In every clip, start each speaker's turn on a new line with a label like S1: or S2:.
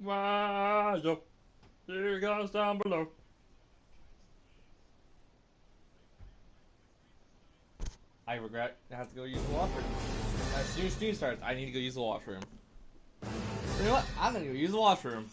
S1: Rise up, here comes down below. I regret I have to go use the washroom. As soon as stream starts, I need to go use the washroom. You know what? I'm gonna go use the washroom.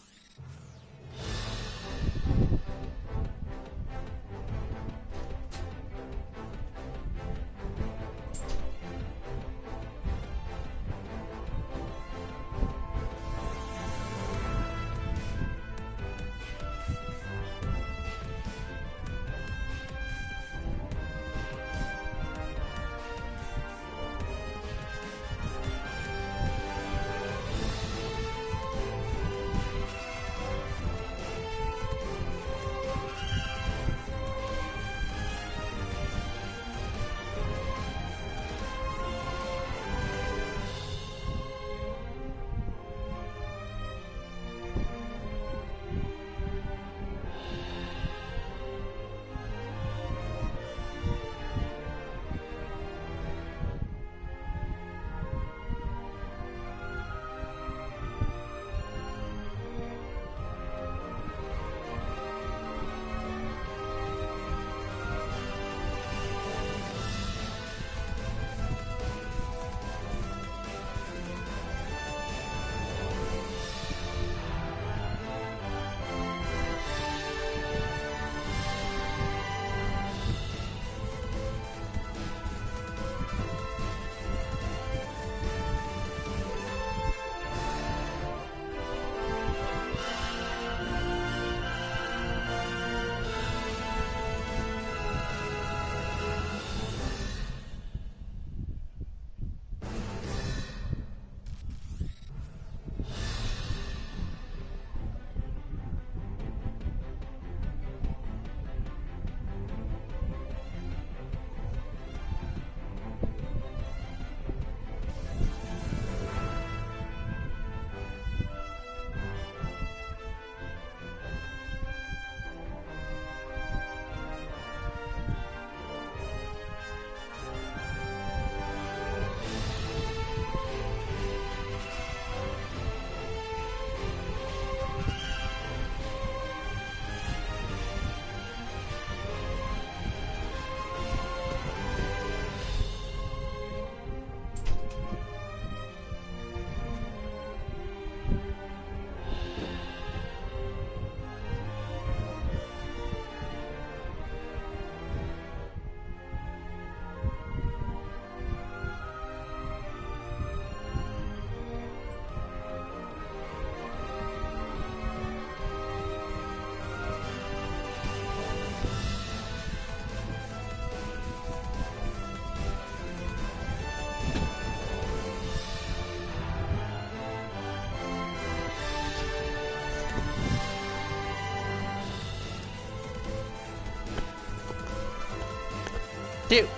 S1: Dude,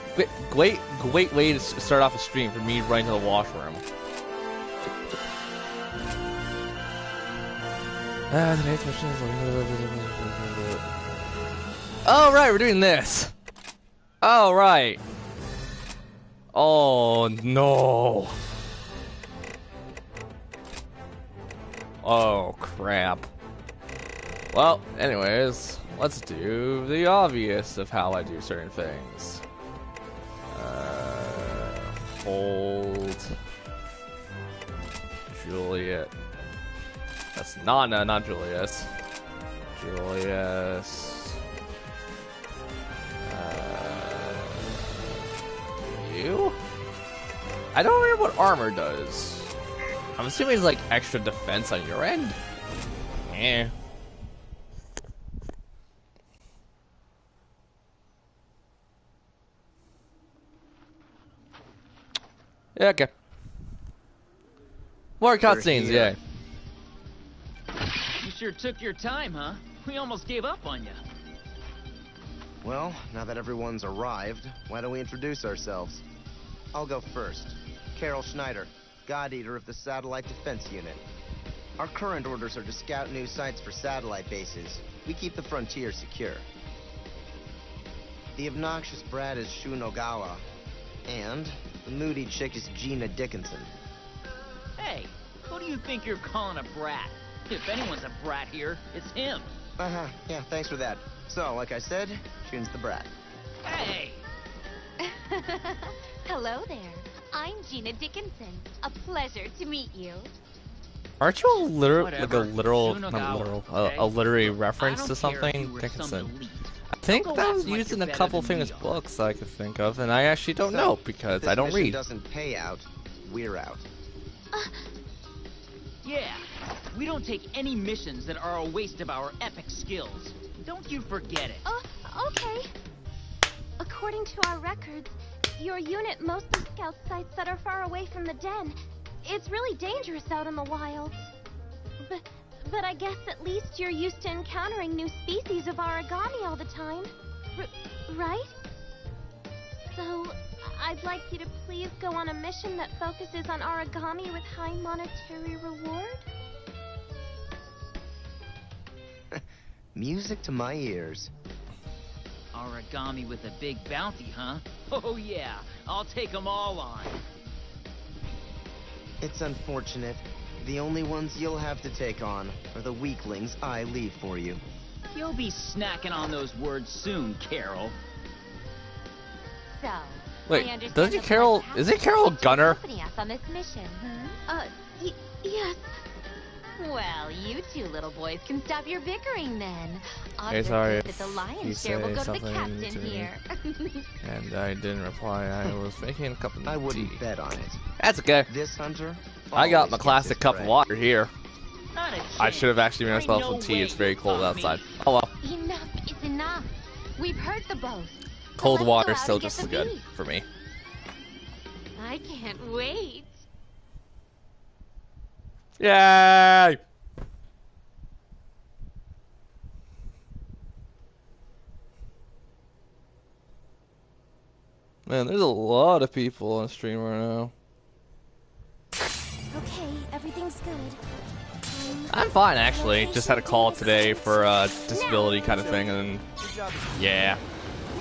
S1: great way to start off a stream for me running to the washroom. The next mission is... Oh, right, we're doing this. Oh, right. Oh, no. Oh, crap. Well, anyways, let's do the obvious of how I do certain things. Hold Juliet. That's not Julius. Julius. You? I don't remember what armor does. I'm assuming it's like extra defense on your end. Eh. Yeah, okay. More cutscenes, yeah.
S2: You sure took your time, huh? We almost gave up on you.
S3: Well, now that everyone's arrived, why don't we introduce ourselves? I'll go first. Carol Schneider, God Eater of the Satellite Defense Unit. Our current orders are to scout new sites for satellite bases. We keep the frontier secure. The obnoxious brat is Shu Nogawa. And the moody chick is Gina Dickinson.
S2: Hey, who do you think you're calling a brat? If anyone's a brat here, it's him.
S3: Yeah, thanks for that. So, like I said, June's the brat.
S2: Hey!
S4: Hello there. I'm Gina Dickinson. A pleasure to meet you.
S1: Aren't you a literal, like a
S2: Whatever.
S1: literal,
S2: Soon
S1: not
S2: I'll-
S1: literal,
S2: okay?
S1: a literary
S2: I
S1: reference
S2: don't
S1: to
S2: care if
S1: something?
S2: you were some
S1: Dickinson.
S2: elite.
S1: I think
S2: Don't
S1: that
S2: go
S1: was
S2: acting like
S1: used in
S2: you're
S1: a
S2: better
S1: couple
S2: than
S1: famous
S2: we are.
S1: books I could think of, and I actually don't know because
S3: if this
S1: I don't
S3: mission
S1: read.
S3: doesn't pay out, we're out.
S2: Yeah, we don't take any missions that are a waste of our epic skills. Don't you forget it.
S4: Okay. According to our records, your unit mostly scouts sites that are far away from the den. It's really dangerous out in the wilds. But I guess at least you're used to encountering new species of origami all the time. Right? So, I'd like you to please go on a mission that focuses on origami with high monetary reward.
S3: Music to my ears.
S2: Origami with a big bounty, huh? Oh yeah, I'll take them all on.
S3: It's unfortunate. The only ones you'll have to take on are the weaklings I leave for you.
S2: You'll be snacking on those words soon, Carol.
S4: So,
S1: Wait,
S4: I understand
S1: doesn't
S4: the
S1: Carol?
S4: Black
S1: Isn't
S4: House
S1: Carol a
S4: is
S1: gunner?
S4: accompanying us on this mission. Yes. Well, you two little boys can stop your bickering then.
S1: Hey,
S4: Odds
S1: sorry
S4: are good
S1: if
S4: that the
S1: you
S4: lion's share will
S1: say
S4: go to the
S1: something
S4: captain
S1: to me.
S4: here.
S1: And I didn't reply. I was making a cup of
S3: I
S1: tea.
S3: wouldn't bet on it.
S1: That's okay.
S3: This hunter.
S1: I got
S3: always
S1: my
S3: gets
S1: classic
S3: his
S1: cup of
S3: prey.
S1: water here.
S2: Not a chance.
S1: I should have actually made
S2: There ain't
S1: myself some
S2: no
S1: tea. It's
S2: way
S1: very
S2: you
S1: cold
S2: caught me.
S1: outside. Oh well.
S4: Enough is enough. We've heard the boast. So
S1: Cold
S4: let's go
S1: water
S4: out
S1: still
S4: and get
S1: just
S4: the
S1: as good
S4: beef.
S1: for me.
S4: I can't wait.
S1: Yay! Man, there's a lot of people on stream right now.
S5: Okay, everything's good.
S1: I'm fine actually. Just had a call today for a disability kind of thing, and yeah,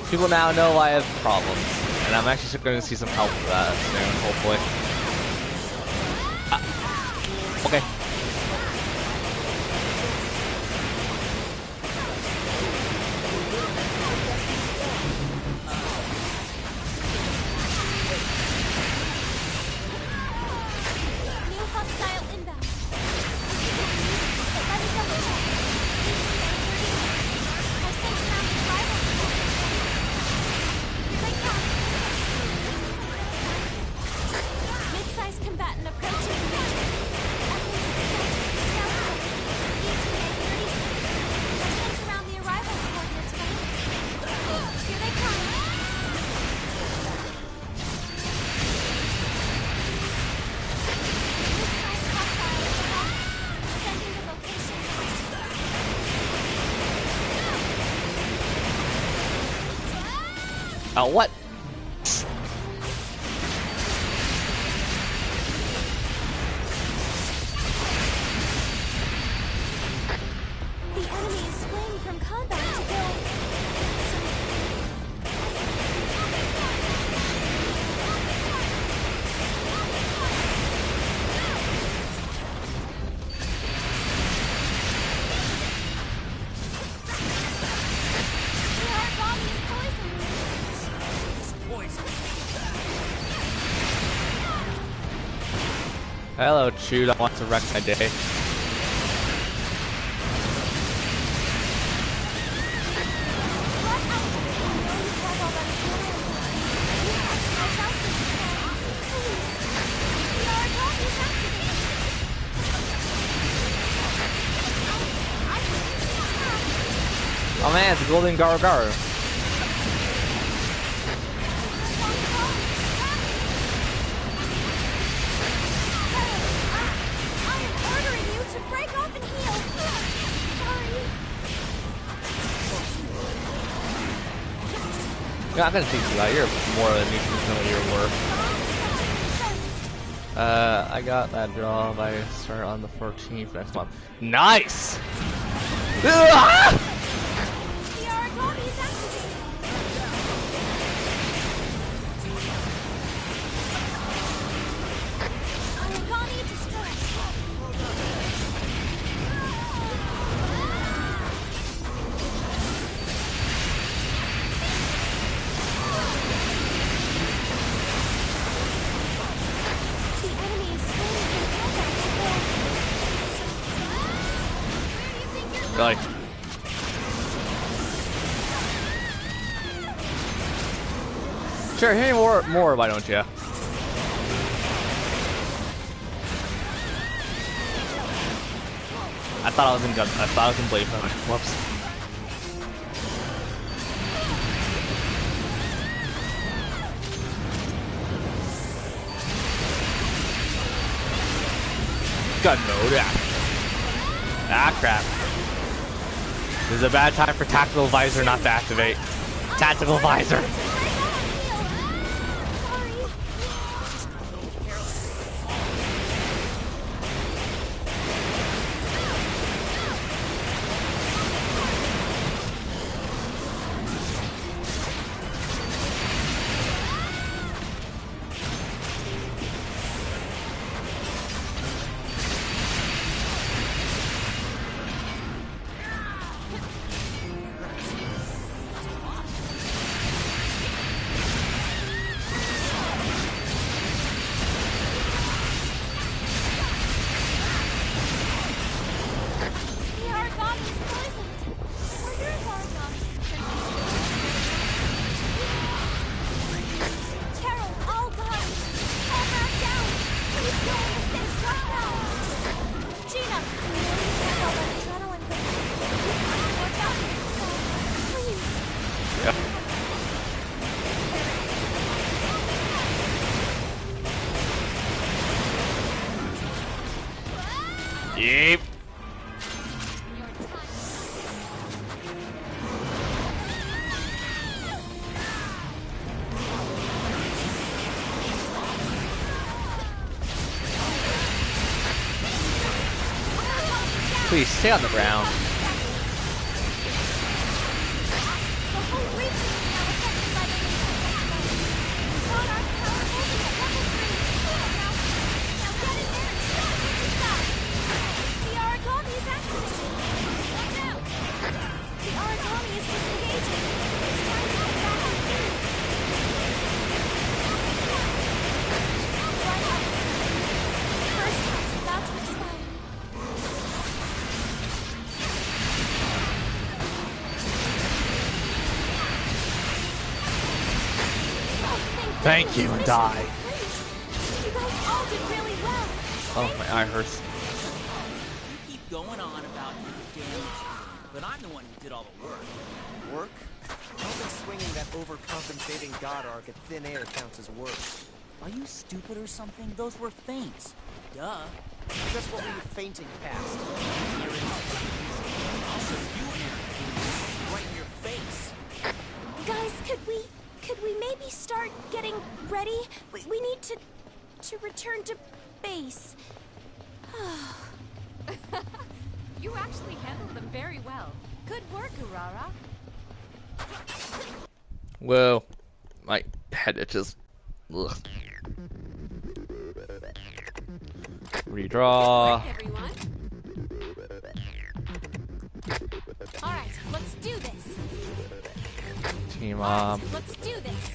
S1: people now know I have problems, and I'm actually going to see some help with that soon, hopefully. Okay.
S5: New hostile inbound. Let me double check. I've sent around the rival. Here they come. Mid-sized combatant approaching the region. Scout zone. ETA 36. I've sent around the arrival coordinates for you. Here they come. Mid-sized hostile inbound. Sending the location.
S1: Oh, what?
S5: The enemy is fleeing from combat to go. The origami is poisoned.
S1: Hello, Chewed. I want to wreck my day. Oh man, it's a golden Garu.
S5: I am ordering you to break off and heal. Sorry.
S1: Yeah, I'm gonna teach you that. You're more of a nuisance than your work. I got that job. I start on the 14th next month. Nice! Ah!
S5: The origami is activated. Origami destroyed.
S1: Really. Sure, hit me more, why don't you? I thought I was in blade mode. Whoops. Gun mode, yeah. Ah, crap. This is a bad time for Tactical Visor not to activate. Tactical Visor! Yep. Please stay on the ground. Thank you, and die.
S5: You guys all did really well.
S1: Oh, my eye hurts.
S2: You keep going on about your damage, but I'm the one who did all the work.
S3: Work? I don't think swinging that overcompensating god arc at thin air counts as work.
S2: Are you stupid or something? Those were feints. Duh.
S3: Just what were you fainting past?
S2: I'll show you, Aaron. Right in your face.
S5: Guys, could we maybe start getting ready? We need to return to base.
S6: You actually handled them very well. Good work, Urara.
S1: Whoa, my head itches. Ugh. Redraw.
S5: Everyone. All right, let's do this.
S1: Team up.
S5: Let's do this.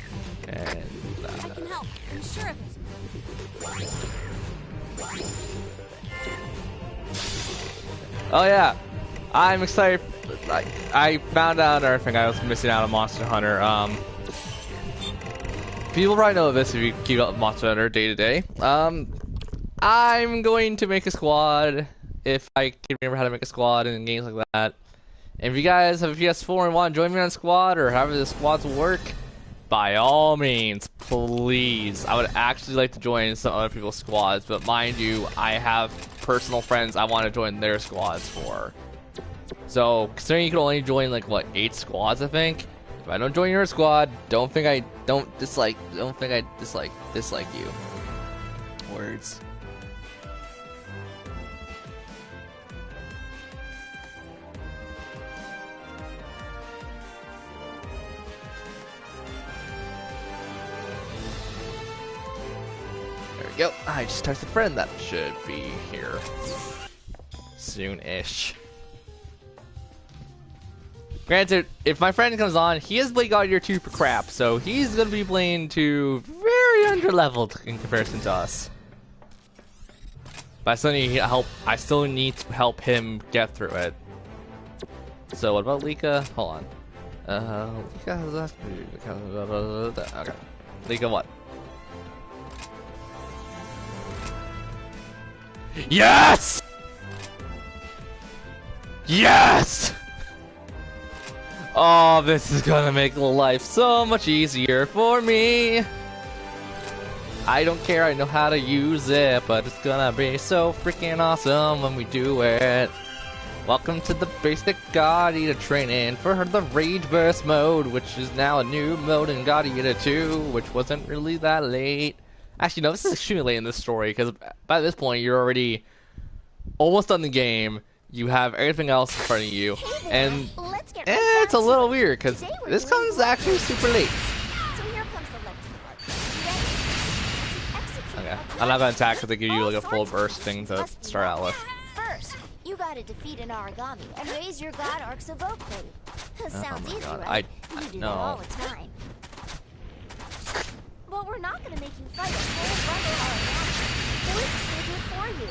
S1: And
S5: I can help. I'm sure of it.
S1: oh yeah, I'm excited. I found out another thing. I was missing out on Monster Hunter. People probably know this if you keep up with Monster Hunter day to day. I'm going to make a squad if I can remember how to make a squad in games like that. And if you guys have a PS4 and want to join me on squad or however the squads work, by all means, please. I would actually like to join some other people's squads, but mind you, I have personal friends I want to join their squads for. So, considering you can only join like what 8 squads, I think. If I don't join your squad, don't think I dislike you. Words. There we go. I just texted a friend that should be here soon-ish. Granted, if my friend comes on, he has Blade God Year 2 for crap, so he's gonna be playing to very underleveled in comparison to us. But I still need help. I still need to help him get through it. So what about Lika? Hold on. Lika has that. Okay. Lika what? Yes! Yes! Oh, this is gonna make life so much easier for me. I don't care, I know how to use it, but it's gonna be so freaking awesome when we do it. Welcome to the basic God Eater training for the Rage Burst mode, which is now a new mode in God Eater 2, which wasn't really that late. Actually, no, this is extremely late in this story, because by this point, you're already almost done the game. You have everything else in front of you, and it's a little weird, because this comes actually super late.
S5: So here comes the lecture part. You ready? To execute
S1: Okay,
S5: a
S1: I'm not gonna attack
S5: plan
S1: because they give you like a
S5: all
S1: full
S5: sorts of
S1: burst thing to
S5: must be
S1: start out with.
S5: First, you gotta defeat an origami and raise your god Ark's evoke rate. Sounds
S1: my
S5: easy,
S1: God,
S5: right?
S1: I
S5: You do
S1: no.
S5: that all the time. Well, we're not gonna make you fight a whole bundle origami. We're just gonna do it for you.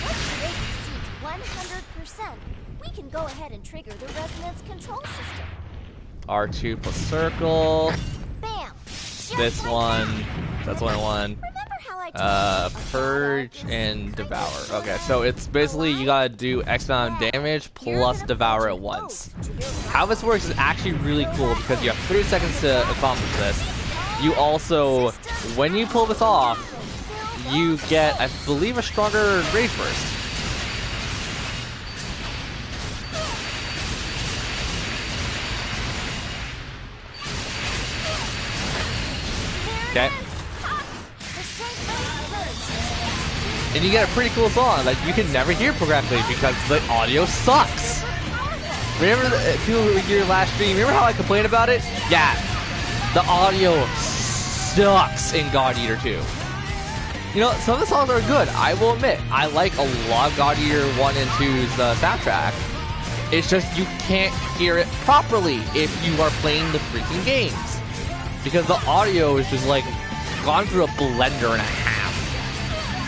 S5: Once the rate exceeds 100%, we can go ahead and trigger the resonance control system.
S1: R2 plus circle.
S5: Bam! Just
S1: This
S5: like
S1: one.
S5: that.
S1: That's what I want.
S5: Remember how I told you
S1: Purge and Devour. Okay, so it's basically you gotta do X amount of damage plus Devour at once. How this works is actually really cool because you have 30 seconds to accomplish this. You also, when you pull this off, you get, I believe, a stronger Rage Burst. Okay. And you get a pretty cool song that you can never hear programmatically because the audio sucks. Remember the people who were here last stream, remember how I complained about it? Yeah. The audio sucks in God Eater 2. You know, some of the songs are good, I will admit. I like a lot of God Eater 1 and 2's soundtrack. It's just you can't hear it properly if you are playing the freaking games. Because the audio is just like gone through a blender and a half.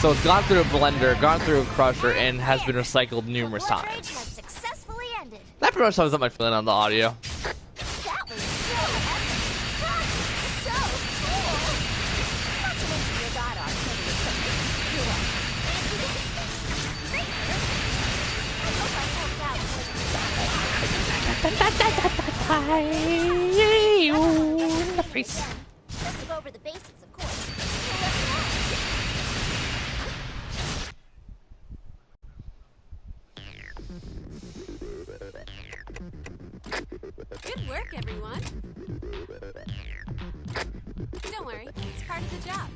S1: So it's gone through a blender, gone through a crusher, and has been recycled numerous
S5: Blood Rage
S1: times.
S5: has successfully ended.
S1: That pretty much sums up my feeling on the audio.
S5: That was so epic. That's so cool. Not to mention your god Ark totally took it. You're welcome. I hope I helped out with
S1: Face.
S5: Just to go over the basics, of course.
S6: Good work, everyone. Don't worry, it's part of the job.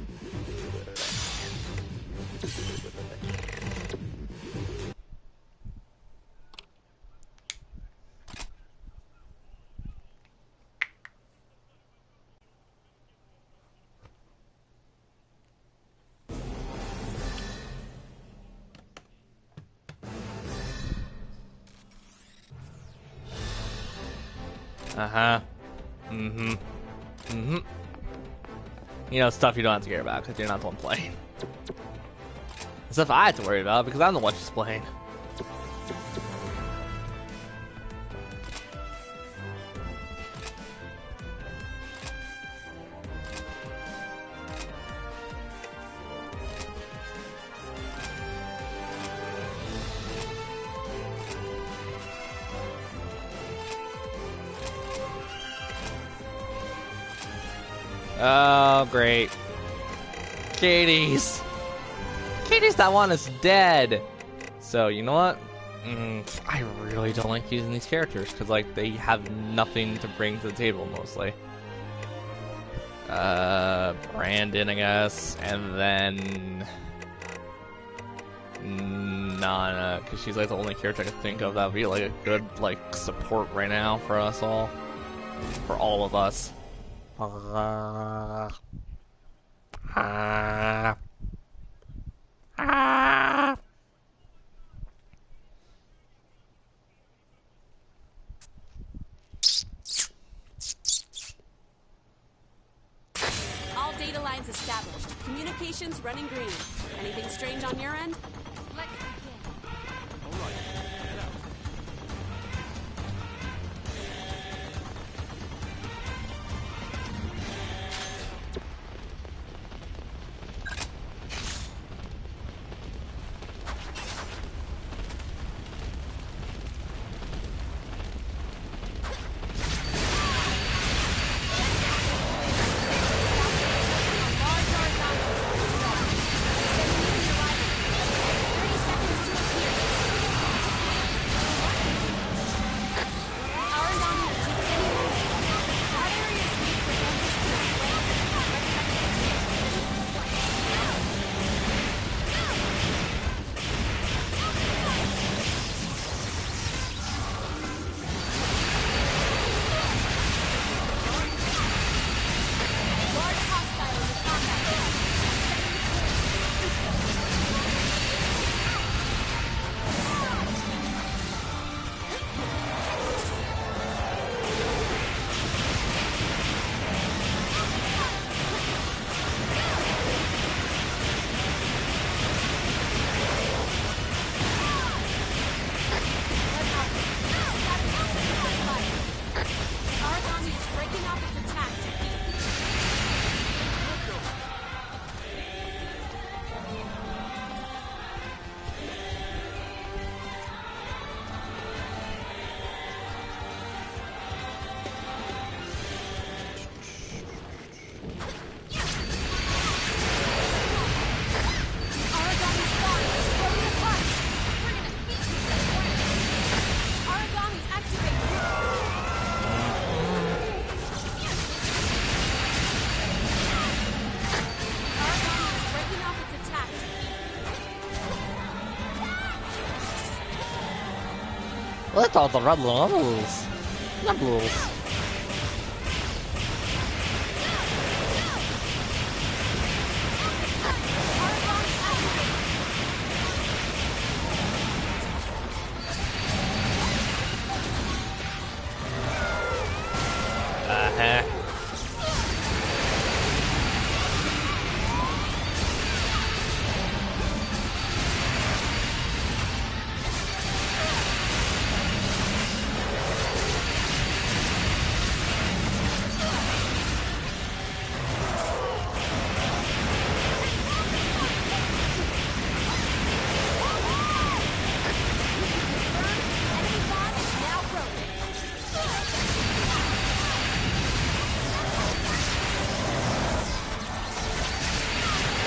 S1: Uh-huh. Mm-hmm. Mm-hmm. You know, stuff you don't have to care about because you're not the one playing. Stuff I have to worry about because I'm the one who's playing. Oh, great. Katie's. Katie's that one is dead. So, you know what? I really don't like using these characters because, like, they have nothing to bring to the table mostly. Brandon, I guess, and then Nana, because she's like the only character I can think of that would be like a good like support right now for us all, for all of us.
S6: All data lines established. Communications running green. Anything strange on your end?
S2: Let's begin.
S1: Let all the red levels. Levels.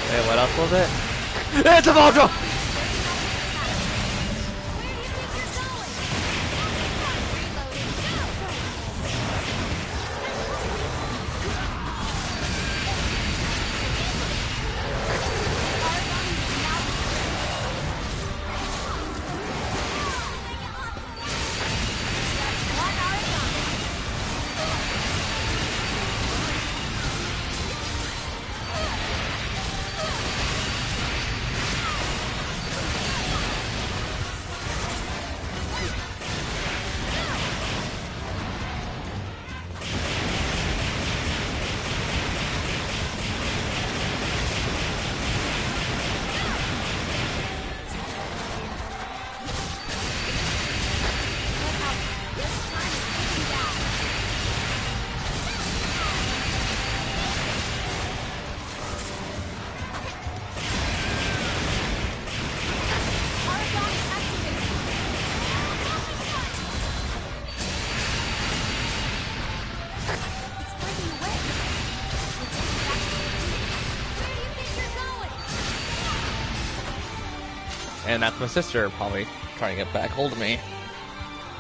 S1: Wait, what else was it? It's a Voltron! And that's my sister probably trying to get back hold of me.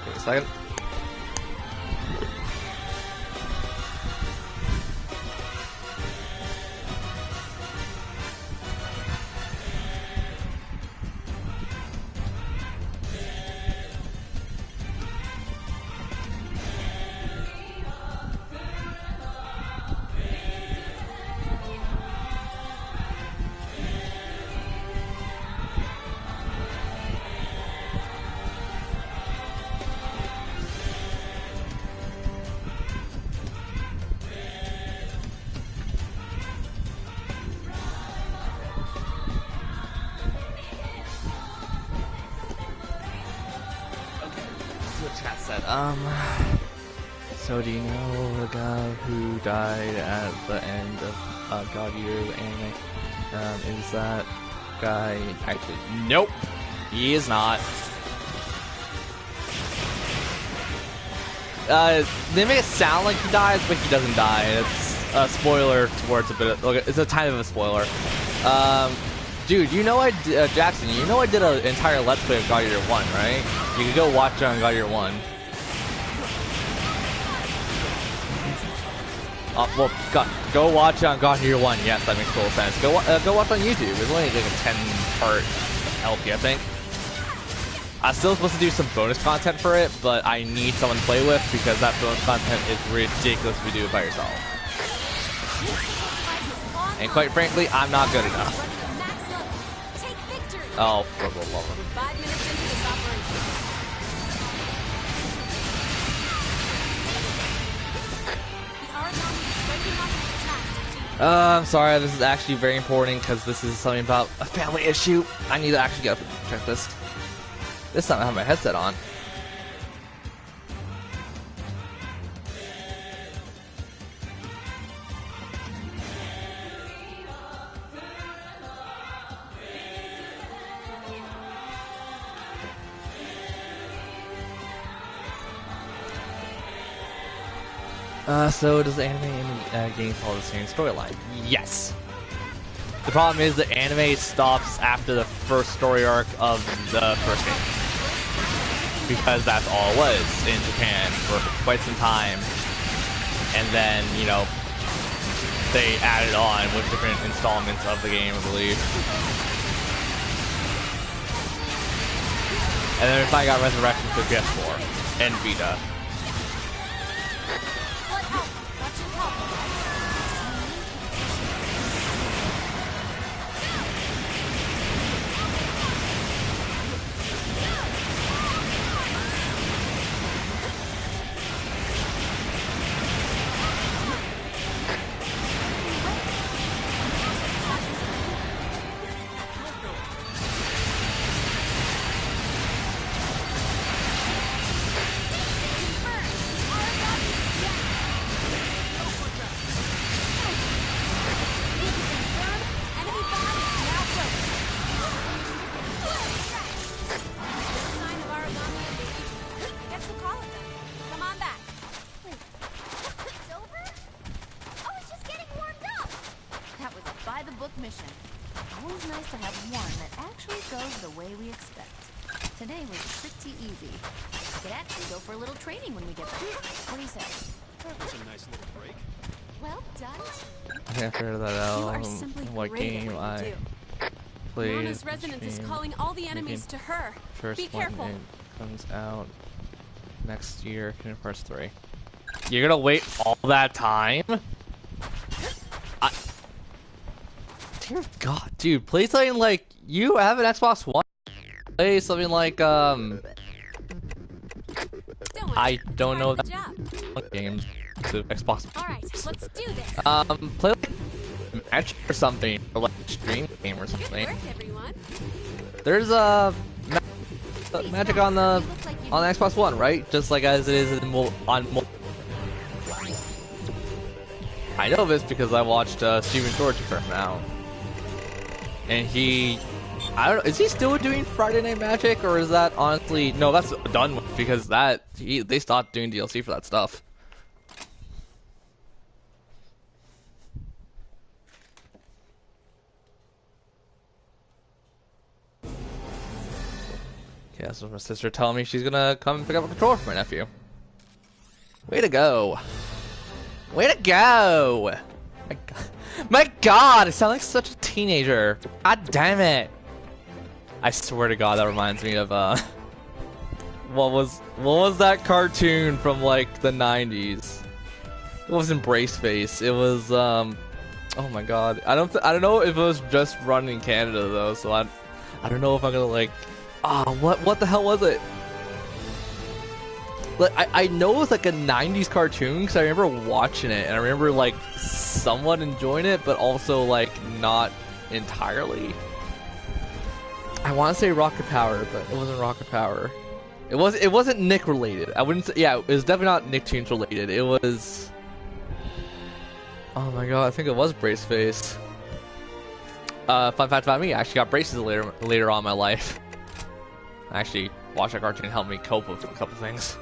S1: Wait a second. Chat said, so do you know the guy who died at the end of God Eater the anime? Is that guy actually? Nope, he is not. They make it sound like he dies, but he doesn't die. It's a spoiler towards a bit of, okay, it's a kind of a spoiler. Dude, you know Jackson, you know I did an entire Let's Play of God Eater 1, right? You can go watch it on God Eater 1. Well, go watch it on God Eater 1. Yes, that makes total sense. Go watch on YouTube. It's only like a 10-part LP, I think. I'm still supposed to do some bonus content for it, but I need someone to play with because that bonus content is ridiculous if you do it by yourself. And quite frankly, I'm not good enough. Oh, for the love of it.
S5: 5 minutes into this operation.
S1: I'm sorry, this is actually very important because this is something about a family issue. I need to actually get up and check this. This time I have my headset on. So does the anime and the game follow the same storyline? Yes. The problem is the anime stops after the first story arc of the first game. Because that's all it was in Japan for quite some time. And then, you know, they added on with different installments of the game, I believe. And then we finally got Resurrection for PS4 and Vita.
S5: Mission. Always nice to have one that actually goes the way we expect. Today was pretty easy. We could actually go for a little training when we get back. What do you say?
S7: That was a nice little break.
S5: Well done.
S1: I can't figure that out.
S6: You are simply
S1: What
S6: great at
S1: game
S6: what
S1: I
S6: you do.
S1: played.
S6: Nana's resonance is calling all the enemies to her.
S1: First
S6: Be careful.
S1: one it comes out next year, Kingdom Hearts 3. You're gonna wait all that time? Dear God, dude, play something like you have an Xbox One. Play something like
S6: Don't worry,
S1: I don't
S6: it's
S1: know
S6: part of
S1: that
S6: the job.
S1: games to Xbox.
S6: All right, let's do this.
S1: Play like Match or something, or like stream game or
S6: Good
S1: something.
S6: work, everyone.
S1: There's Magic on the Xbox One, right? Just like as it is on. I know this because I watched Steven George first now, and I don't know, is he still doing Friday Night Magic, or is that honestly no? That's done with because they stopped doing DLC for that stuff. Yeah, so my sister telling me she's gonna come and pick up a controller for my nephew. Way to go! Way to go! My God, I sound like such a teenager. God damn it! I swear to God, that reminds me of what was that cartoon from like the 90s? It wasn't Brace Face. It was oh my God. I don't know if it was just run in Canada though, so I don't know if I'm gonna like. What the hell was it? Like, I know it was like a 90s cartoon because I remember watching it and I remember like somewhat enjoying it, but also like not entirely. I want to say Rocket Power, but it wasn't Rocket Power. It wasn't Nick related. I wouldn't say, yeah, it was definitely not Nicktoons related. It was, oh my God, I think it was Brace Face. Fun fact about me, I actually got braces later on in my life. Actually, watch that cartoon help me cope with a couple things.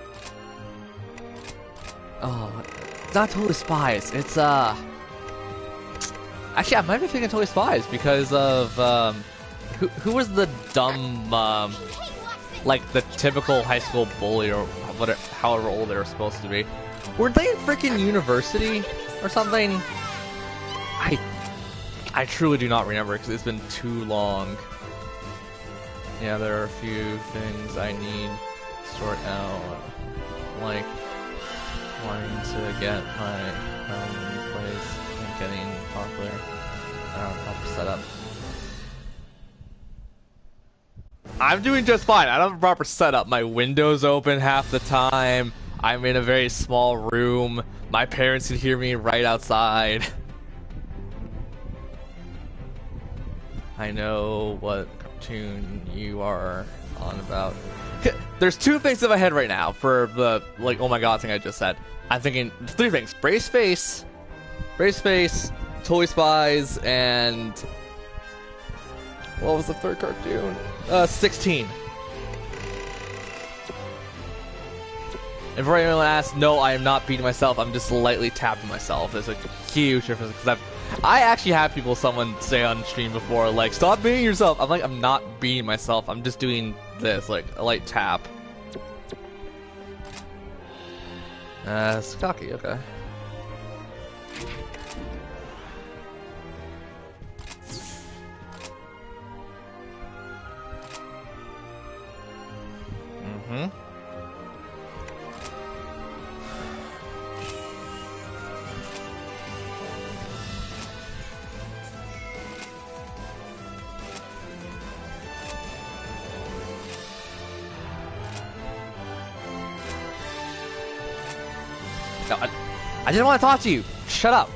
S1: Oh, it's not Totally Spies. It's actually I might be thinking Totally Spies because of who was the dumb like the typical high school bully or whatever, however old they were supposed to be. Were they in freaking university or something? I truly do not remember because it's been too long. Yeah, there are a few things I need to sort out, like wanting to get my own place and getting proper setup. I'm doing just fine. I don't have a proper setup. My window's open half the time. I'm in a very small room. My parents can hear me right outside. I know what cartoon you are on about. There's two things in my head right now for the like oh my God thing I just said. I'm thinking three things: Brace Face, Toy Spies, and what was the third cartoon? 16. And for anyone asks, no, I am not beating myself. I'm just lightly tapping myself. There's a huge difference because I actually had someone say on stream before, like, stop beating yourself. I'm like, I'm not beating myself. I'm just doing this, like a light tap. It's cocky, okay. No, I didn't want to talk to you. Shut up.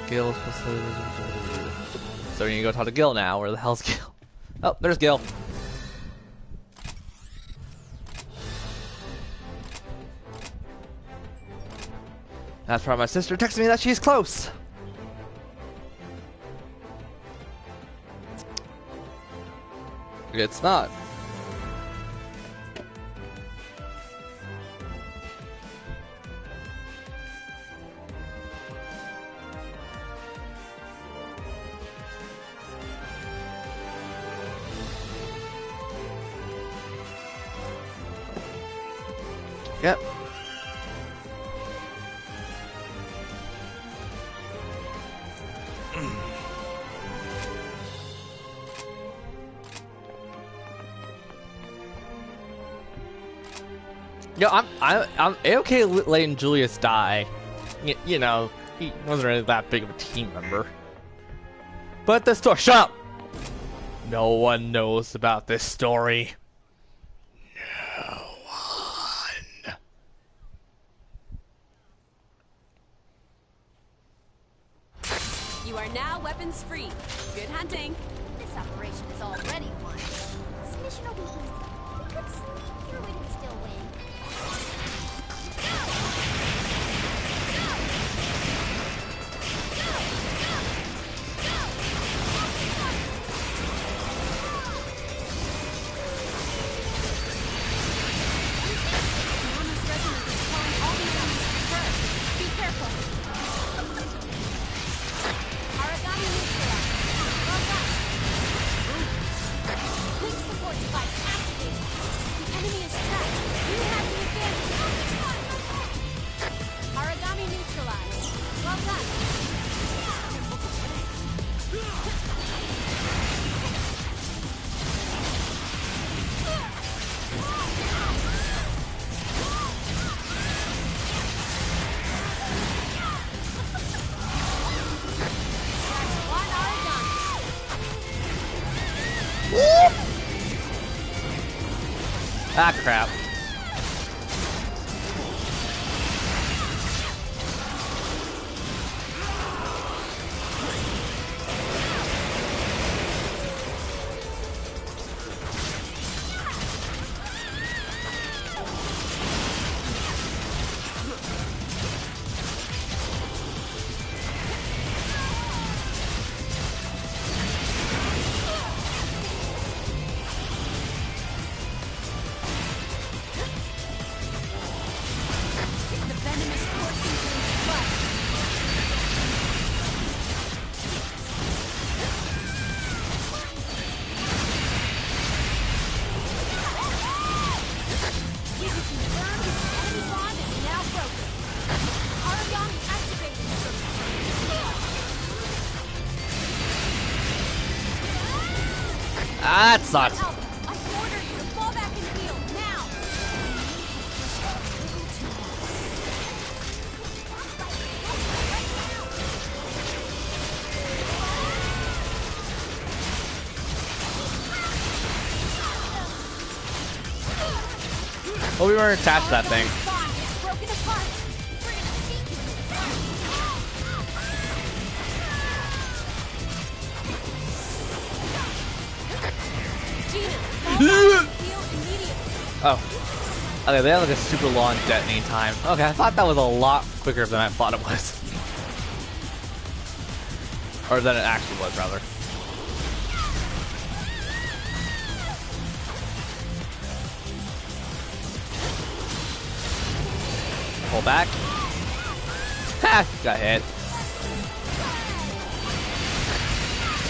S1: Gil's supposed to... So we need to go talk to Gil now. Where the hell's Gil? Oh, there's Gil. That's probably my sister texting me that she's close. It's not. Yep. Yo, I'm okay letting Julius die. You know, he wasn't really that big of a team member. But the story, shut up! No one knows about this story. No one.
S6: You are now weapons free. Good hunting.
S5: This operation is already won. This mission will be easy. We could sneak through it and still win.
S6: Enormous resonance is calling all these enemies to first. Be careful. Origami neutralized. Well done. Quick support device activated. The enemy is trapped. You have the advantage. Origami neutralized. Well done. One origami.
S1: Ah, crap.
S6: The venom is coursing through his blood. We can confirm his enemy bond is now broken. Origami activated.
S1: Ah, that sucks.
S6: Help! I order you to fall back and heal now.
S1: Oh, we weren't attached to that thing.
S6: Origami's bond is broken apart. Gina, fall back and heal immediately.
S1: Oh. Okay, they have like a super long detonating time. Okay, I thought that was a lot quicker than I thought it was. Or than it actually was, rather. Pull back. Ha! Got hit.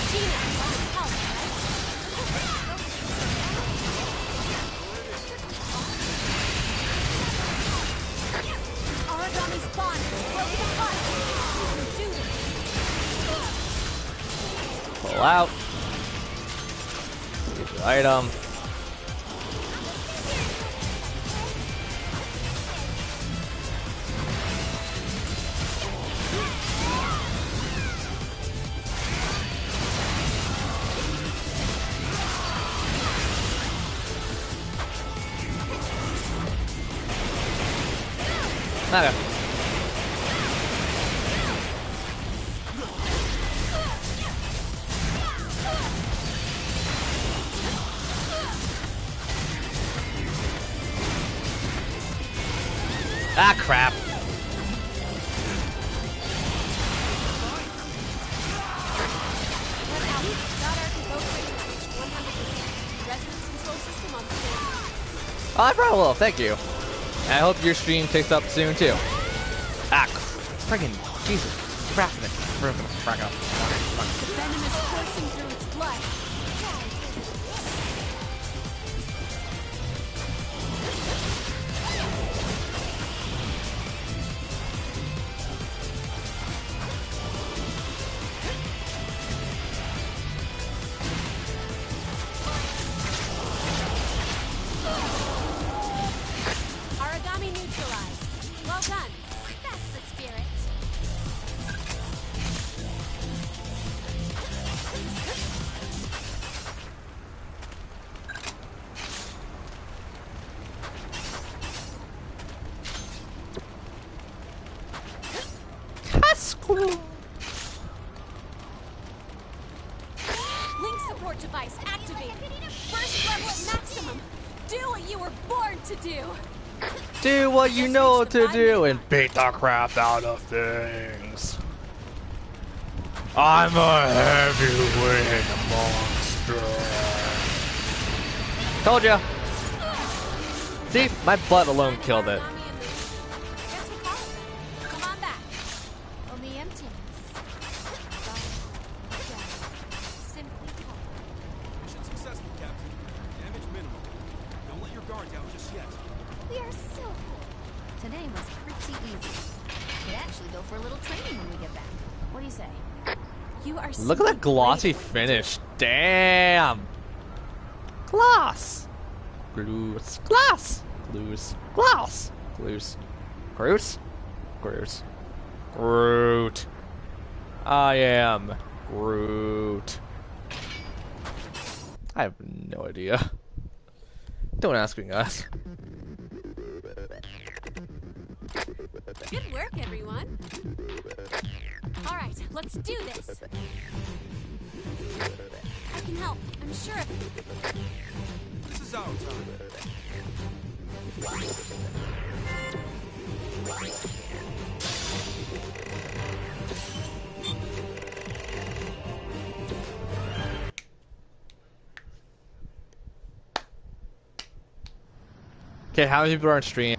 S6: Gina, help. Origami's bond is broken apart. You can do this.
S1: Pull out. Get your item. Okay. Ah, crap. Oh, I brought a little, thank you. And I hope your stream takes up soon too. Ah, friggin' Jesus. Cracking it. Cracking it.
S6: The venom is coursing through its blood. Origami neutralized. Well done. That's the spirit. Link support device activated. First level at maximum. Do what you were born to do.
S1: Do what you know to do and beat the crap out of things. I'm a heavyweight monster. Told ya. See, my butt alone killed it.
S6: Guess we call it. Come on back. Only emptiness. Simply call.
S7: Mission successful, Captain. Damage minimal. Don't let your guard down just yet.
S6: We are so cool.
S5: Today was pretty easy. Could actually go for a little training when we get back. What do you say?
S6: You are
S1: Look at that glossy finish. Damn. Gloss. Gloss. Gloss. Gloss. Gloss. Gloss. Groot. Groot. Groot. I am Groot. I have no idea. Don't ask me, guys.
S6: Good work, everyone. All right, let's do this. I can help. I'm sure of it.
S7: This is our time.
S1: Okay, how many people are on stream?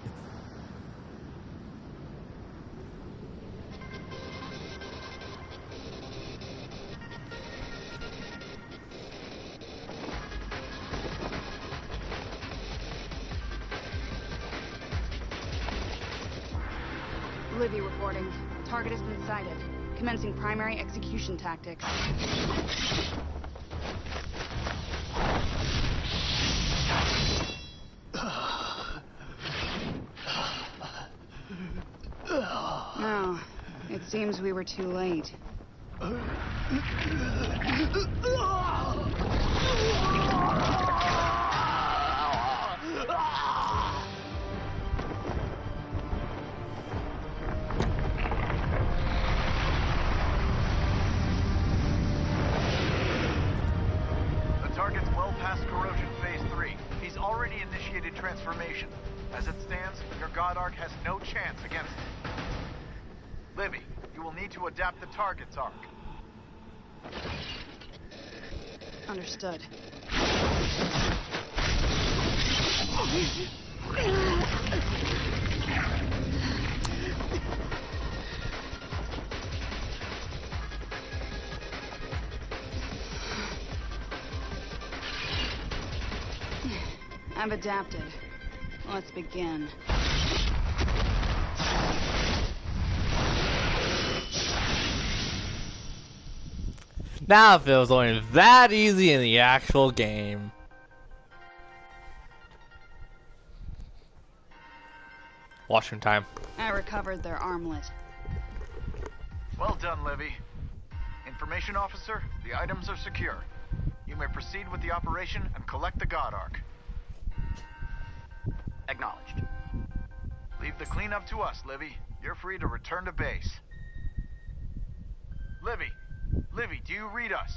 S8: Livy reporting. Target has been sighted. Commencing primary execution tactics. Oh, it seems we were too late.
S9: The target's well past corrosion phase 3. He's already initiated transformation. As it stands, your God Arc has no chance against it. Livy, you will need to adapt the target's arc.
S8: Understood. I've adapted. Let's begin.
S1: Now it feels only that easy in the actual game. Washroom time.
S8: I recovered their armlet.
S9: Well done, Livy. Information officer, the items are secure. You may proceed with the operation and collect the God Arc.
S10: Acknowledged.
S9: Leave the cleanup to us, Livy. You're free to return to base. Livy! Livy, do you read us?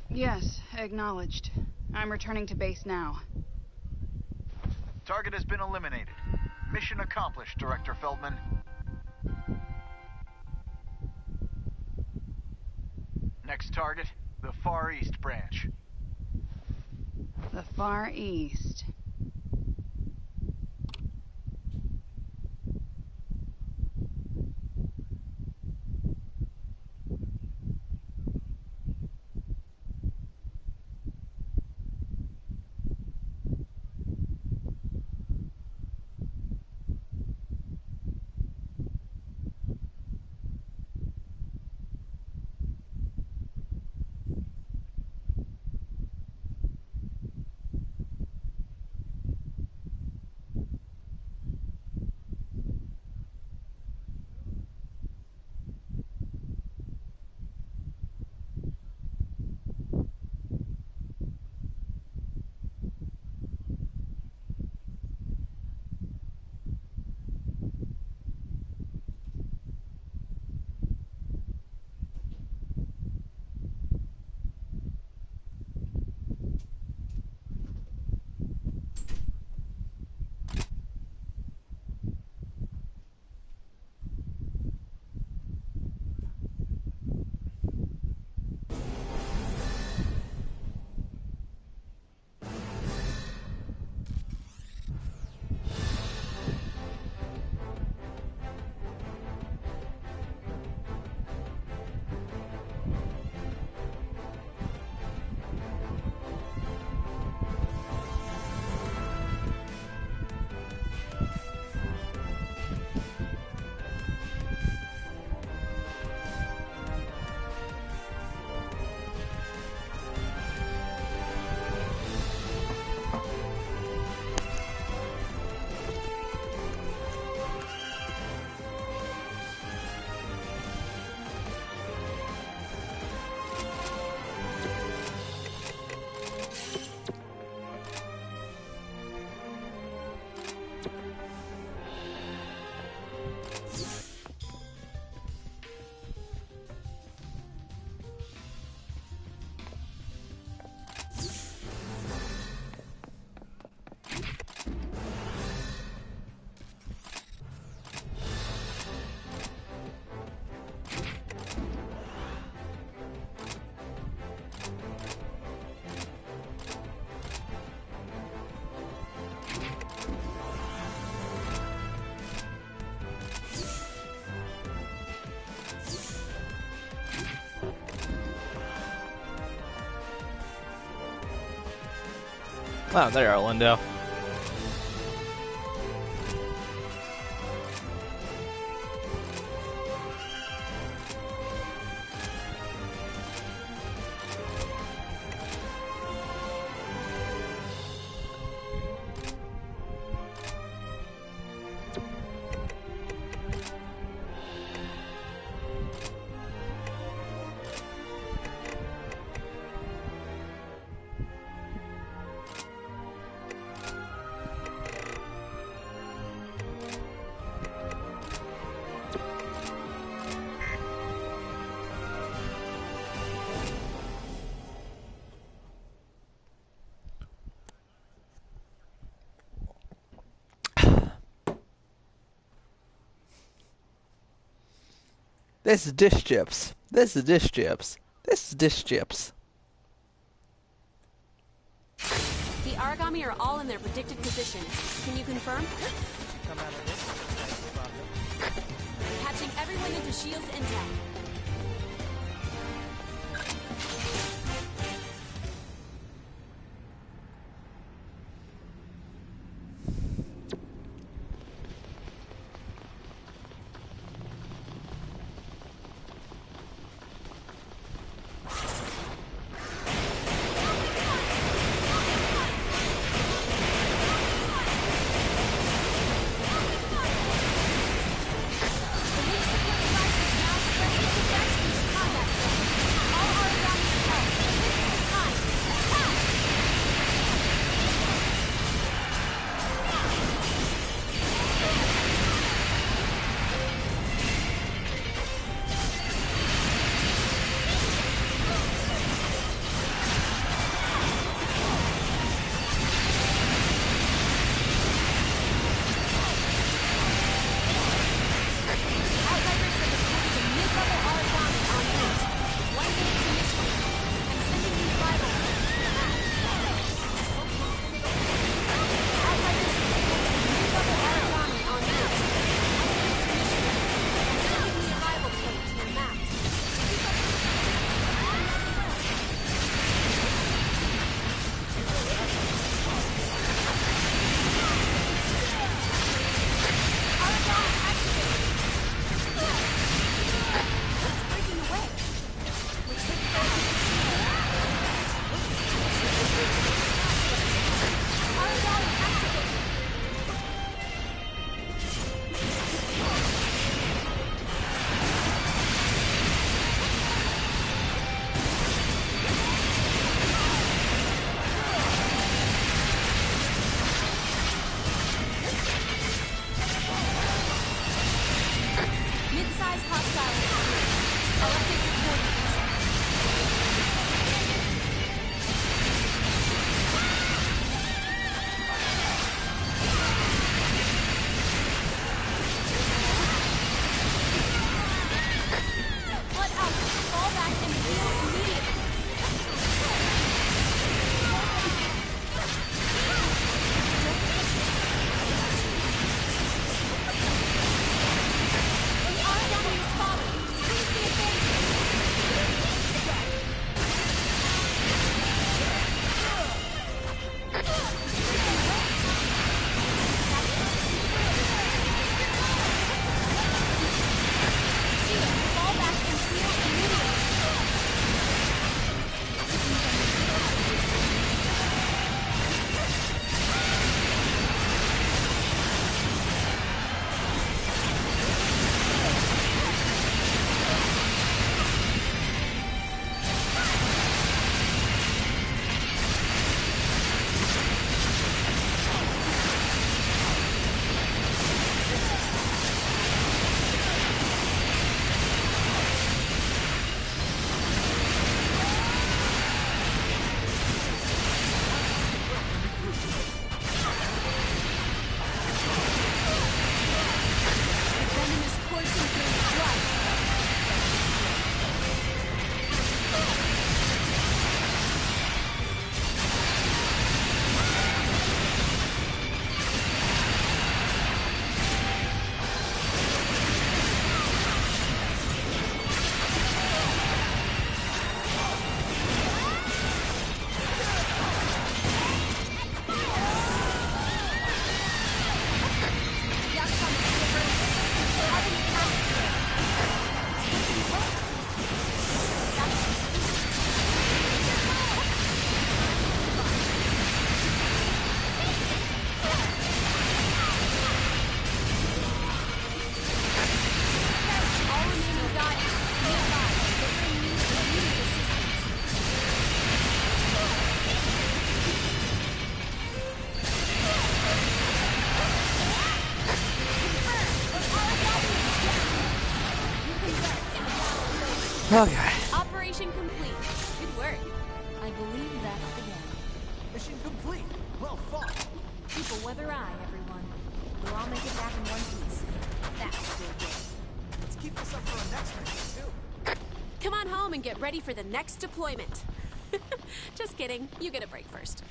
S8: Yes, acknowledged. I'm returning to base now.
S9: Target has been eliminated. Mission accomplished, Director Feldman. Next target, the Far East branch.
S8: The Far East.
S1: Oh, there you are, Lindo. This is dish chips. This is dish chips. This is dish chips.
S6: The Aragami are all in their predicted positions. Can you confirm? Patching everyone into Shield's intel. The weak support device is now spreading advise hostiles. I'll update your coordinates. Blood out. Fall back and heal immediately. The Aragami is falling. Seize the advantage. Fall back and heal immediately. The venom is coursing through his blood. All remaining guardians, be advised, they will need immediate assistance.
S1: Okay.
S6: Operation complete. Good work. I believe that's the end.
S9: Mission complete. Well fought.
S6: Keep a weather eye, everyone. We'll all make it back in one piece. That's a good game.
S9: Let's keep this up for our next mission too.
S6: Come on home and get ready for the next deployment. Just kidding. You get a break first.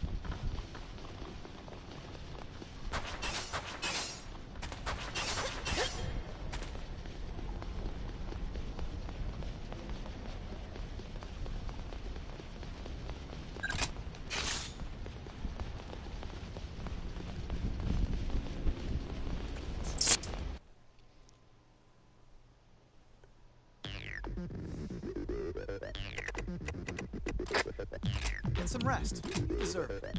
S9: Get some rest. You deserve it.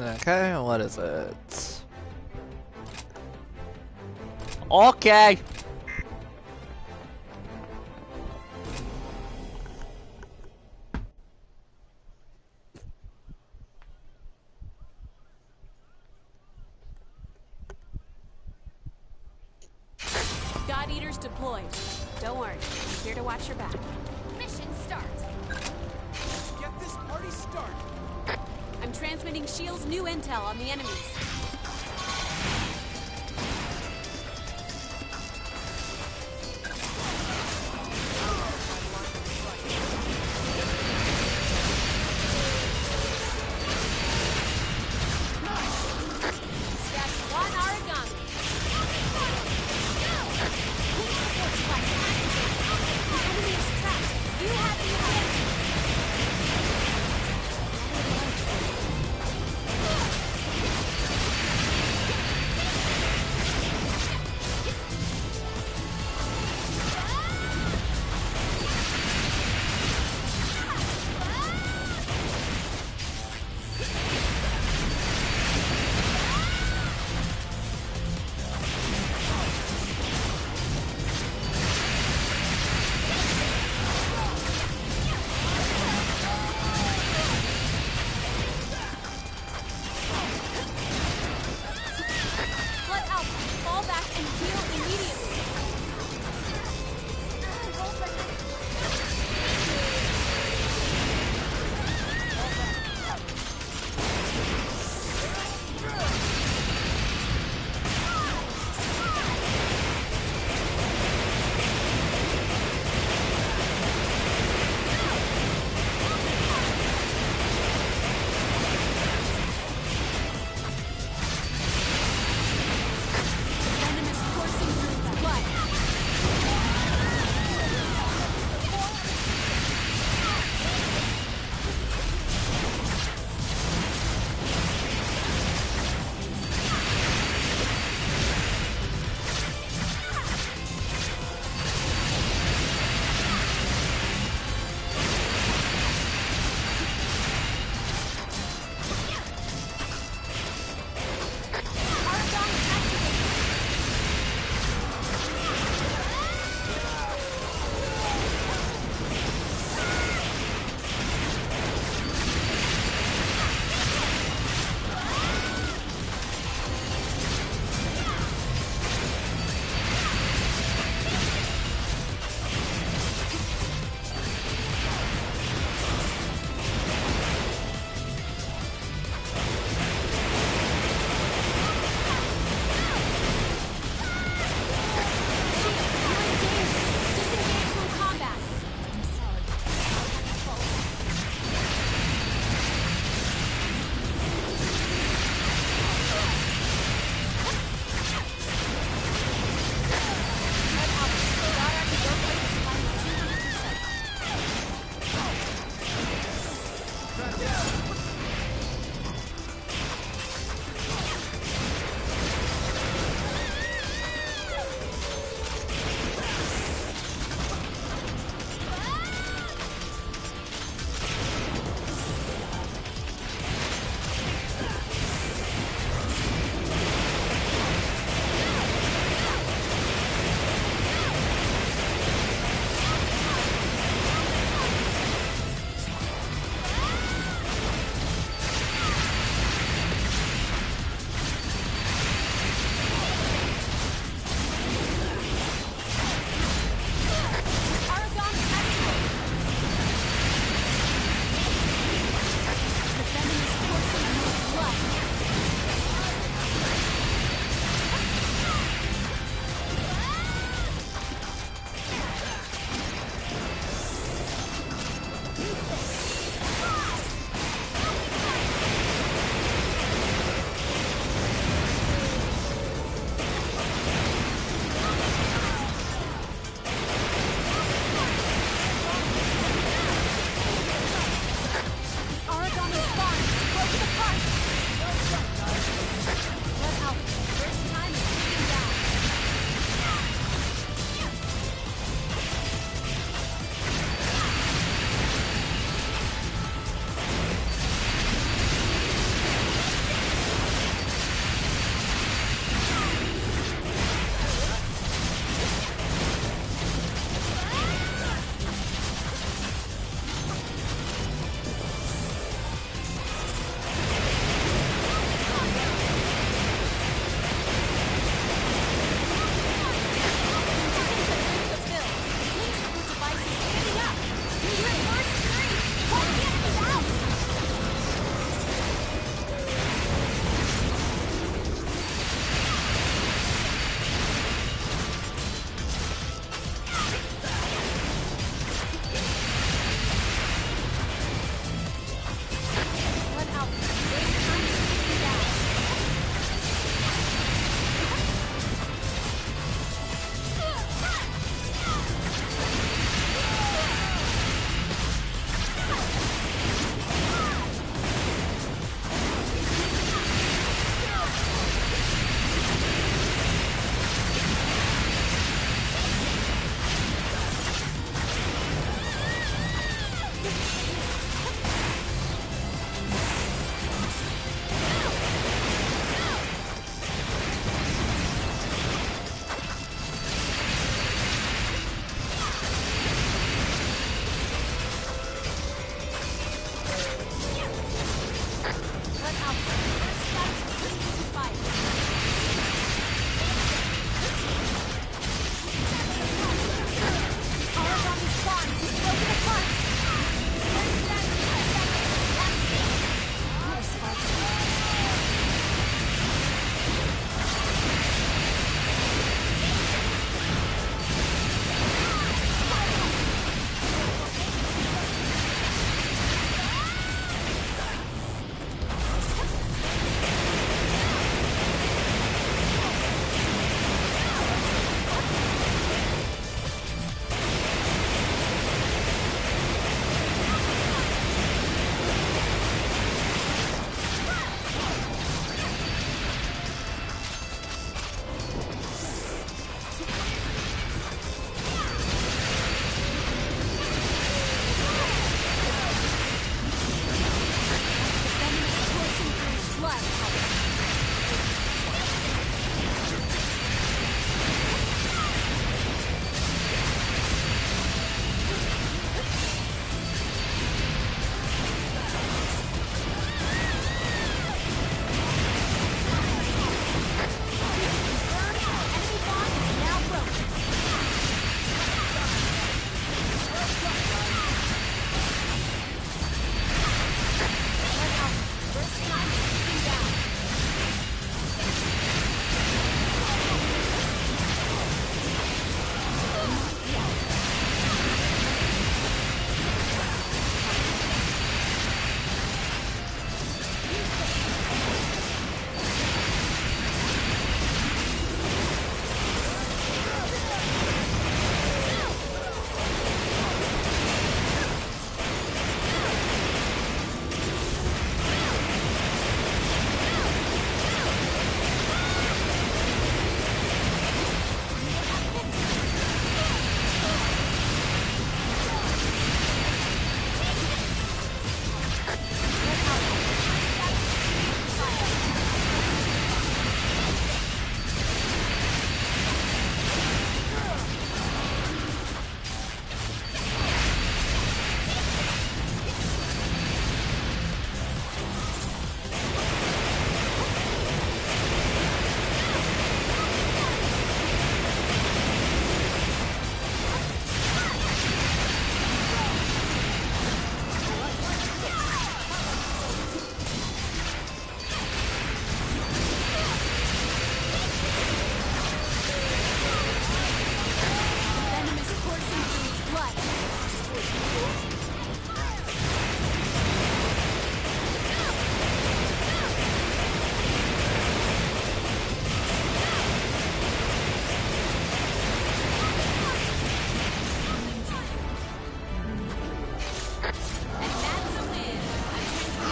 S1: Okay, what is it? Okay.
S6: God Eaters deployed. Don't worry. I'm here to watch your back.
S5: Mission start.
S9: Let's get this party started.
S6: I'm transmitting S.H.I.E.L.D.'s new intel on the enemies. That's one Aragami. The enemy is trapped. You have the advantage.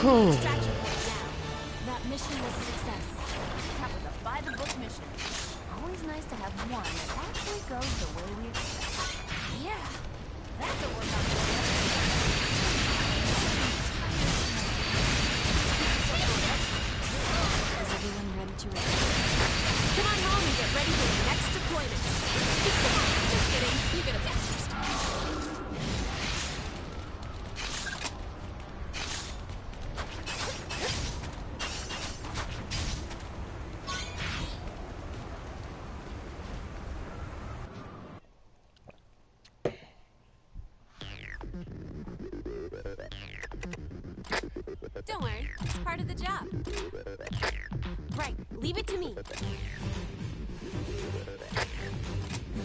S6: Extraction point now. That mission was a success.
S5: That was a by-the-book mission. Always nice to have one that actually goes the way we expect.
S6: Yeah, that's a workout.
S5: Is everyone ready to rest?
S6: Come on home and get ready for the next deployment. Just kidding. You get a bastard. Don't worry, it's part of the job. Right, leave it to me.
S7: You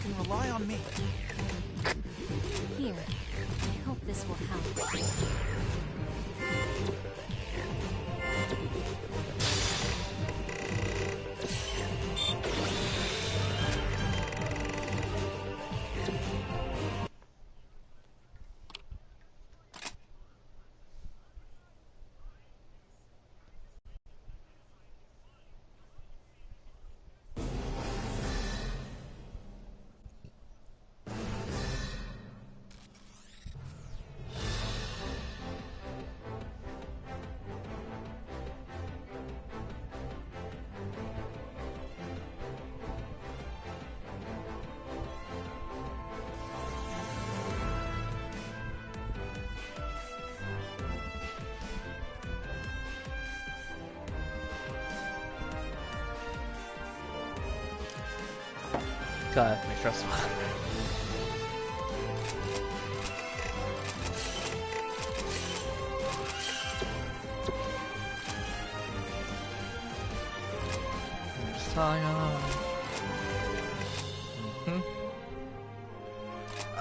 S7: can rely on me.
S5: Here. I hope this will help.
S1: God, make stressful.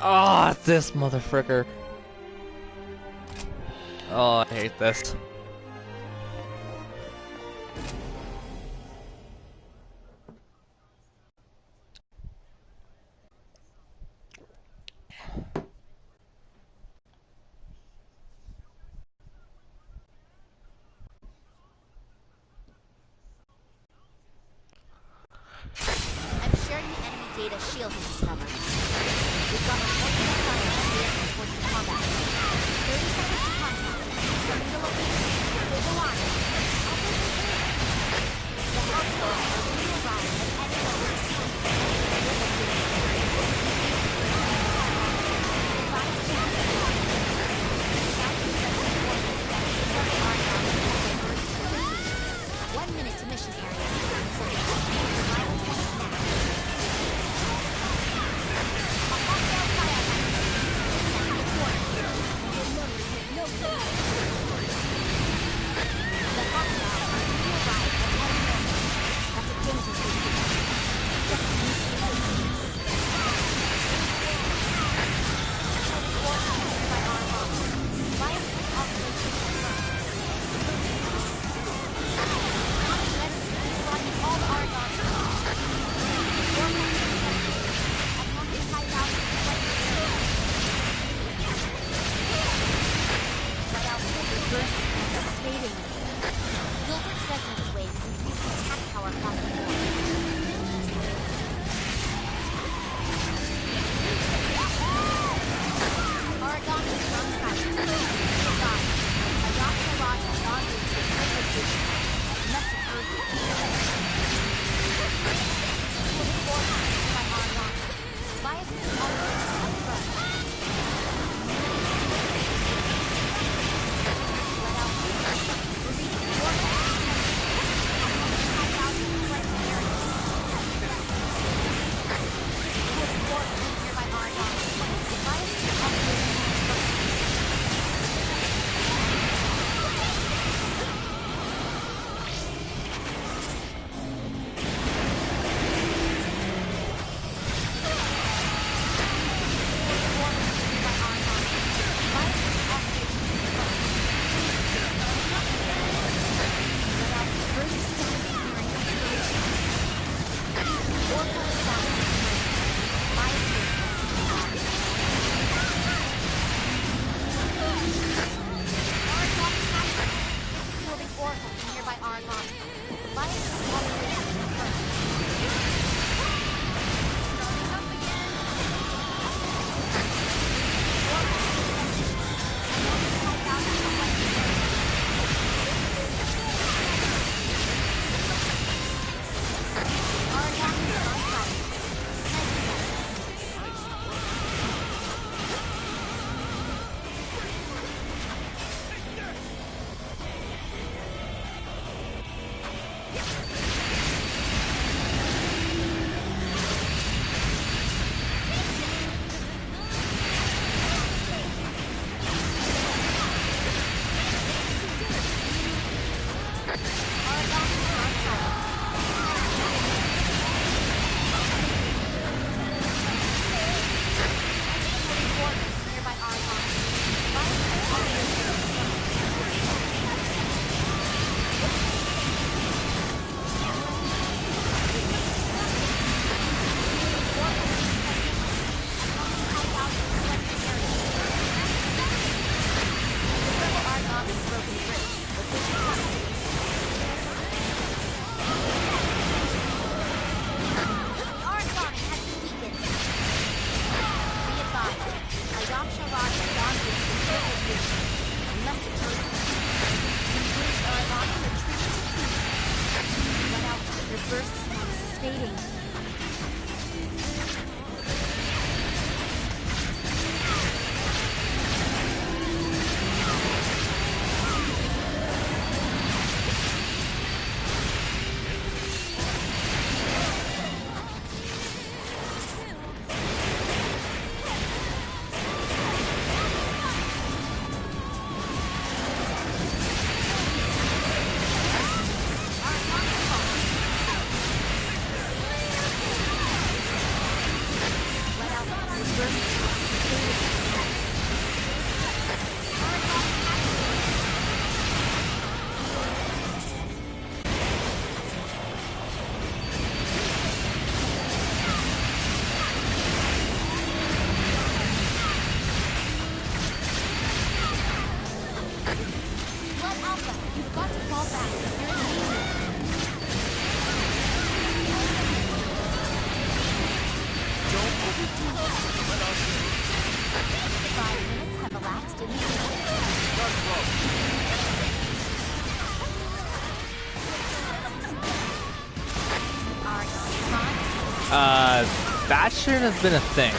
S1: Ah, this motherfucker. Oh, I hate this.
S5: I'm sharing the enemy data Shield has discovered. We've got reports of the sun and advancing towards the combat. 30 seconds to contact. Send me the location. Daksha Raj and Gandhi in careful vision. Unless it turns we bridge Aragami retreating to Phoenix. Let out reverse smoke fading.
S1: That shouldn't have been a thing.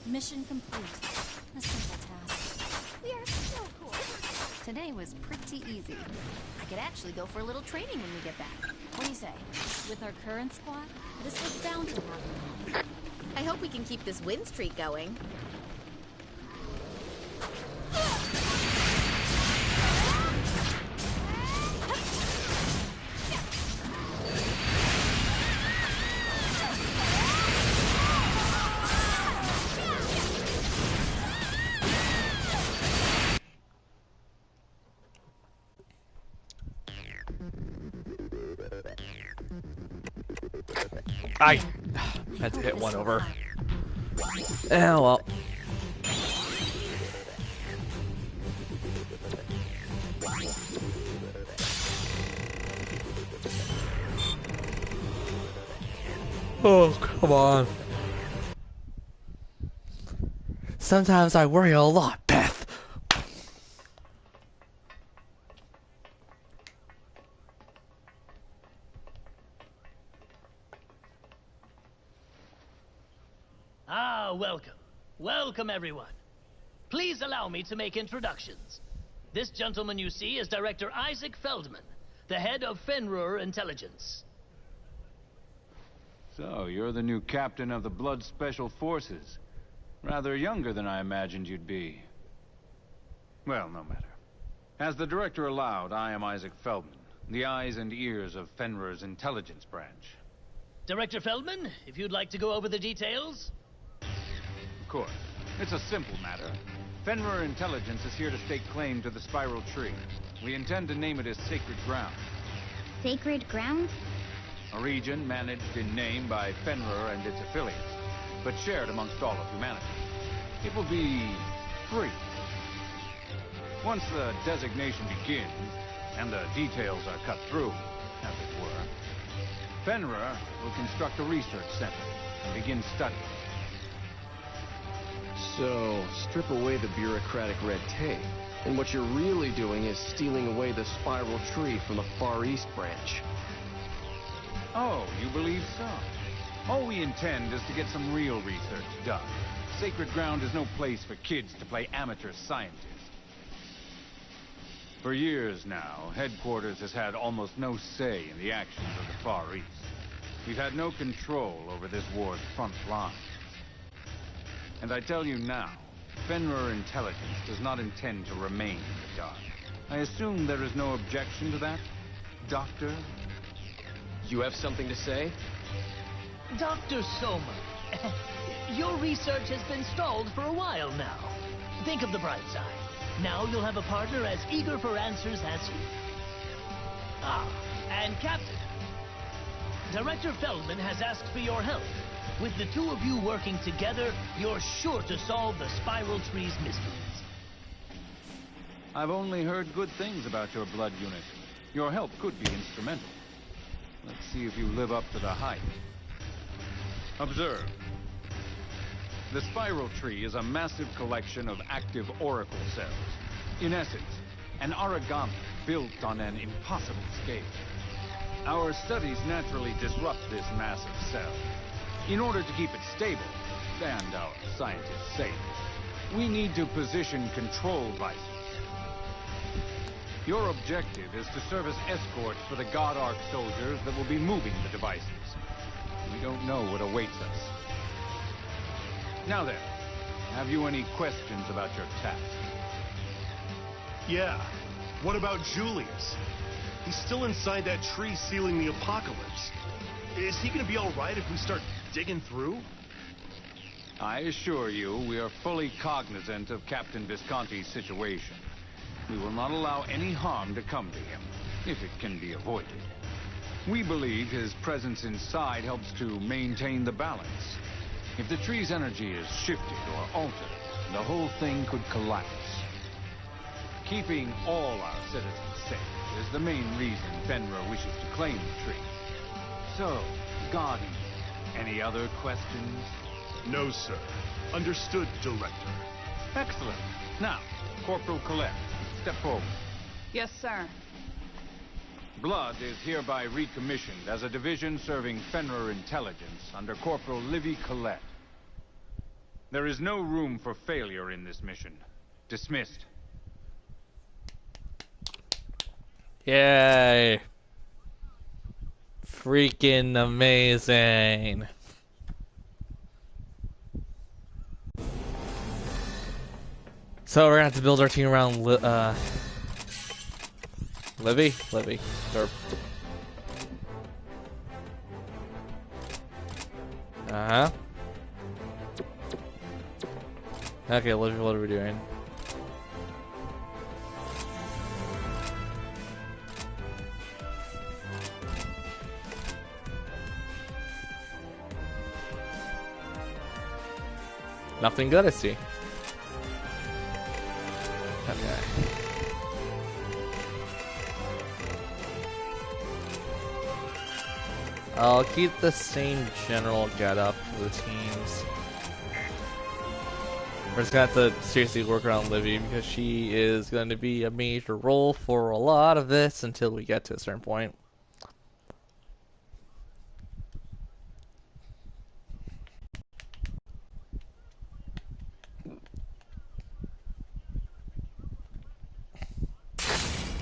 S5: Mission complete. A simple task. We are so cool. Today was pretty easy. I could actually go for a little training when we get back. What do you say?
S6: With our current squad, this was bound to happen.
S10: I hope we can keep this win streak going.
S1: I had to hit one over. Oh well. Oh, come on. Sometimes I worry a lot, Beth.
S11: Ah, welcome. Welcome, everyone. Please allow me to make introductions. This gentleman you see is Director Isaac Feldman, the head of Fenrir Intelligence.
S12: So, you're the new captain of the Blood Special Forces. Rather younger than I imagined you'd be. Well, no matter. As the director allowed, I am Isaac Feldman, the eyes and ears of Fenrir's intelligence branch.
S11: Director Feldman, if you'd like to go over the details?
S12: Of course. It's a simple matter. Fenrir Intelligence is here to stake claim to the Spiral Tree. We intend to name it as Sacred Ground.
S4: Sacred Ground?
S12: A region managed in name by Fenrir and its affiliates, but shared amongst all of humanity. It will be free. Once the designation begins, and the details are cut through, as it were, Fenrir will construct a research center and begin studying.
S13: So, strip away the bureaucratic red tape, and what you're really doing is stealing away the Spiral Tree from the Far East branch.
S12: Oh, you believe so? All we intend is to get some real research done. Sacred Ground is no place for kids to play amateur scientists. For years now, Headquarters has had almost no say in the actions of the Far East. We've had no control over this war's front line. And I tell you now, Fenrir Intelligence does not intend to remain in the dark. I assume there is no objection to that, Doctor?
S13: You have something to say?
S11: Dr. Soma, your research has been stalled for a while now. Think of the bright side. Now you'll have a partner as eager for answers as you. Ah, and Captain, Director Feldman has asked for your help. With the two of you working together, you're sure to solve the Spiral Tree's mysteries.
S12: I've only heard good things about your blood unit. Your help could be instrumental. Let's see if you live up to the hype. Observe. The Spiral Tree is a massive collection of active oracle cells. In essence, an origami built on an impossible scale. Our studies naturally disrupt this massive cell. In order to keep it stable, and our scientists safe, we need to position control devices. Your objective is to serve as escorts for the God Ark soldiers that will be moving the devices. We don't know what awaits us. Now then, have you any questions about your task?
S14: Yeah. What about Julius? He's still inside that tree sealing the apocalypse. Is he gonna be alright if we start digging through?
S12: I assure you, we are fully cognizant of Captain Visconti's situation. We will not allow any harm to come to him, if it can be avoided. We believe his presence inside helps to maintain the balance. If the tree's energy is shifted or altered, the whole thing could collapse. Keeping all our citizens safe is the main reason Fenrir wishes to claim the tree. So, Guardian, any other questions?
S14: No, sir. Understood, Director.
S12: Excellent. Now, Corporal Colette, step forward.
S8: Yes, sir.
S12: Blood is hereby recommissioned as a division serving Fenrir Intelligence under Corporal Livy Colette. There is no room for failure in this mission. Dismissed.
S1: Yay. Freaking amazing. So we're gonna have to build our team around Livy? Livy. Derp. Uh-huh. Okay, Livy, what are we doing? Nothing good, I see. Okay. I'll keep the same general getup for the teams. We're just gonna have to seriously work around Livy because she is going to be a major role for a lot of this until we get to a certain point.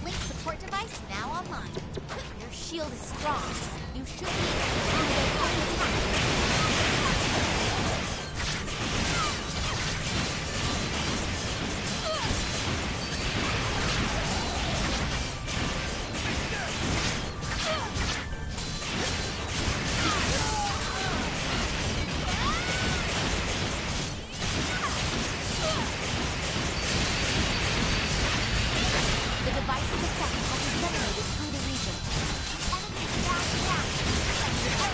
S5: Link support device now online. Your shield is strong. You should be able to handle any attack. The device's effect has disseminated through the region. Enemies back down.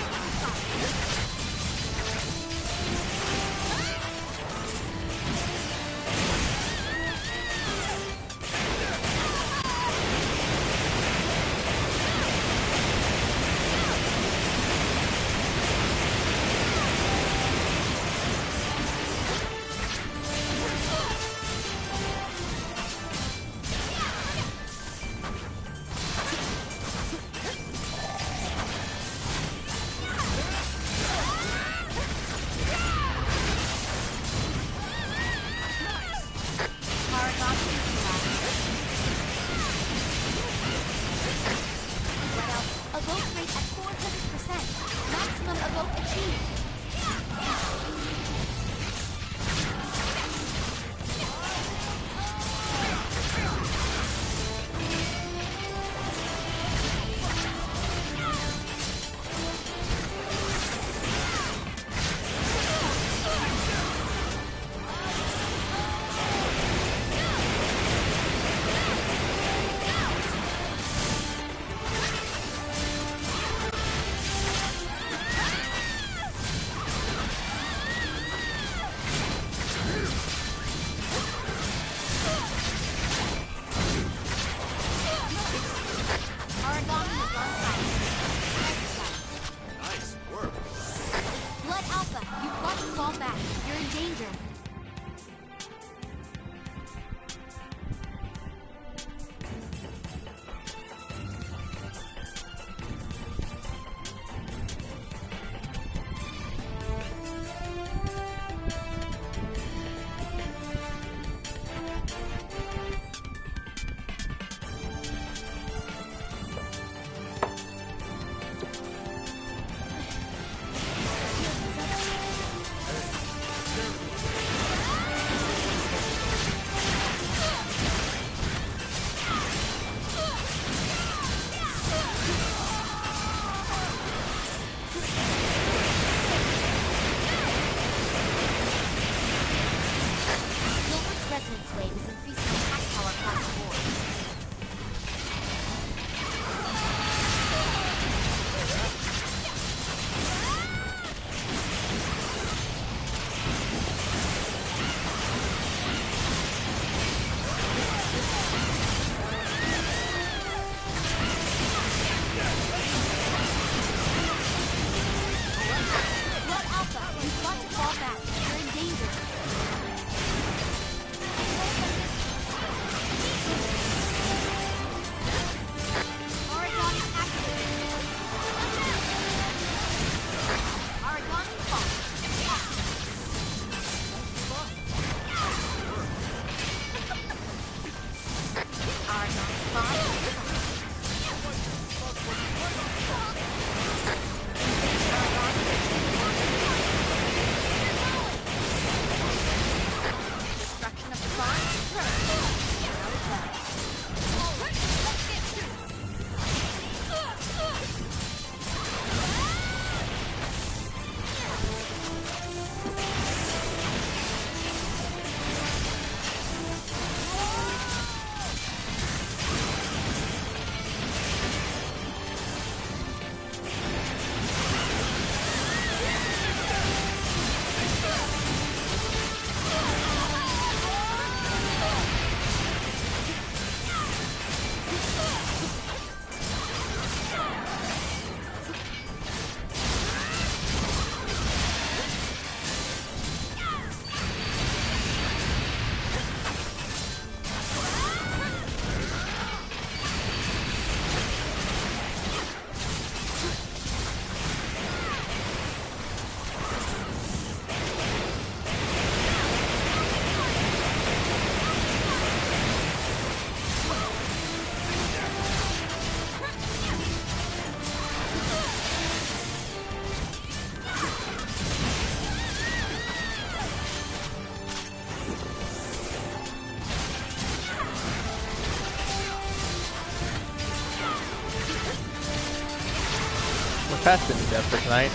S1: contestant for tonight.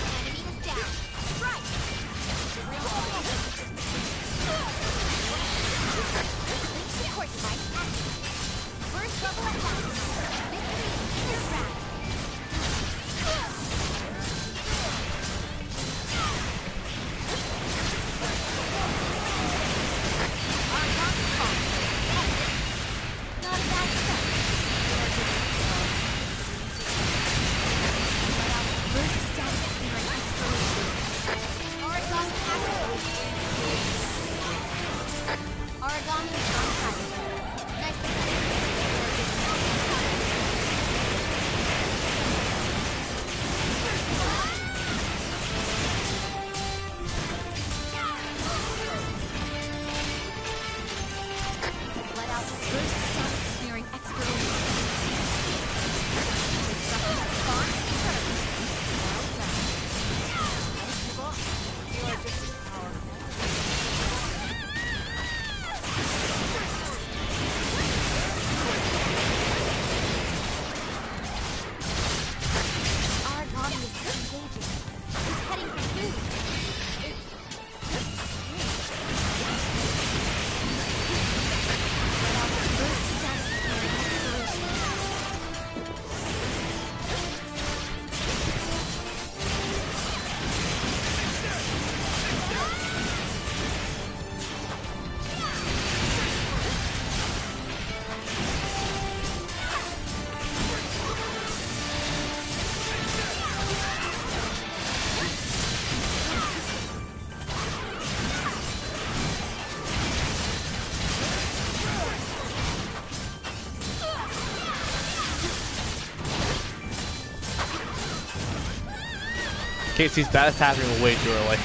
S1: Casey's that's happening way too early.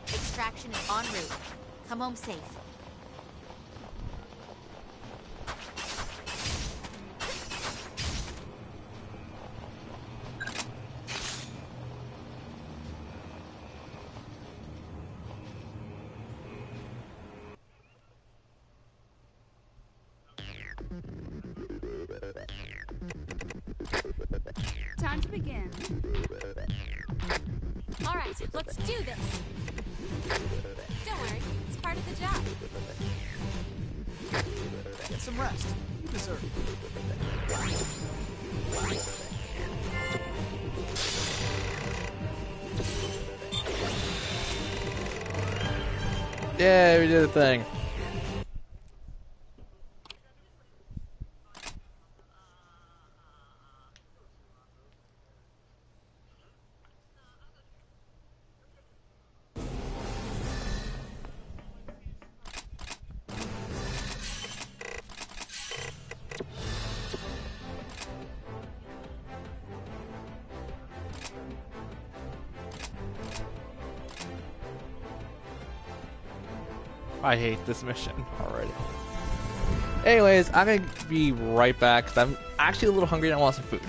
S10: Extraction is en route. Come home safe.
S6: Time to begin. All right, let's do this. Don't worry, it's part of the job.
S7: Get some rest. You deserve it.
S1: Yeah, we did a thing. I hate this mission already. Anyways, I'm gonna be right back because I'm actually a little hungry and I want some food.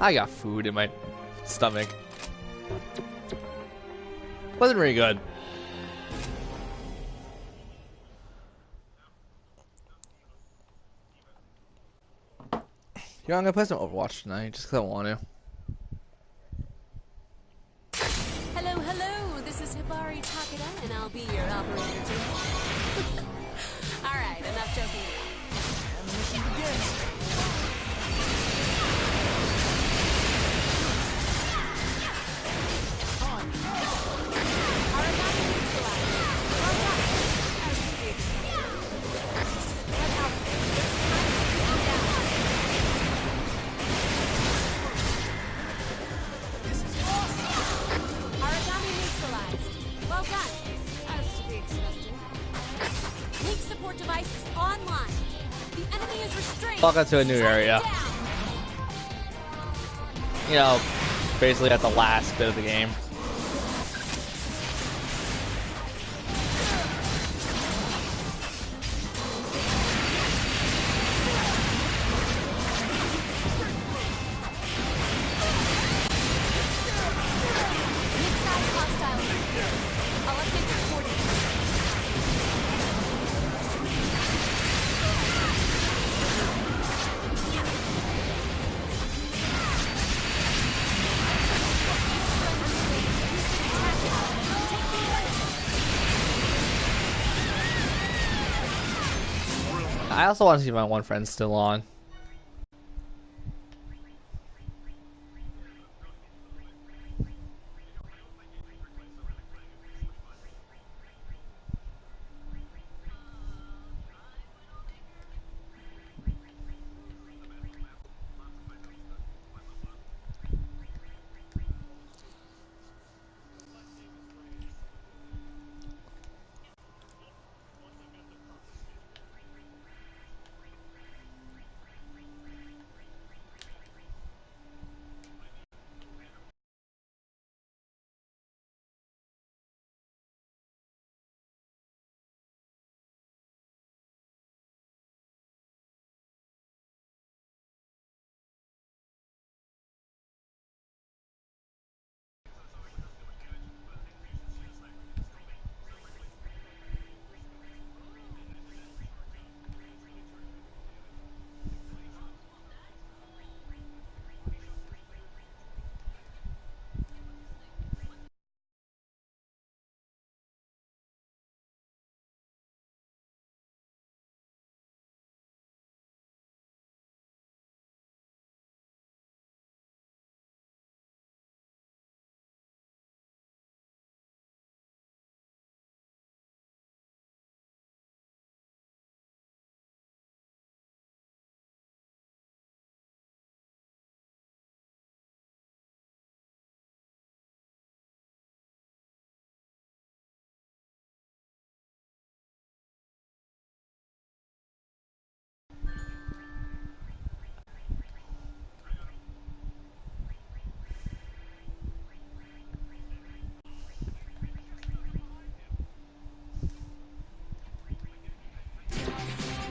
S1: I got food in my stomach. Wasn't very good. You know, I'm gonna play some Overwatch tonight just because I want to.
S6: Hello, hello. This is Hibari Takeda, and I'll be your operator today. All right, enough joking around. And the mission begins.
S1: Welcome to a new area. You know, basically at the last bit of the game. I also want to see my one friend still on.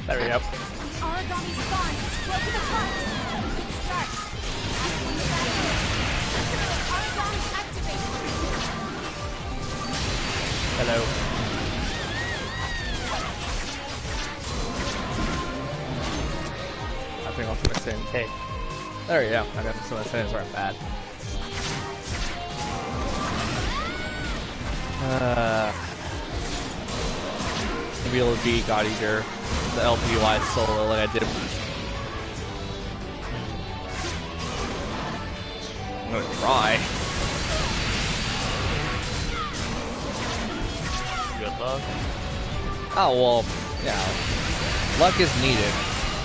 S1: There we go.
S6: Origami spawn is broken apart. Good start. Origami activated.
S1: Hello. I think I'll put this in. Hey. There we go. I got some of the settings aren't bad. Maybe it'll be God Eater, the LPY solo like I did. I'm gonna try. Good luck. Oh well, yeah. Luck is needed.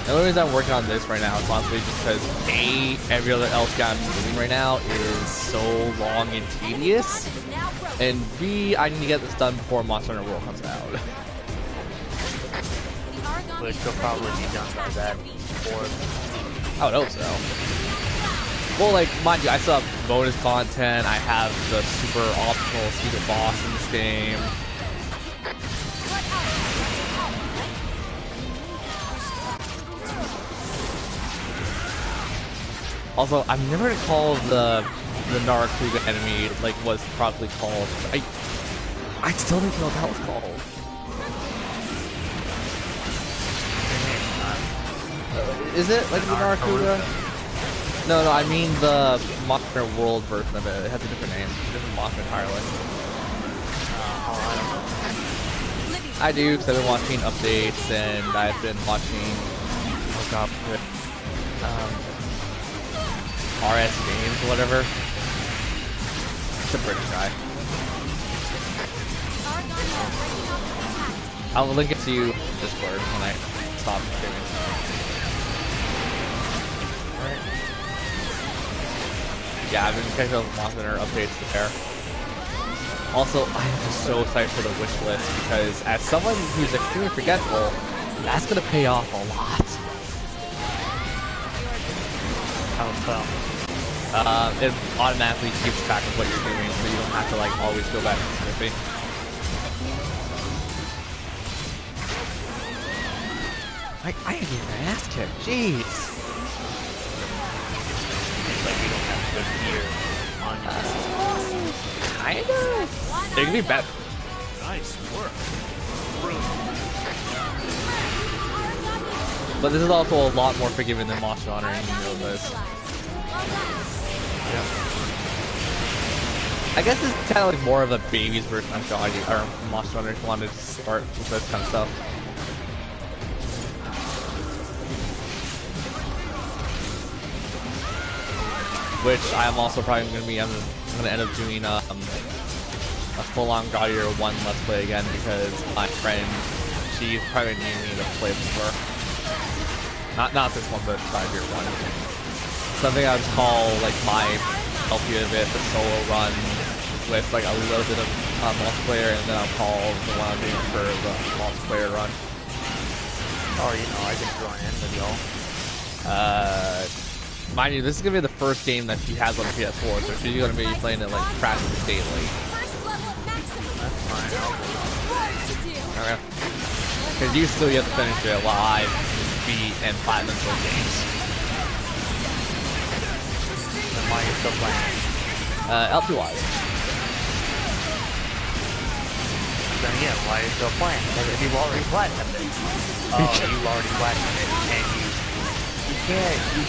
S1: The only reason I'm working on this right now is honestly just because A, every other LPI I'm doing right now is so long and tedious, and B, I need to get this done before Monster Hunter World comes out.
S15: Which will probably be done by that before.
S1: I would hope so. Well, like, mind you, I still have bonus content, I have the super optional secret boss in this game. Also, I've never heard it called the Narakuga enemy like was properly called. I still don't know what that was called. Is it like the Narakuga? No, I mean the Monster World version of it. It has a different name, different monster entirely. I do, because I've been watching updates and I've been watching. Oh god, RS Games or whatever. It's a British guy. I'll link it to you in Discord when I stop streaming. Yeah, I've been catching up with Monster Hunter updates there. Also, I am just so excited for the wish list because as someone who's extremely forgetful, that's gonna pay off a lot.
S15: How so?
S1: It automatically keeps track of what you're doing, so you don't have to like always go back and sniffing. Like, I am getting my ass kicked. Jeez.
S15: It's like you don't have good gear on you.
S1: Kinda. It can be better.
S14: Nice work. Brilliant.
S1: But this is also a lot more forgiving than Monster Hunter, and you know this.
S15: Yeah.
S1: I guess it's kind of like more of a baby's version of God or Monster Hunter if you wanted to start with this kind of stuff. Which I'm also probably going to be, I'm going to end up doing a full-on God Eater 1 Let's Play again because my friend, she's probably needing me to play before. Not this one, but God Eater 1. Something I would call like my LP of it, the solo run with like a little bit of multiplayer, and then I'll call the one I'm doing for the multiplayer run.
S15: Or, you know, I can join in with y'all.
S1: Mind you, this is gonna be the first game that she has on the PS4, so she's gonna be playing it like practically daily.
S15: That's fine.
S1: Okay. Because you still have to finish it while I beat and platinum those games.
S15: Then why are you still playing?
S1: LP-wise.
S15: Then again, why are you still playing? Because if you've already platinumed it. Oh, you've already platinumed it, and you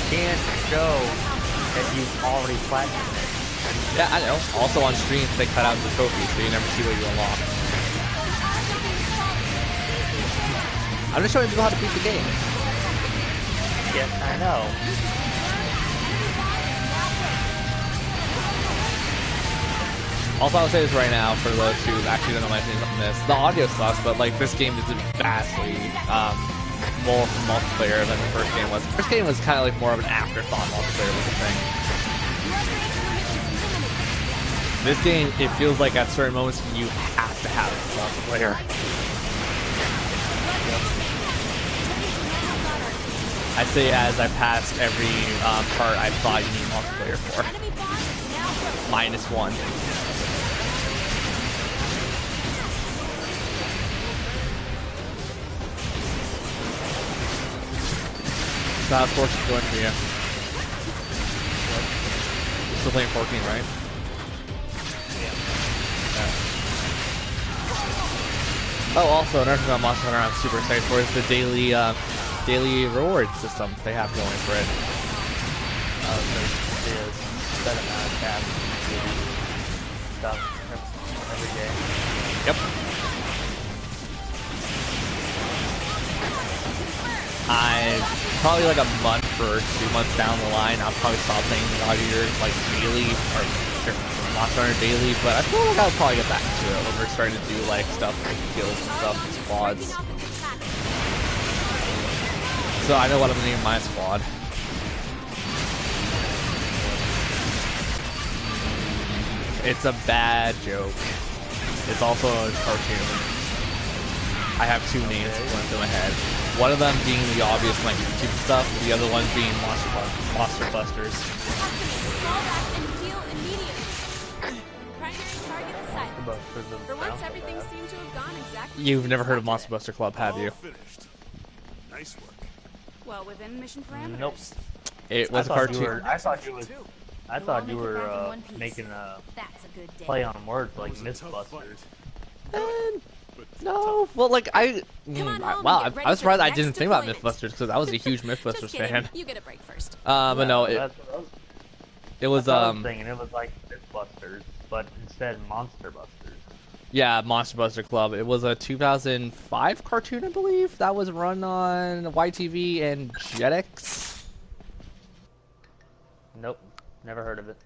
S15: can't show that you've already platinumed it.
S1: Yeah, I know. Also on stream, they cut out the trophies, so you never see what you unlock. I'm just showing people how to beat the game.
S15: Yes, I know.
S1: Also, I'll say this right now for those who actually don't know my opinions on this. The audio sucks, but like this game is vastly more multiplayer than the first game was. The first game was kind of like more of an afterthought multiplayer was the thing. This game, it feels like at certain moments you have to have multiplayer. I say as I passed every part I thought you need multiplayer for. -1. So how's 14 going for you? You're still playing 14, right? Yeah. Oh, also another thing about Monster Hunter I'm super excited for is the daily reward system they have going for it.
S15: There's set amount of tabs stuff every day.
S1: Yep. I probably like a month or 2 months down the line, I'll probably stop playing God Eater like daily or Monster Hunter daily, but I feel like I'll probably get back to it when we're starting to do like stuff like guilds and stuff and squads. So I know what I'm gonna name my squad. It's a bad joke. It's also a cartoon. I have 2 names going through my head. One of them being the obvious like YouTube stuff, the other one being Monster Busters.
S6: For once, everything seemed to have gone exactly.
S1: You've never heard of Monster Buster Club, have you?
S14: Nice work.
S8: Well, within mission parameters.
S15: Nope.
S1: It was a cartoon.
S15: I thought you were making a play on words like Mythbusters.
S1: No, well, like I was surprised I didn't think about Mythbusters because I was a huge Mythbusters fan.
S6: You get a break first.
S1: But no, it was
S15: thinking it was like Mythbusters, but instead Monster Busters.
S1: Yeah, Monster Buster Club. It was a 2005 cartoon, I believe, that was run on YTV and Jetix.
S15: Nope, never heard of it.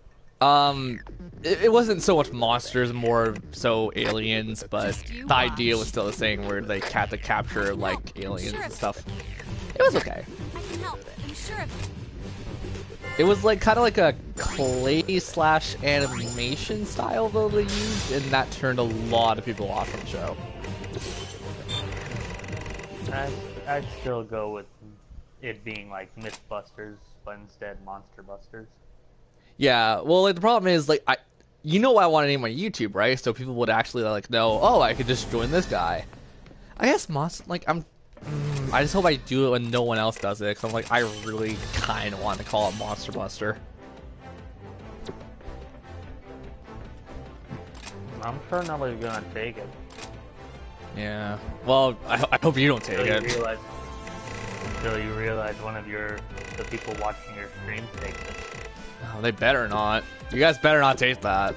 S1: It wasn't so much monsters, more so aliens, but the idea was still the same, where they had to capture like aliens and stuff. It was okay.
S6: I can help. I'm sure of it.
S1: It was like kind of like a clay / animation style though they used, and that turned a lot of people off from the show.
S15: I'd still go with it being like Mythbusters, but instead Monster Busters.
S1: Yeah, well, like the problem is like you know what I want to name my YouTube, right? So people would actually like know, oh, I could just join this guy. I guess I just hope I do it when no one else does it, because I'm like, I really kind of want to call it Monster Buster.
S15: I'm sure nobody's gonna take it.
S1: Yeah. Well, I hope you don't take it.
S15: Until you realize one of the people watching your stream takes it.
S1: Oh, they better not. You guys better not take that.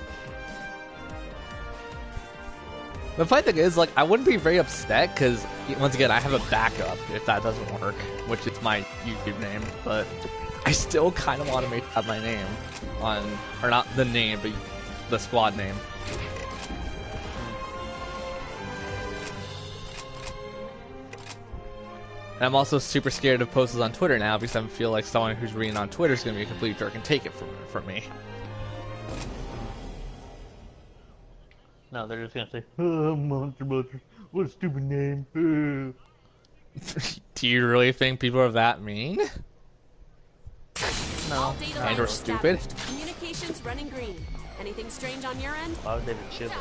S1: The funny thing is, like, I wouldn't be very upset because, once again, I have a backup if that doesn't work, which is my YouTube name, but I still kind of want to make that my name or not the name, but the squad name. And I'm also super scared of posts on Twitter now because I feel like someone who's reading on Twitter is going to be a complete jerk and take it from me.
S15: No, they're just gonna say, oh, Monster Busters, what a stupid name. Oh.
S1: Do you really think people are that mean?
S15: No.
S1: And or stupid?
S6: Communications running green. Anything strange on your end?
S15: Why would they be stupid?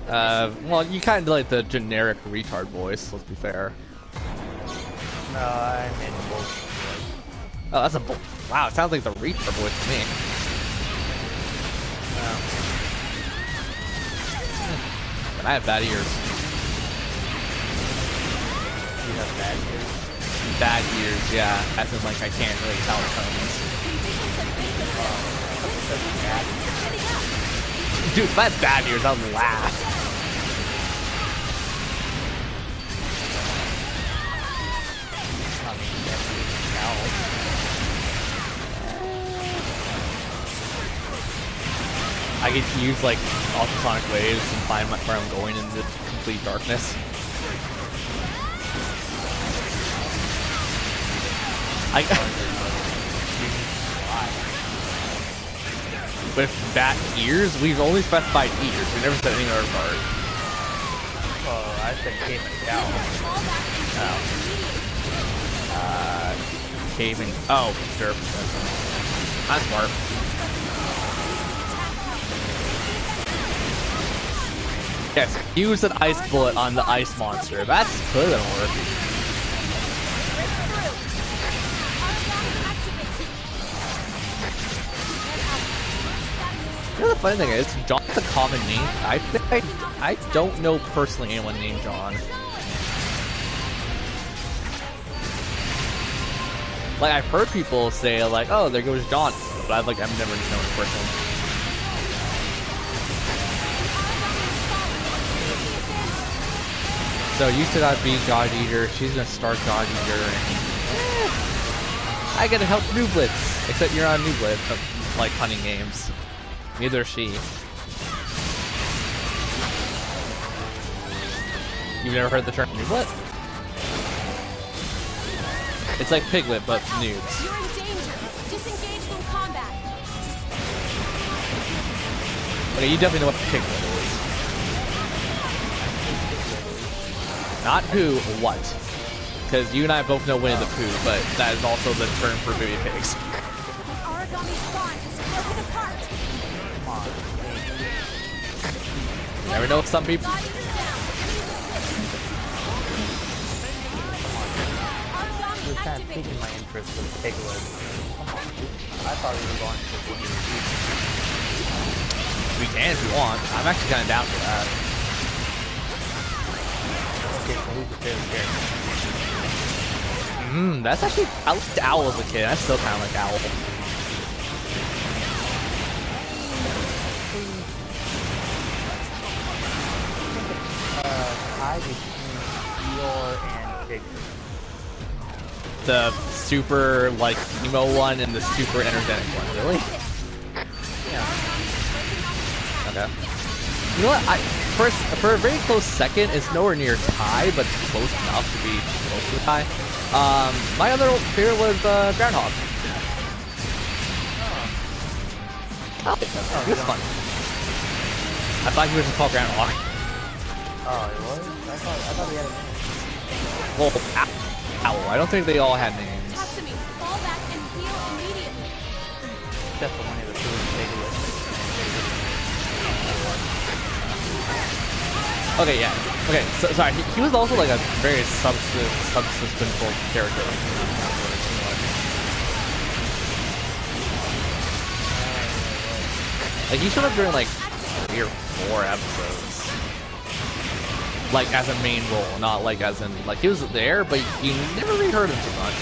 S1: Well, you kind of like the generic retard voice, let's be fair.
S15: No, I made a bullshit.
S1: Oh, that's a wow, it sounds like the retard voice to me.
S15: No.
S1: I have bad ears.
S15: You have bad ears?
S1: Bad ears, yeah. As in, like, I can't really tell the tones. Dude, if I had bad ears, I would laugh. I get to use like ultrasonic waves and find where I'm going into complete darkness. With bat ears, we've only specified ears. We never said any other part.
S15: Oh, I said cave and cow.
S1: Oh. Cave and oh, sure. I'm smart. Yes, use an ice bullet on the ice monster. That's clearly gonna work. You know the funny thing is, John's a common name. I don't know personally anyone named John. Like I've heard people say like, oh, there goes John, but I've never known a person. So you still gotta beat God Eater, she's gonna start God Eater, and I gotta help Nooblets. Except you're on Nooblet, like hunting games. Neither is she. You've never heard the term Nooblet? It's like Piglet, but noobs.
S6: You're in danger. Disengage from combat.
S1: Okay, you definitely know what Piglet is. Not who, what? Because you and I both know Winnie the Pooh, but that is also the term for baby pigs.
S6: Origami spawn is broken apart.
S1: You never know with some people.
S6: Origami
S15: was kind of piquing my interest with Piglet. Come on, dude. I thought we were going to win the
S1: We can if you want. I'm actually kind of down for that.
S15: Okay, so who's your favorite character?
S1: That's actually, I liked Owl as a kid. I still kind of like Owl.
S15: Tie between Eeyore and Piglet.
S1: The super, like, emo one and the super energetic one. Really?
S15: Yeah.
S1: Okay. You know what? For a very close second, it's nowhere near tie, but it's close enough to be close to a tie. My other favorite was Groundhog. Oh, he was fun. I thought he was just called Groundhog.
S15: Oh, it was? I thought he had a name.
S1: Well, Owl. I don't think they all had names.
S6: Tatsumi, fall back and heal immediately.
S15: Except for one of the two Piglet.
S1: Okay, yeah. Okay, so sorry. He was also like a very subsistential character. Like he showed up during like 3 or 4 episodes. Like as a main role, not like as in like he was there, but you never really heard him too much.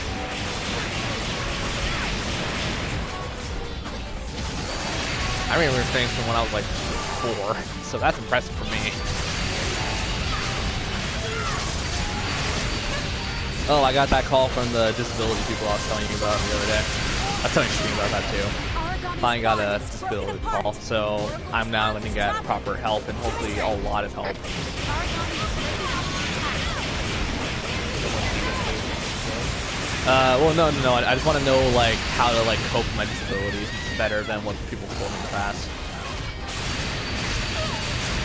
S1: I remember things from when I was like 4, so that's impressive for me. Oh, I got that call from the disability people I was telling you about the other day. I was telling you about that too. Finally got a disability call, so I'm now going to get proper help and hopefully a lot of help. Well, no. I just want to know like how to like cope with my disabilities better than what people told me in the past.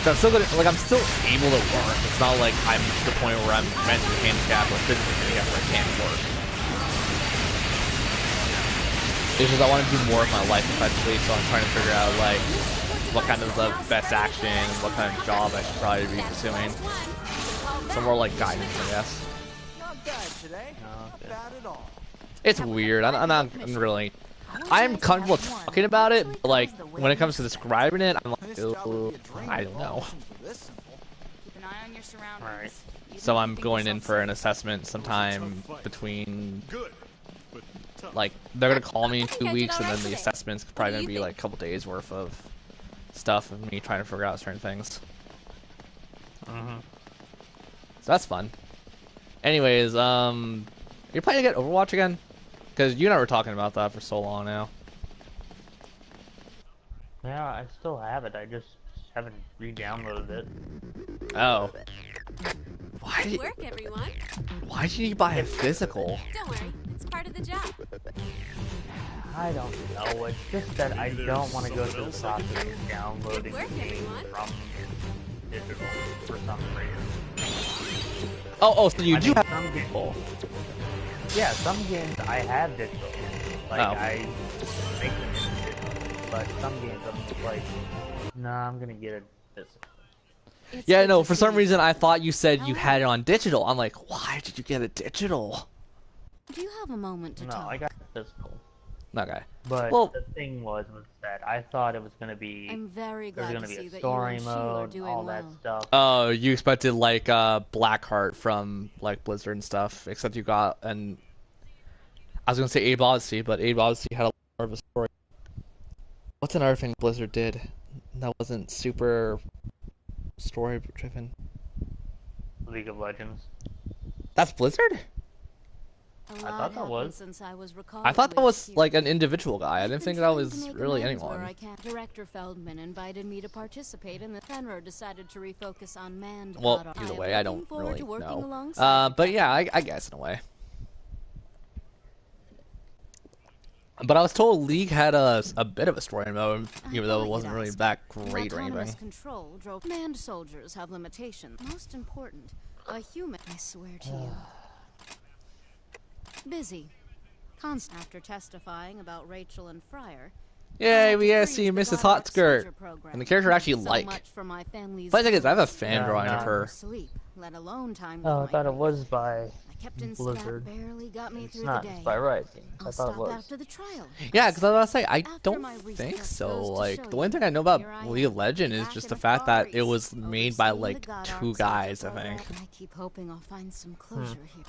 S1: I'm still good, like I'm still able to work. It's not like I'm to the point where I'm mentally handicapped or physically handicapped where I can't work. It's just I want to do more of my life effectively, so I'm trying to figure out like what kind of the best action, what kind of job I should probably be pursuing. Some more like guidance, I guess.
S16: Not bad today. Not bad at all.
S1: It's weird. I'm comfortable talking about it, but like when it comes to describing it, I'm like, I don't know.
S8: Keep an eye on your surroundings.
S1: Alright. So I'm going in for an assessment sometime between, like, they're gonna call me in 2 weeks, and then the assessment's probably gonna be like a couple days worth of stuff of me trying to figure out certain things. So that's fun. Anyways, you're planning to get Overwatch again? Because you and I were talking about that for so long now.
S15: Yeah, I still have it. I just haven't re-downloaded it.
S1: Oh.
S6: Good work, everyone.
S1: Why did you buy a physical?
S6: Don't worry, it's part of the job.
S15: I don't know. It's just that I don't want to go through the process of downloading the game from digital for some reason.
S1: Oh, so you do have
S15: some games. Yeah, some games I have digital. Like, I make them in digital. But some games I'm just like, nah, I'm gonna get it physical.
S1: Yeah, no, for some reason I thought you said you had it on digital. I'm like, why did you get it digital?
S5: Do you have a moment to talk?
S15: No, I got it physical.
S1: Okay.
S15: But
S1: well,
S15: the thing was that I thought it was gonna be
S5: I'm very
S15: there's
S5: glad
S15: gonna
S5: to
S15: be
S5: see
S15: a
S5: that
S15: story
S5: you and Sheila are
S15: mode,
S5: doing
S15: all that
S5: well.
S15: stuff.
S1: oh, you expected like Blackheart from like Blizzard and stuff, except you got an. I was gonna say Abe Odyssey, but Abe Odyssey had a lot more of a story. What's another thing Blizzard did that wasn't super story driven?
S15: League of Legends.
S1: That's Blizzard?
S5: A
S15: I
S5: lot
S15: thought that was.
S5: since I was
S1: I thought that
S5: recalled
S1: was
S5: with
S1: like an individual guy. I didn't think that
S5: trying to
S1: was
S5: make
S1: really
S5: amends where
S1: anyone.
S5: I can. Director Feldman invited me to participate, and the Fenrir decided to refocus on manned.
S1: Well,
S5: God
S1: either
S5: am
S1: way, I
S5: looking
S1: don't
S5: forward
S1: really
S5: to working
S1: know.
S5: alongside
S1: But yeah, I guess in a way. But I was told League had a bit of a story mode, even though it wasn't really that great or anything.
S5: Autonomous control drove manned soldiers have limitations. Most important, a human. I swear to you. Busy. Constant after testifying about Rachel and Fryer.
S1: Yay, we gotta see Mrs. Hot Skirt. And the character I actually like. But the thing is, I have a fan drawing of her.
S5: Sleep, let alone time
S15: Oh, I thought it was by
S5: Captain
S15: Blizzard.
S5: Scat barely got me
S15: It's
S5: through
S15: not
S5: the day.
S15: by Riot Games. I
S5: I'll
S15: thought it
S5: stop
S15: was.
S5: after the trial.
S1: Yeah, because I was about to say, I don't
S5: my
S1: think
S5: research
S1: so.
S5: goes to
S1: Like,
S5: show
S1: the only
S5: you,
S1: thing I know about
S5: here I
S1: League of
S5: am,
S1: Legends is
S5: back
S1: just
S5: in
S1: the
S5: the
S1: fact
S5: Far
S1: that it was
S5: East,
S1: made by,
S5: overseeing
S1: like,
S5: the God
S1: 2
S5: Arc
S1: guys, I
S5: program.
S1: think.
S5: I keep hoping I'll find some closure here.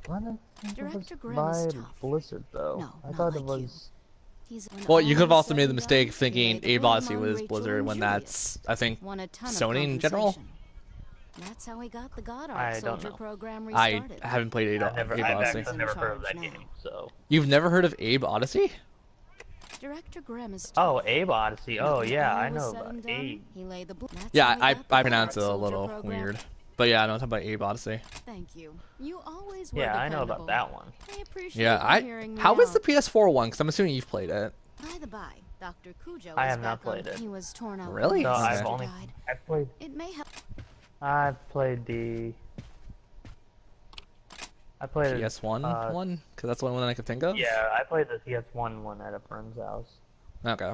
S15: Why did it
S5: Director
S15: was
S5: Grimm
S15: by
S5: is tough.
S15: Blizzard though?
S5: No,
S15: I
S5: not
S15: thought
S5: like
S15: it was.
S1: Well, you could have also made the
S5: said and
S1: mistake
S5: done,
S1: thinking
S5: he laid the
S1: Abe
S5: blame
S1: Odyssey
S5: on
S1: was
S5: Rachel
S1: Blizzard
S5: and
S1: when
S5: Julius.
S1: that's, I think,
S5: Won a ton of
S1: Sony in general.
S5: compensation. That's how he got the God
S15: I
S5: Arc
S15: don't
S5: Soldier
S15: know.
S5: program
S1: I
S5: restarted.
S1: haven't played Abe
S15: I've
S1: Odyssey.
S15: actually never heard of that game, so.
S1: You've never heard of Abe Odyssey?
S5: Director Grimm is
S15: Oh,
S5: tough.
S15: Abe Odyssey. Oh
S5: When
S15: yeah,
S5: all
S15: I
S5: was
S15: know
S5: said
S15: about
S5: and done,
S15: Abe.
S5: he laid the that's
S1: Yeah,
S5: how he
S1: I
S5: got the
S1: pronounce it
S5: God
S1: a
S5: Soldier
S1: little
S5: program.
S1: weird. But yeah, I know, I'm talking about Abe Odyssey.
S5: Thank you. You always were
S15: Yeah, I know
S5: dependable.
S15: about that one.
S5: I appreciate
S1: Yeah,
S5: you hearing me
S1: how is the
S5: out.
S1: PS4 one? Because I'm assuming you've played it.
S5: By the by, Dr. Cujo
S15: I
S5: is
S15: have not
S5: back on-
S15: played it.
S5: He was torn out.
S1: Really?
S15: So
S5: when his
S15: I've
S5: sister
S15: only
S5: died.
S15: I've played
S5: It may help.
S15: I've played the I played
S1: PS1 one? Because that's the only one I could think of?
S15: Yeah, I played the PS1 one at a friend's house.
S1: Okay.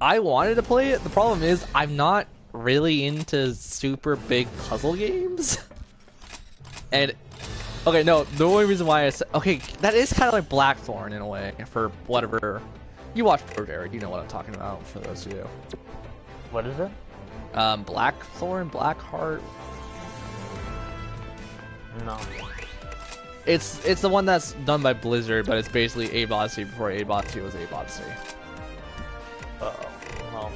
S1: I wanted to play it. The problem is, I'm not really into super big puzzle games. And, okay, no, the only reason why I said, okay, that is kind of like Blackthorn in a way, for whatever. You watch Pro Jared, you know what I'm talking about, for those who do.
S15: What is it?
S1: Blackthorn, Blackheart.
S15: No.
S1: It's the one that's done by Blizzard, but it's basically Abe Odyssey before Abe Odyssey was Abe Odyssey.
S15: Uh-oh. Well,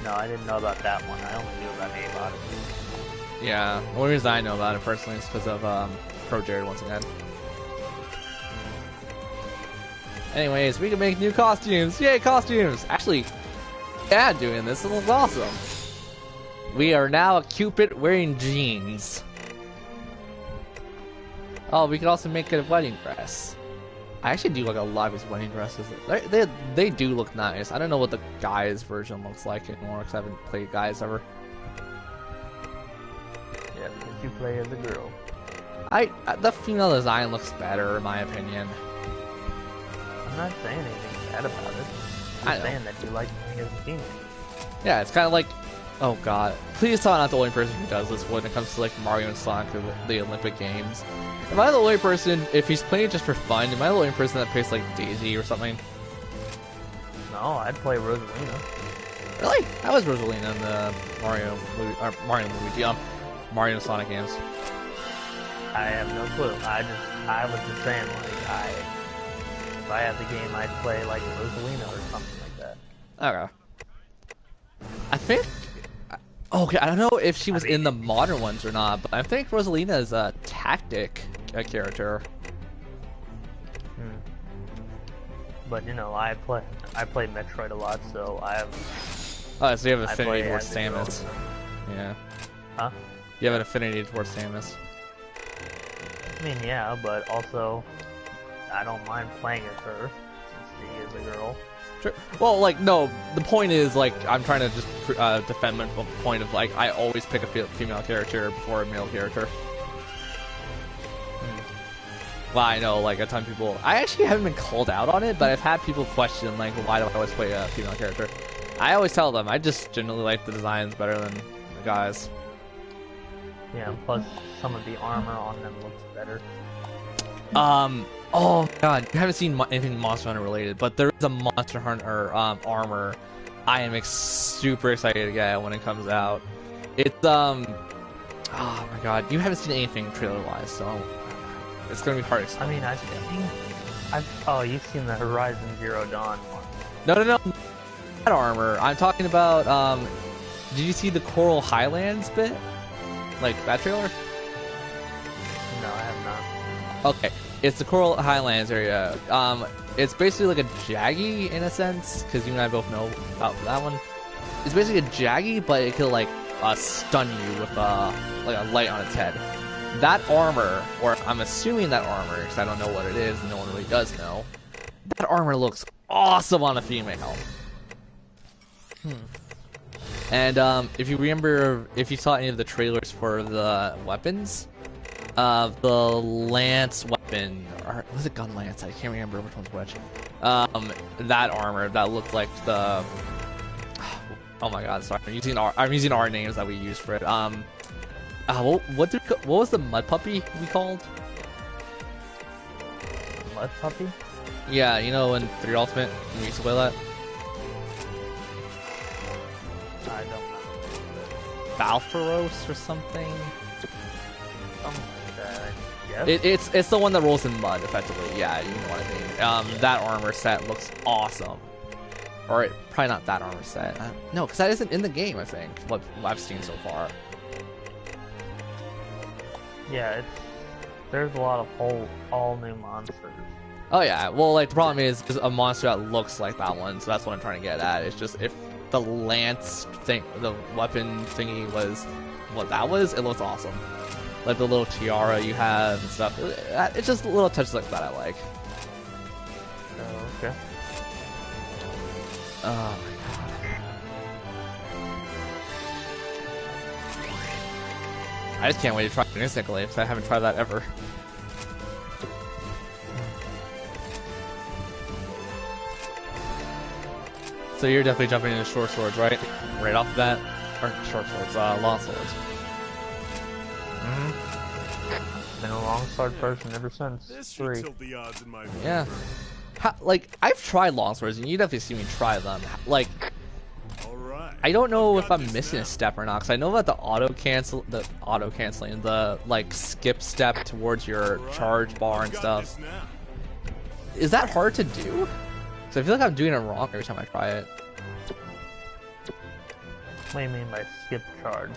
S15: no, I didn't know about that one. I only knew about Abe Odyssey.
S1: Yeah, the only reason I know about it personally is because of Pro Jared once again. Anyways, we can make new costumes! Yay, costumes! Actually, yeah, doing this looks awesome. We are now a Cupid wearing jeans. Oh, we could also make it a wedding dress. I actually do like a lot of these wedding dresses. They do look nice. I don't know what the guys version looks like anymore because I haven't played guys ever.
S15: Yeah, because you play as a girl.
S1: The female design looks better in my opinion.
S15: I'm not saying anything bad about it.
S1: I
S15: I'm
S1: know.
S15: saying that you like playing as a female.
S1: Yeah, it's kind of like, oh god, please tell I'm not the only person who does this when it comes to like Mario and Sonic or the Olympic Games. Am I the only person, if he's playing it just for fun, am I the only person that plays like Daisy or something?
S15: No, I'd play Rosalina.
S1: Really? How was Rosalina in the Mario and Luigi, Mario and Sonic games?
S15: I have no clue. I was just saying, like, if I had the game, I'd play like Rosalina or something like that.
S1: Okay. I think, okay, I don't know if she was in the modern ones or not, but I think Rosalina is a tactic character.
S15: But you know, I play Metroid a lot, so I have.
S1: Oh, so you have
S15: I
S1: affinity
S15: play
S1: towards
S15: as a girl.
S1: Samus. Yeah.
S15: Huh?
S1: You have an affinity towards Samus.
S15: I mean, yeah, but also, I don't mind playing as her since she is a girl.
S1: Sure. Well, like, no, the point is, like, I'm trying to just defend my point of, like, I always pick a female character before a male character. Well, I know, like, a ton of people... I actually haven't been called out on it, but I've had people question, like, why do I always play a female character? I always tell them, I just generally like the designs better than the guys.
S15: Yeah, plus some of the armor on them looks better.
S1: Oh god, you haven't seen anything Monster Hunter related, but there is a Monster Hunter armor I am super excited to get when it comes out. It's oh my god, you haven't seen anything trailer wise, so it's gonna be hard to explain.
S15: I mean, oh, you've seen the Horizon Zero Dawn one.
S1: No, that armor. I'm talking about did you see the Coral Highlands bit? Like that trailer?
S15: No, I have not.
S1: Okay, it's the Coral Highlands area. It's basically like a Jaggy in a sense, because you and I both know about that one. It's basically a Jaggy, but it could like stun you with like a light on its head. That armor, or I'm assuming that armor, because I don't know what it is, and no one really does know. That armor looks awesome on a female. And if you remember, if you saw any of the trailers for the weapons, the lance weapon, or was it gun lance? I can't remember which one's which. That armor that looked like the. Oh my god! Sorry, I'm using our names that we use for it. What was the mud puppy we called?
S15: What puppy?
S1: Yeah, you know in 3 Ultimate, you used to play that?
S15: I don't know.
S1: Balforos or something?
S15: Something like that. Yes?
S1: It's the one that rolls in mud, effectively. Yeah, you know what I mean. That armor set looks awesome. Or probably not that armor set. No, because that isn't in the game, I think. What I've seen so far.
S15: Yeah, there's a lot of all new monsters.
S1: Oh yeah, well like the problem is there's a monster that looks like that one, so that's what I'm trying to get at. It's just if the lance thing, the weapon thingy was what that was, it looks awesome. Like the little tiara you have and stuff. It's just little touches like that I like.
S15: Oh, okay.
S1: Oh my god. I just can't wait to try Instant Glaives. I haven't tried that ever. So you're definitely jumping into short swords, right? Right off the bat? Or short swords, long swords.
S15: Been a long sword person ever since
S14: This should
S15: 3.
S14: tilt the odds in my favor.
S1: Yeah. Like, I've tried long swords, and you definitely see me try them. Like, I don't know if I'm missing a step or not, because I know that the auto-canceling, the, like, skip step towards your charge bar and stuff. Is that hard to do? Because I feel like I'm doing it wrong every time I try it.
S15: What do you mean by skip charge?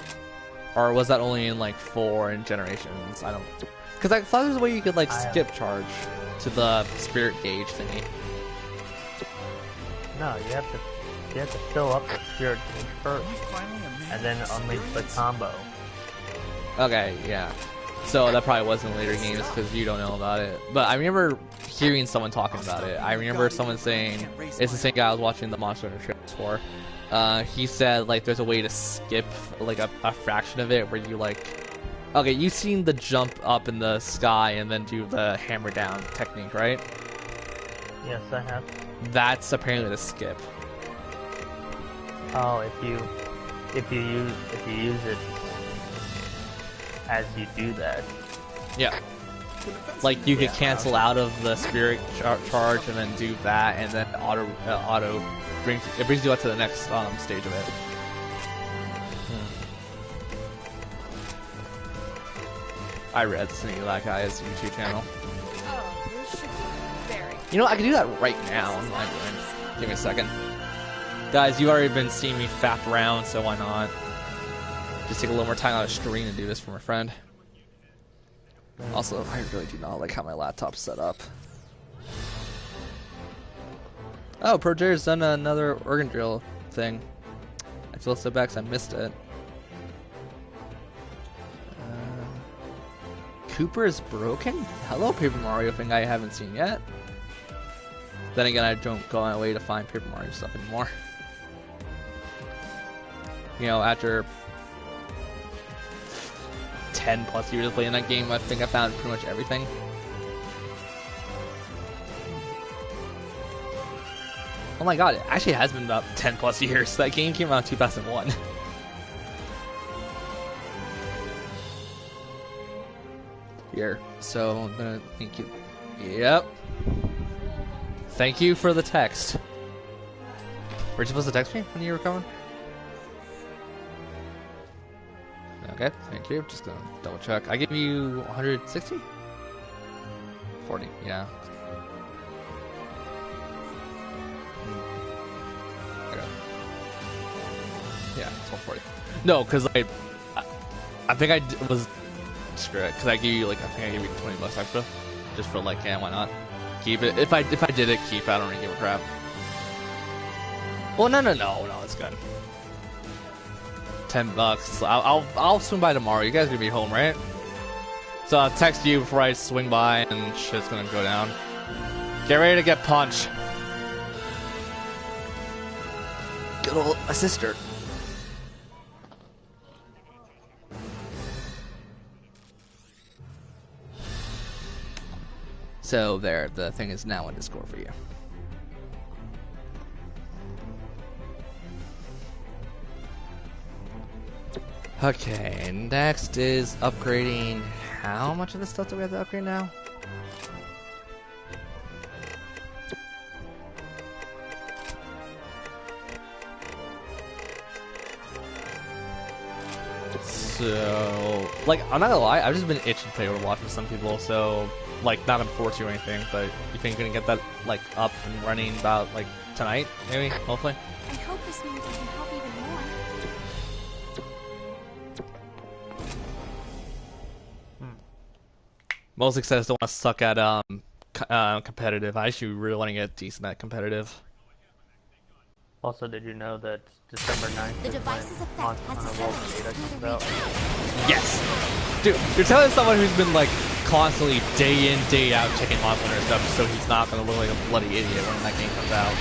S1: Or was that only in, like, 4 and Generations? I don't... Because I thought there was a way you could, like, skip charge to the spirit gauge thingy.
S15: No, you have to fill up the spirit gauge first, and then unleash the combo.
S1: Okay, yeah. So that probably wasn't later games because you don't know about it. But I remember hearing someone talking about it. I remember someone saying, it's the same guy I was watching the Monster Hunter trailers for. He said, like, there's a way to skip, like, a fraction of it where you, like... Okay, you've seen the jump up in the sky and then do the hammer down technique, right?
S15: Yes, I have.
S1: That's apparently the skip.
S15: Oh, if you use it as you do that.
S1: Yeah. Like you could cancel out of the spirit charge and then do that, and then auto brings you up to the next stage of it. I read that guy's YouTube channel.
S6: Oh, this should be very.
S1: You know, I can do that right now on my brain. Give me a second. Guys, you've already been seeing me faff around, so why not? Just take a little more time on the screen and do this for my friend. Also, I really do not like how my laptop's set up. Oh, Projer's done another organ drill thing. I feel so bad because I missed it. Cooper is broken? Hello, Paper Mario thing I haven't seen yet. Then again, I don't go my way to find Paper Mario stuff anymore. You know, after 10 plus years of playing that game, I think I found pretty much everything. Oh my god, it actually has been about 10 plus years. That game came out in 2001. Here, so I'm gonna thank you. Yep. Thank you for the text. Were you supposed to text me when you were coming? Okay, thank you. Just gonna double check. I gave you 160? 40, yeah. Okay. Yeah, it's 140. No, because I think I was... Screw it, because I gave you, like, I think I gave you $20 extra. Just for, like, yeah, why not? Keep it. If I did it, keep it. I don't really give a crap. Well, no, it's good. $10. I'll swing by tomorrow. You guys gonna be home, right? So I'll text you before I swing by, and shit's gonna go down. Get ready to get punched. Good old my sister. So there, the thing is now in Discord for you. Okay, next is upgrading. How much of this stuff do we have to upgrade now? So, like, I'm not gonna lie, I've just been itching to play Overwatch with some people, so, like, not gonna force you or anything, but you think you're gonna get that, like, up and running about, like, tonight, maybe, hopefully?
S6: I hope this means I can help even more.
S1: Mostly because I just don't want to suck at, competitive. I actually really want to get decent at competitive.
S15: Also, did you know that December 9th
S6: The
S15: is
S6: device's
S15: when
S6: effect has
S15: Monster Hunter World Beta comes out?
S1: Yes! Dude, you're telling someone who's been, like, constantly day in, day out checking Monster Hunter stuff so he's not gonna look like a bloody idiot when that game comes out.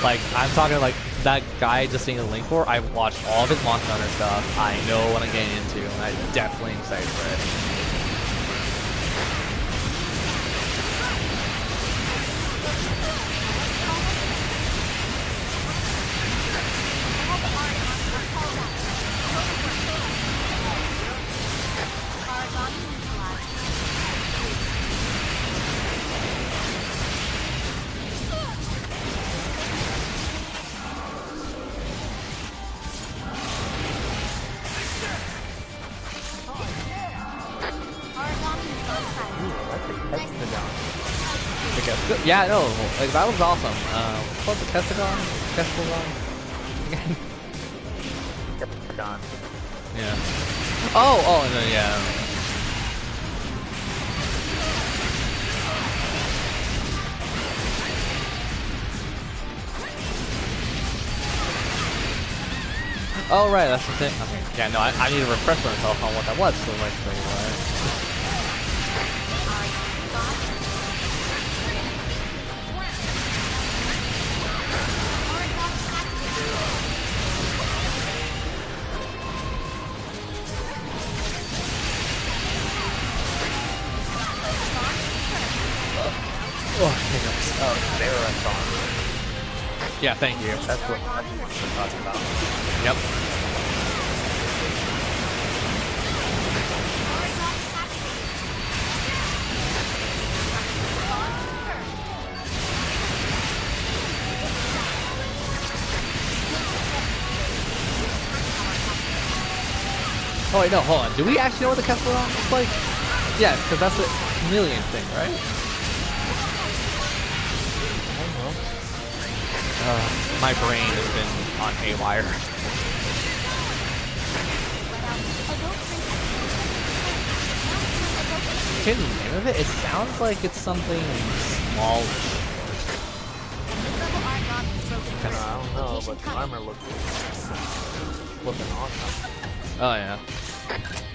S1: Like, I'm talking like that guy just seeing the link for, I've watched all of his Monster Hunter stuff. I know what I'm getting into, and I'm definitely excited for it. Yeah, no, like that was awesome. What's called the Kestagon?
S15: Kestagon.
S1: Yeah. Oh, no, yeah. Oh, right, that's the thing. Okay. Yeah, no, I need to refresh myself on what that was, so like,
S15: Oh, they were a song.
S1: Yeah, thank you.
S15: That's what we're talking about.
S1: Yep. Oh wait, no, hold on. Do we actually know what the Kestagon looks like? Yeah, because that's a chameleon thing, right? My brain has been on haywire. Change the name of it? It sounds like it's something smallish.
S15: I don't know, but the armor looks flipping awesome.
S1: Oh yeah.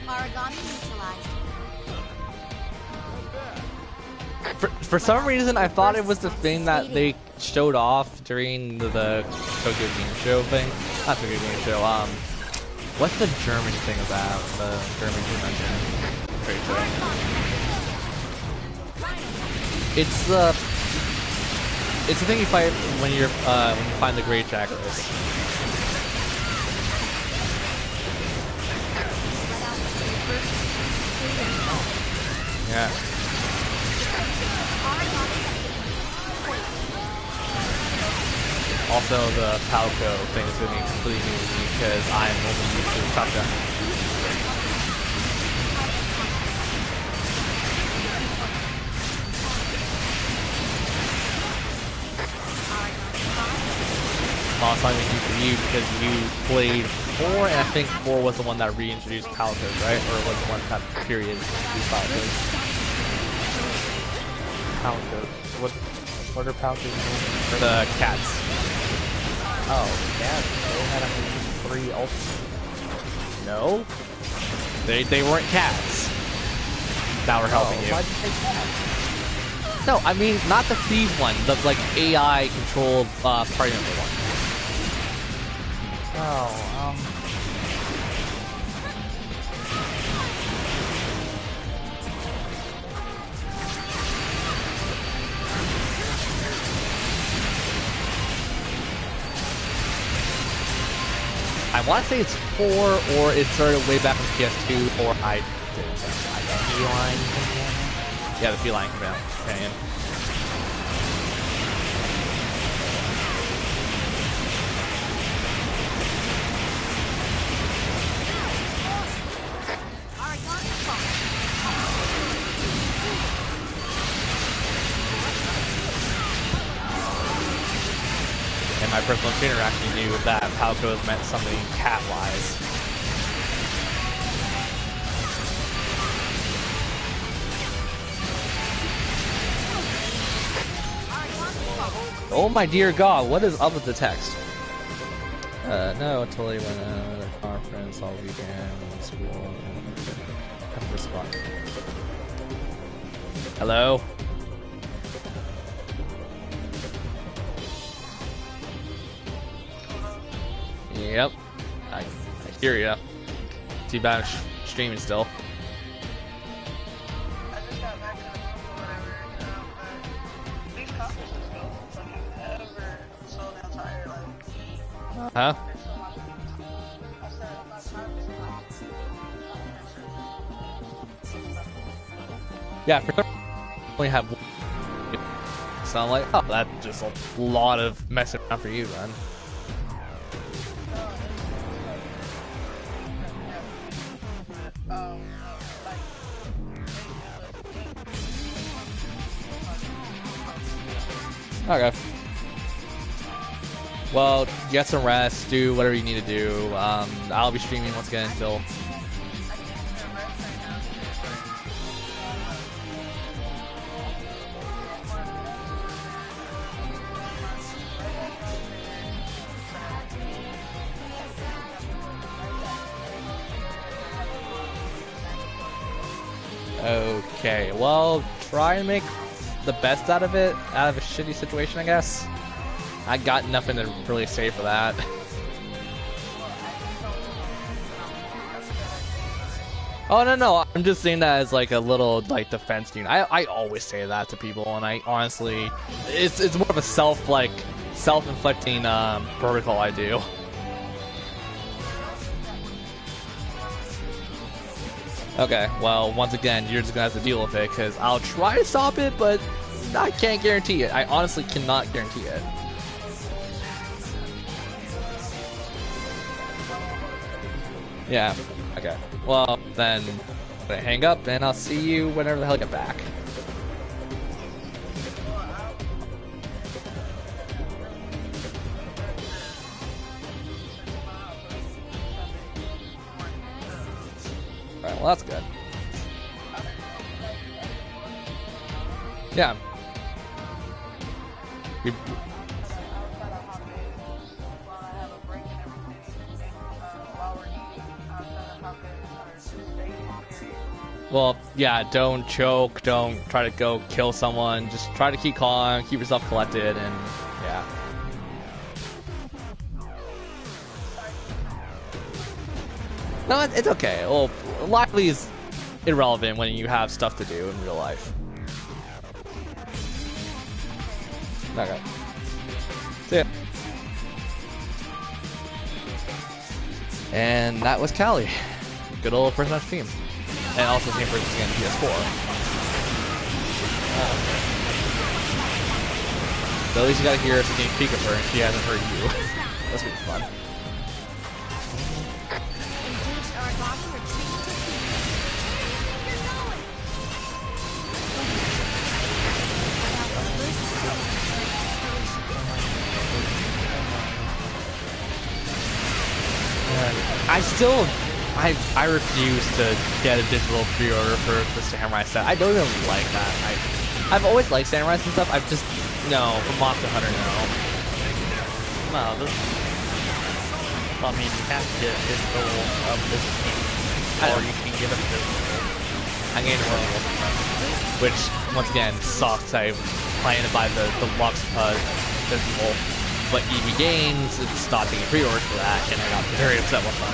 S6: Origami neutralized.
S1: For some reason, I thought it was the thing that they showed off during the Tokyo Game Show thing. Not Tokyo Game Show. What's the German thing about the German convention trade show? It's the thing you fight when you find the Great Chakras. Yeah. Also, the Palco thing is going to be completely new to me because I'm only used to Top Gun. Also, I'm new for you because you played 4, and I think 4 was the one that reintroduced Palcos, right? Or was the one that period introduced Palcos?
S15: Palcos. What are Palcos?
S1: The cats.
S15: Oh, yeah, they had 3 ultimates.
S1: No, they weren't cats that were helping you.
S15: Why'd you say cats?
S1: No, I mean not the thief one, the like AI controlled party member one.
S15: Oh,
S1: I want to say it's 4, or it started way back on PS2, or I didn't.
S15: Feline.
S1: Yeah, the feline companion. my personal trainer actually knew that Palcos meant something cat-wise. Oh my dear God, what is up with the text? No, I totally went to the conference all weekend, school, have this spot. Hello? Yep, I hear ya. Too bad I'm streaming still. Huh? Yeah, only have one. So I'm like, oh, that's just a lot of messing around for you, then. Okay. Well, get some rest, do whatever you need to do. I'll be streaming once again until... Okay, well, try and make the best out of it, out of a shitty situation, I guess. I got nothing to really say for that. Oh, no, I'm just saying that as like a little like defense unit. I always say that to people, and I honestly, it's more of a self-inflicting protocol I do. Okay, well, once again, you're just gonna have to deal with it, because I'll try to stop it, but I can't guarantee it. I honestly cannot guarantee it. Yeah, okay. Well, then, I'm gonna hang up, and I'll see you whenever the hell I get back. Alright, well, that's good. Yeah. Well, yeah, don't choke, don't try to go kill someone, just try to keep calm, keep yourself collected, and yeah. No, it's okay. Well, lively is irrelevant when you have stuff to do in real life. Okay. See ya. And that was Callie. Good old first match team. And also same person again, PS4. So at least you gotta hear a sneak peek of her and she hasn't heard you. That's gonna be fun. I refuse to get a digital pre-order for the Samurai set. I don't even like that. I've always liked Samurais and stuff. I've just, no, for Monster Hunter, no.
S15: No, this... I mean, you have to get a digital of this game, or you can get a physical.
S1: I'm getting a physical. Which, once again, sucks. I plan to buy the deluxe physical, but EB Games is not taking pre-orders for that, and I got very upset with them.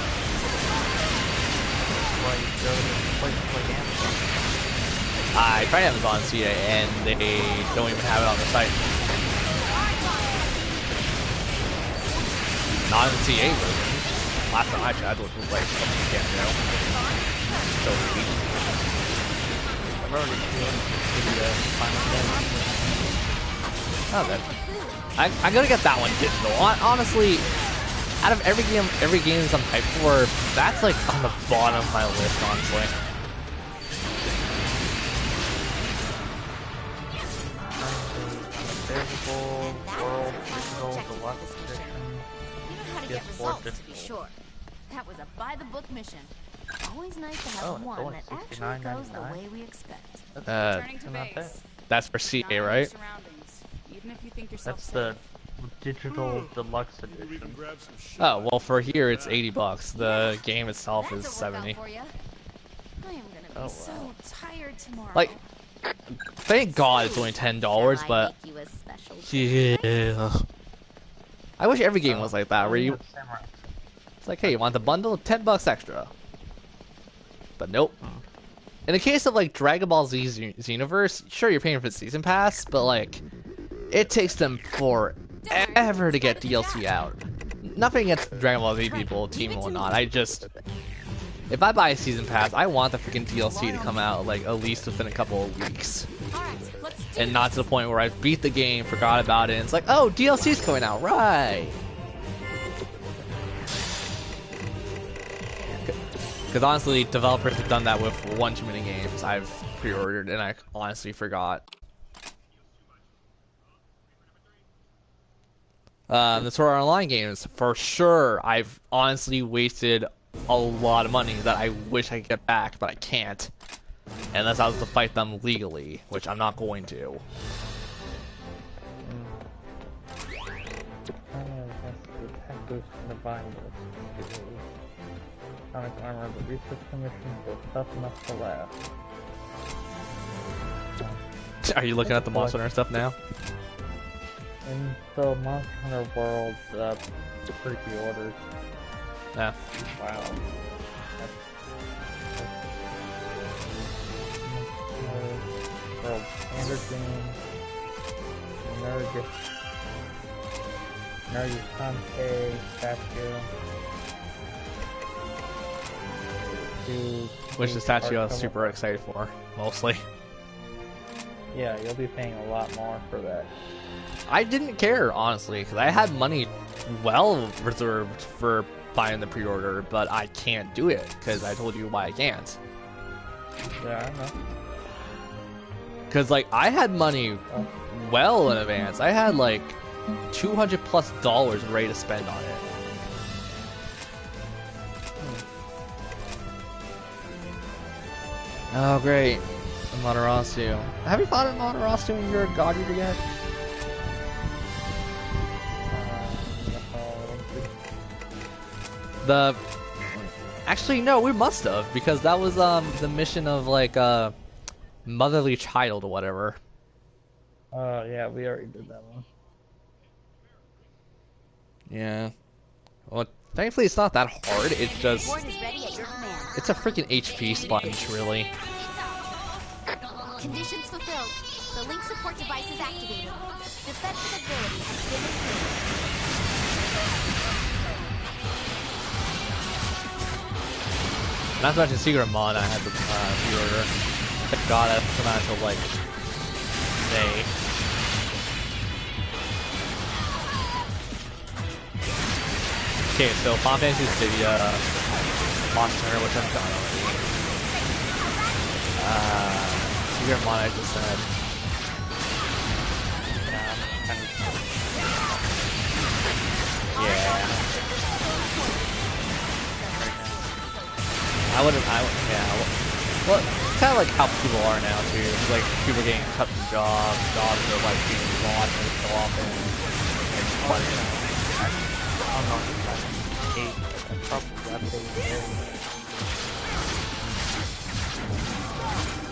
S1: I tried Amazon CA and they don't even have it on the site. Not in the CA version. Last time I tried was like something you can't do. So sweet.
S15: I've already given the final
S1: Oh, good. I'm gonna get that one digital. Honestly, out of every game I'm hyped for, that's like on the bottom of my list, honestly.
S15: Physical, world, digital,
S5: complete this mission. You know how to get results, to be sure. That was a by-the-book mission. Always nice to have one that actually goes the way we expect.
S8: Returning to base.
S1: That's for CA, right?
S8: Surroundings, even if you think yourself
S15: That's
S8: safe.
S15: the digital deluxe edition.
S1: Oh, well, for here it's $80. The game itself is 70.
S5: For you. I am gonna be so tired tomorrow.
S1: Like, thank God it's only $10, but yeah. I wish every game was like that, where you. It's like, hey, you want the bundle? $10 extra. But nope. In the case of like Dragon Ball Z Xenoverse, sure you're paying for the season pass, but like, it takes them forever to get DLC out. Nothing against Dragon Ball Z people, team and whatnot. I just, if I buy a season pass, I want the freaking DLC to come out like at least within a couple of weeks, and not to the point where I beat the game, forgot about it, and it's like, oh, DLC's coming out, right? Because honestly, developers have done that with one too many games I've pre-ordered, and I honestly forgot. The Sword Art Online games, for sure, I've honestly wasted a lot of money that I wish I could get back, but I can't. Unless I was to fight them legally, which I'm not going to.
S15: Atomic armor, but research commissions were tough enough to last.
S1: Are you looking at the Monster Hunter stuff now?
S15: In the Monster Hunter world, pre-orders.
S1: Yeah.
S15: Wow. World standard game. Narukante statue.
S1: Which the statue I was super excited for, mostly.
S15: Yeah, you'll be paying a lot more for that.
S1: I didn't care, honestly, because I had money well reserved for buying the pre-order, but I can't do it, because I told you why I can't.
S15: Yeah, I know.
S1: Because, like, I had money well in advance. I had, like, $200+ ready to spend on it. Oh, great. Amaterasu. Have you fought Amaterasu in your God Eater yet? Actually, no, we must have, because that was the mission of like motherly child or whatever.
S15: Yeah, we already did that one.
S1: Yeah. Well, thankfully it's not that hard. It's just it's a freaking HP sponge, really.
S10: Conditions fulfilled. The link support device is activated. Defensive ability has been improved.
S1: Not to mention Secret Mon, I had the pre-order. Thank God I haven't come out until like May. Okay, so Final Fantasy Dissidia, Monster Hunter, which I've done already. Secret Mon I just said. Yeah. Yeah. Well, it's kind of like how people are now too. It's like people are getting cut from jobs are like being lost so often. It's funny.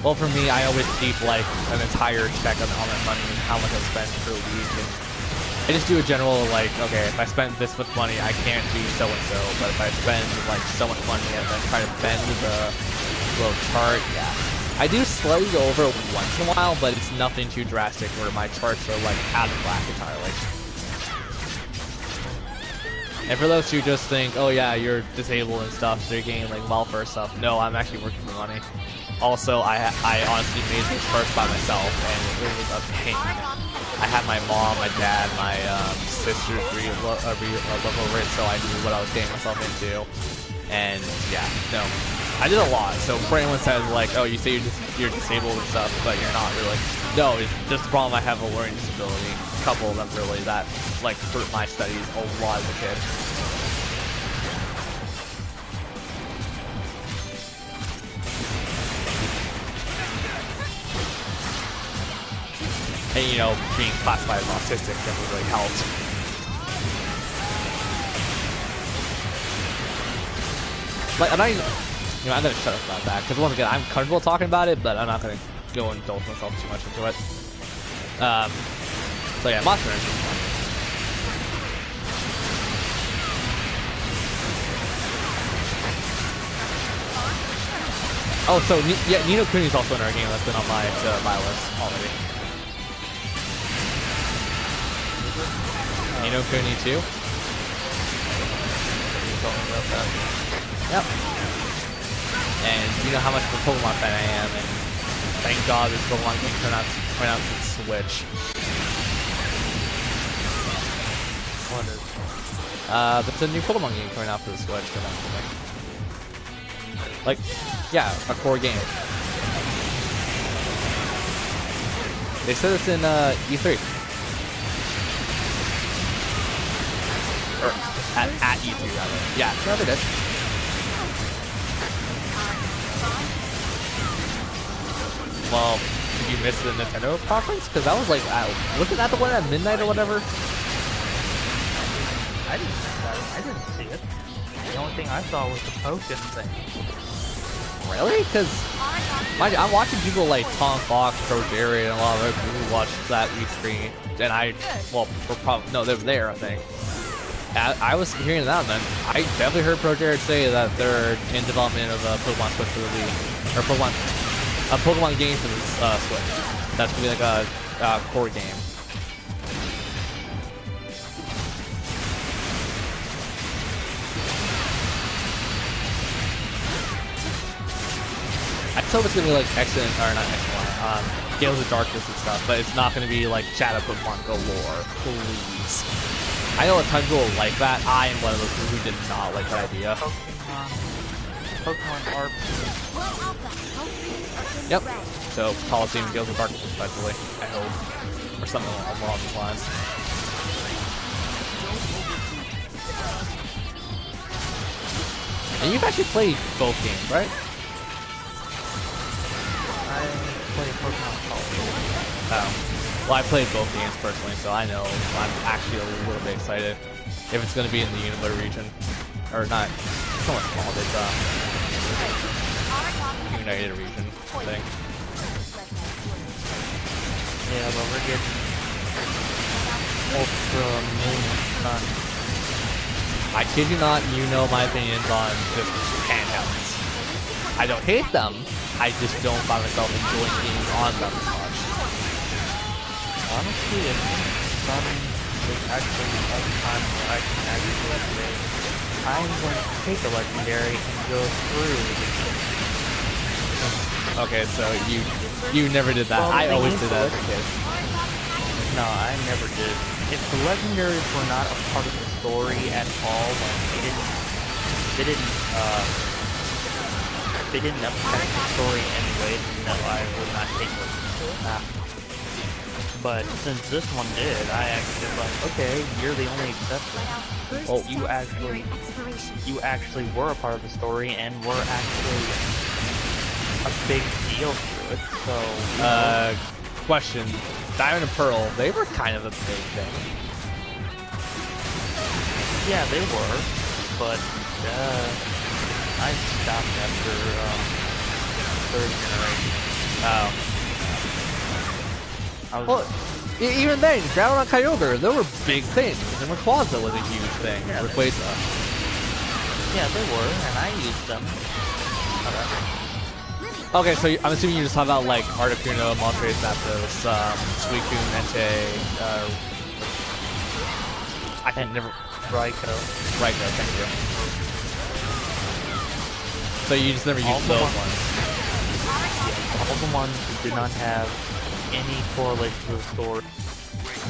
S1: Well, for me, I always keep like an entire check on my money and how much I spend per week, and I just do a general like, okay, if I spend this much money, I can't do so and so, but if I spend like so much money and then try to bend the little chart, yeah. I do slightly go over once in a while, but it's nothing too drastic where my charts are like out of whack entirely. And for those who just think, oh yeah, you're disabled and stuff, so you're getting like welfare stuff, no, I'm actually working for money. Also, I honestly made those charts by myself, and it was a pain. I had my mom, my dad, my sister look over it, so I knew what I was getting myself into. And yeah, no, I did a lot. So for anyone says like, oh, you say you're disabled and stuff, but you're not really. No, it's just the problem. I have a learning disability. A couple of them really that like hurt my studies a lot as a kid. And you know, being classified as autistic definitely really helped. Like, I'm not even, you know, I'm gonna shut up about that, because once again, I'm comfortable talking about it, but I'm not gonna go and indulge myself too much into it. So yeah, Monster Energy. Oh, so, yeah, Ni no Kuni is also another game that's been on my list already. Ni no Kuni 2? Yep. And you know how much of a Pokemon fan I am, and thank God this Pokemon game turned out to Switch.
S15: What is?
S1: There's a new Pokemon game coming out for the Switch eventually. Like, yeah, a core game. They said it's in E3. Or at E3 rather. Yeah, no, they did. Well, did you miss the Nintendo conference? Because that was like, wasn't that the one at midnight or whatever?
S15: I didn't see it. The only thing I saw was the Pokken thing.
S1: Really? Because I'm watching people like Tom Fox, Pro Jerry, and a lot of other people who watched that E3, and we're probably, no, they were there, I think. I was hearing that, man. I definitely heard Pro Jared say that they're in development of a Pokemon Switch for the Wii, or a Pokemon game for the Switch. That's gonna be like a core game. I thought it's gonna be like Gales of Darkness and stuff, but it's not gonna be like Shadow Pokemon galore. Please. I know a ton of people like that. I am one of those people who did not like that idea.
S15: Pokemon Art.
S1: Yep. So Coliseum and Gales of Darkness respectively, I hope. Or something along those lines. And you've actually played both games, right?
S15: I played Pokemon Coliseum.
S1: Oh. Well, I played both games personally, so I know I'm actually a little bit excited if it's going to be in the Unova region. Or not. It's not called. It's United region, I think.
S15: Yeah, but we're getting Ultra Moon Sun.
S1: I kid you not, you know my opinions on just handhelds. I don't hate them, I just don't find myself enjoying games on them as much.
S15: Honestly, if Sun is actually a time where I can actually say, I'm going to take a legendary and go through the game.
S1: Okay, so you never did that. Well, I always did that as a kid.
S15: No, I never did. If the legendaries were not a part of the story at all, like they didn't affect the story anyway, no, I would not take them. But since this one did, I actually was like, okay, you're the only exception. Well, you actually were a part of the story and were actually a big deal to it, so...
S1: Question. Diamond and Pearl, they were kind of a big thing.
S15: Yeah, they were, but, I stopped after, third generation.
S1: Oh. Well, even then, Groundhog and Kyogre, they were big things, and Rayquaza was a huge thing,
S15: yeah,
S1: Rayquaza.
S15: Yeah, they were, and I used them.
S1: Okay, so I'm assuming you just talk about like Articuno, Moltres, Zapdos, Suicune, Entei, I can never...
S15: Raikou,
S1: thank you. So you just never used those ones?
S15: Yeah, all the ones that did not have any correlation to the story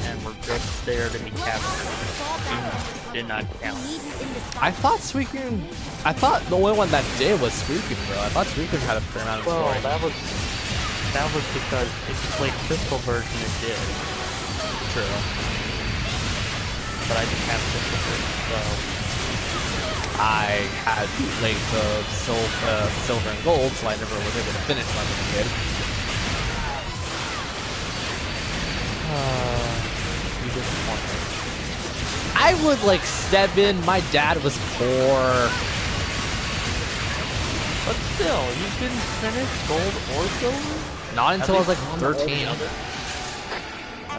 S15: and were just there to be captured. Did not count.
S1: I thought the only one that did was Suicune, bro. I thought Suicune had a fair amount of story.
S15: Well, that was because if you played Crystal version, it did.
S1: True.
S15: But I didn't have Crystal version, so
S1: I had like the silver and gold, so I never was able to finish my little kid.
S15: You disappointed.
S1: I would like step in. My dad was poor.
S15: But still, you didn't finish gold or silver?
S1: Not until I was like 13.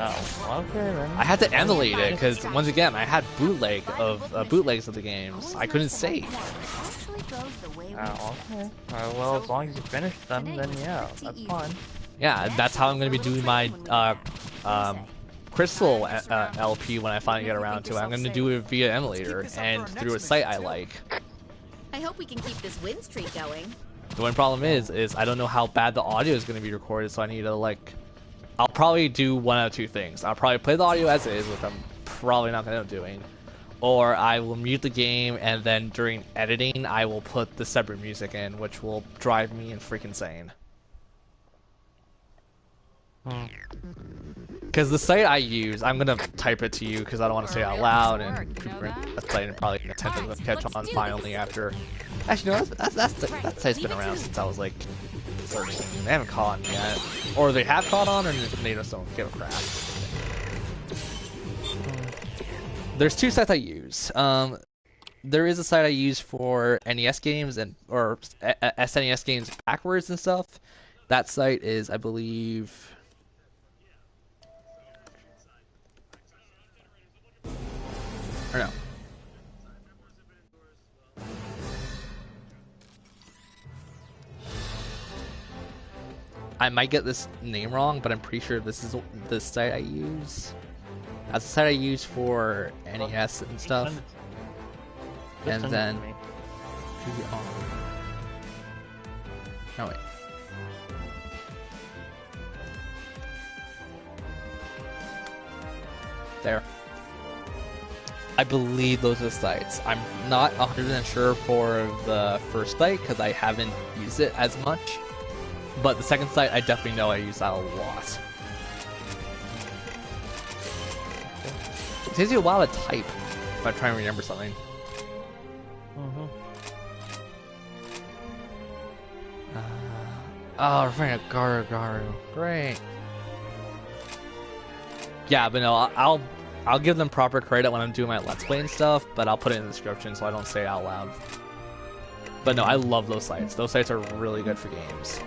S15: Oh, okay then.
S1: I had to emulate it because once again I had bootlegs of the games. I couldn't save.
S15: Oh, okay. Well, as long as you finish them, then yeah, that's fine.
S1: Yeah, that's how I'm gonna be doing my Crystal LP when I finally get around to it. I'm gonna do it via emulator and through a site I like.
S10: I hope we can keep this win streak going.
S1: The one problem is I don't know how bad the audio is gonna be recorded, so I need to like. I'll probably do one out of two things. I'll probably play the audio as is, which I'm probably not gonna end up doing, or I will mute the game and then during editing I will put the separate music in, which will drive me freaking insane. Because the site I use, I'm gonna type it to you because I don't want to say it out loud, and people that site probably intended to catch on finally after. Actually, no, that site's been around since I was like 13. They haven't caught on yet, or they have caught on, or they just don't give a crap. There's two sites I use. There is a site I use for NES games or SNES games backwards and stuff. That site is, I believe. Or no. I might get this name wrong, but I'm pretty sure this is the site I use. That's the site I use for NES and stuff. And then... Oh wait. There. I believe those are the sites. I'm not 100% sure for the first site because I haven't used it as much. But the second site, I definitely know I use that a lot. It takes you a while to type if I try and remember something. Oh, we're fighting a Garu. Great. Yeah, but no, I'll give them proper credit when I'm doing my Let's Play and stuff, but I'll put it in the description so I don't say it out loud. But no, I love those sites. Those sites are really good for games.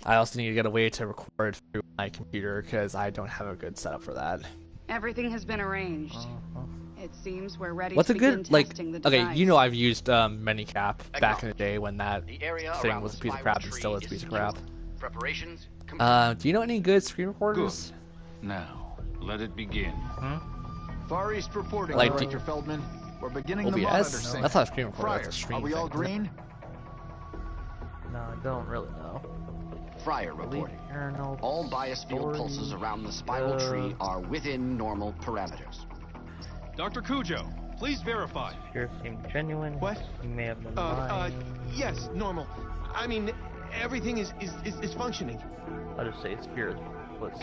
S1: I also need to get a way to record through my computer because I don't have a good setup for that.
S8: Everything has been arranged. It seems we're ready
S1: What's
S8: to
S1: a good,
S8: begin
S1: like,
S8: testing the
S1: okay,
S8: device.
S1: you know I've used Minicap back in the day when that thing was a piece of crap and still is a piece of crap.
S17: Preparations
S1: Do you know any good screen recorders?
S12: Good. Now, let it begin.
S9: Far East reporting,
S1: Like
S9: Director Feldman. We're beginning the
S1: OBS?
S9: monitor
S1: No,
S9: sync.
S1: that's not a screen recorder,
S9: Fryer,
S1: that's a stream
S9: are we all
S1: thing.
S9: green?
S15: No, I don't really know.
S17: Fryer reporting. All bias field pulses around the spiral tree are within normal parameters.
S7: Dr. Cujo, please verify.
S15: Yours seemed genuine.
S14: What?
S15: You may have been lying.
S14: Yes, normal. I mean, everything is functioning.
S15: I'll just say spirit.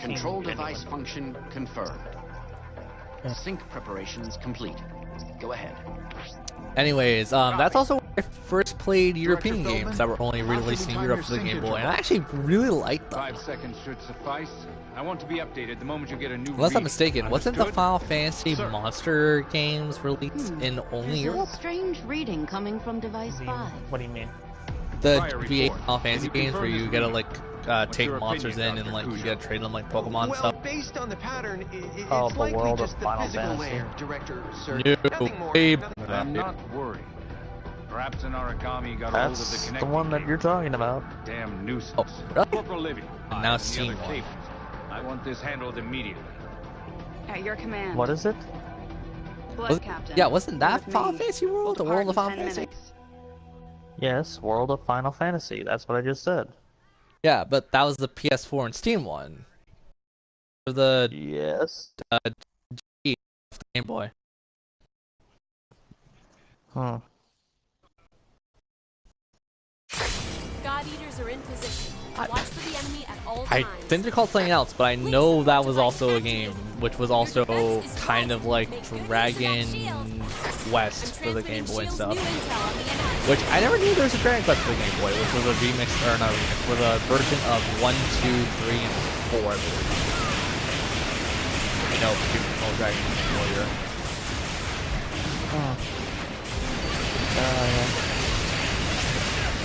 S17: Control device function confirmed. Sync preparations complete. Go ahead.
S1: Anyways, that's also where I first played European games that were only released in Europe for the Game Boy, and I actually really liked them.
S12: 5 seconds should suffice. I want to be updated the moment you get a new
S1: Unless I'm
S12: reading.
S1: mistaken, wasn't the
S12: Understood?
S1: Final Fantasy Monster games released in only Europe?
S18: Strange reading coming from device 5.
S15: What do you mean?
S1: The
S12: Prior
S1: V8
S12: report.
S1: Final Fantasy
S12: Can you
S1: games where
S12: confirm
S1: you
S12: this
S1: gotta
S12: reading?
S1: like take
S12: your
S1: monsters
S12: opinion,
S1: in and
S12: Dr.
S1: like you
S12: Cujo?
S1: gotta trade them like Pokemon and
S14: Well,
S1: stuff.
S14: based on the pattern, it's
S15: Oh, the
S14: likely
S15: world of
S14: just the
S15: Final
S14: physical
S15: Fantasy.
S14: layer, Director, sir.
S1: No,
S14: Nothing more.
S1: way
S14: nothing
S1: better.
S12: I'm not worried. Perhaps an origami got a hold of the
S15: That's the
S12: connecting
S15: one that you're talking about.
S12: Damn nuisance.
S1: Oh, really?
S12: Corporal Livy.
S1: And now
S12: and the
S1: seeing
S12: other
S1: one.
S12: cables. I want this handled immediately.
S8: At your command.
S15: What is it?
S8: Blood Captain.
S1: Yeah, wasn't that
S8: With
S1: Final
S8: me.
S1: Fantasy World?
S8: We'll
S1: The
S8: depart
S1: World of
S8: in
S1: Final
S8: 10
S1: Fantasy?
S8: minutes.
S15: Yes, World of Final Fantasy. That's what I just said.
S1: Yeah, but that was the PS4 and Steam one. The
S15: yes,
S1: G of the Game Boy.
S15: Huh.
S6: God Eaters are in position. Watch for the enemy at all
S1: I
S6: times.
S1: think they're called something else, but I know that was also a game, which was also kind of like Dragon West for the Game Boy and stuff. Which I never knew there was a Dragon Quest for the Game Boy, which was a remix, or not a remix, with a version of 1, 2, 3, and 4, I believe. You know, people Dragon Warrior.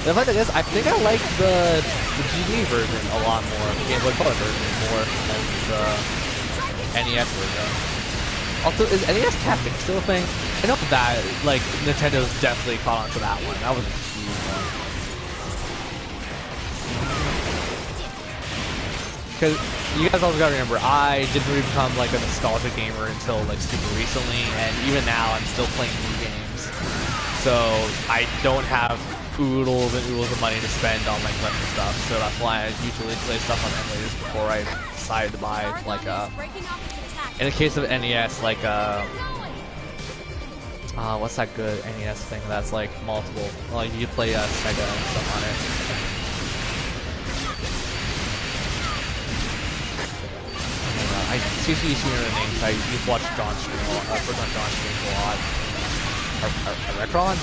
S1: The fact is, I think I like the GD version a lot more, the Game Boy Color version more than the NES version. Also, is NES tapping still a thing? I know that, like, Nintendo's definitely caught on to that one. That was a huge one. Because you guys also gotta remember, I didn't really become like a nostalgia gamer until like super recently, and even now I'm still playing new games. So I don't have oodles and oodles of money to spend on like retro stuff. So that's why I usually play stuff on emulators before I decide to buy like in the case of NES, like what's that good NES thing that's like multiple? Like you play Sega and stuff on it. I seriously see the names. I used to watch John stream a lot. John streams a lot. Retron?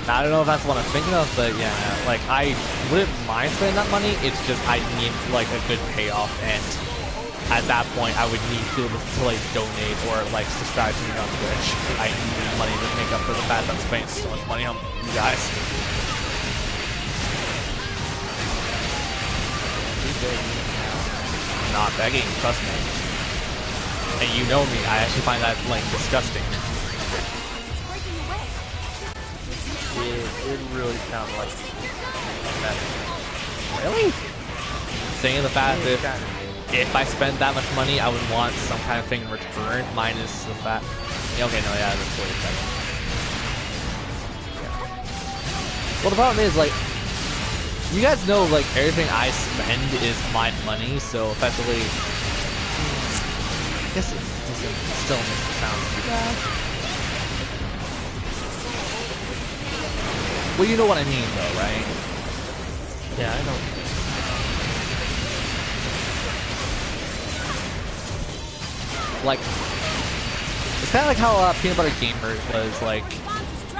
S1: Yeah. I don't know if that's what I'm thinking of, but yeah, like I wouldn't mind spending that money. It's just I need like a good payoff, and at that point I would need people to like donate or like subscribe to me on Twitch. I need money to make up for the fact that I'm spending so much money on you guys. I'm not begging, trust me. And you know me, I actually find that like disgusting.
S15: It really sounded like that.
S1: Really? Saying the fact that if I spend that much money, I would want some kind of thing in return, minus the fact. Yeah, okay, no, yeah, that's totally fair. Yeah. Well, the problem is, like, you guys know, like, everything I spend is my money, so effectively, I guess it doesn't still make it sound too bad. Well, you know what I mean, though, right?
S15: Yeah, I know.
S1: Like, it's kind of like how Peanut Butter Gamer was, like,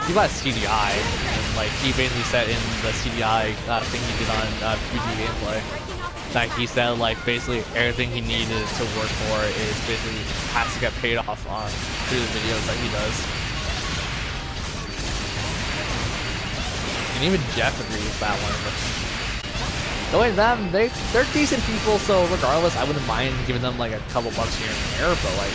S1: he bought a CDI, and, like, he basically said in the CDI thing he did on PG Gameplay, that he said, like, basically everything he needed to work for is basically has to get paid off on through the videos that he does. And even Jeff agrees with that one. Knowing them, they're decent people, so regardless, I wouldn't mind giving them like a couple bucks here and there, but like,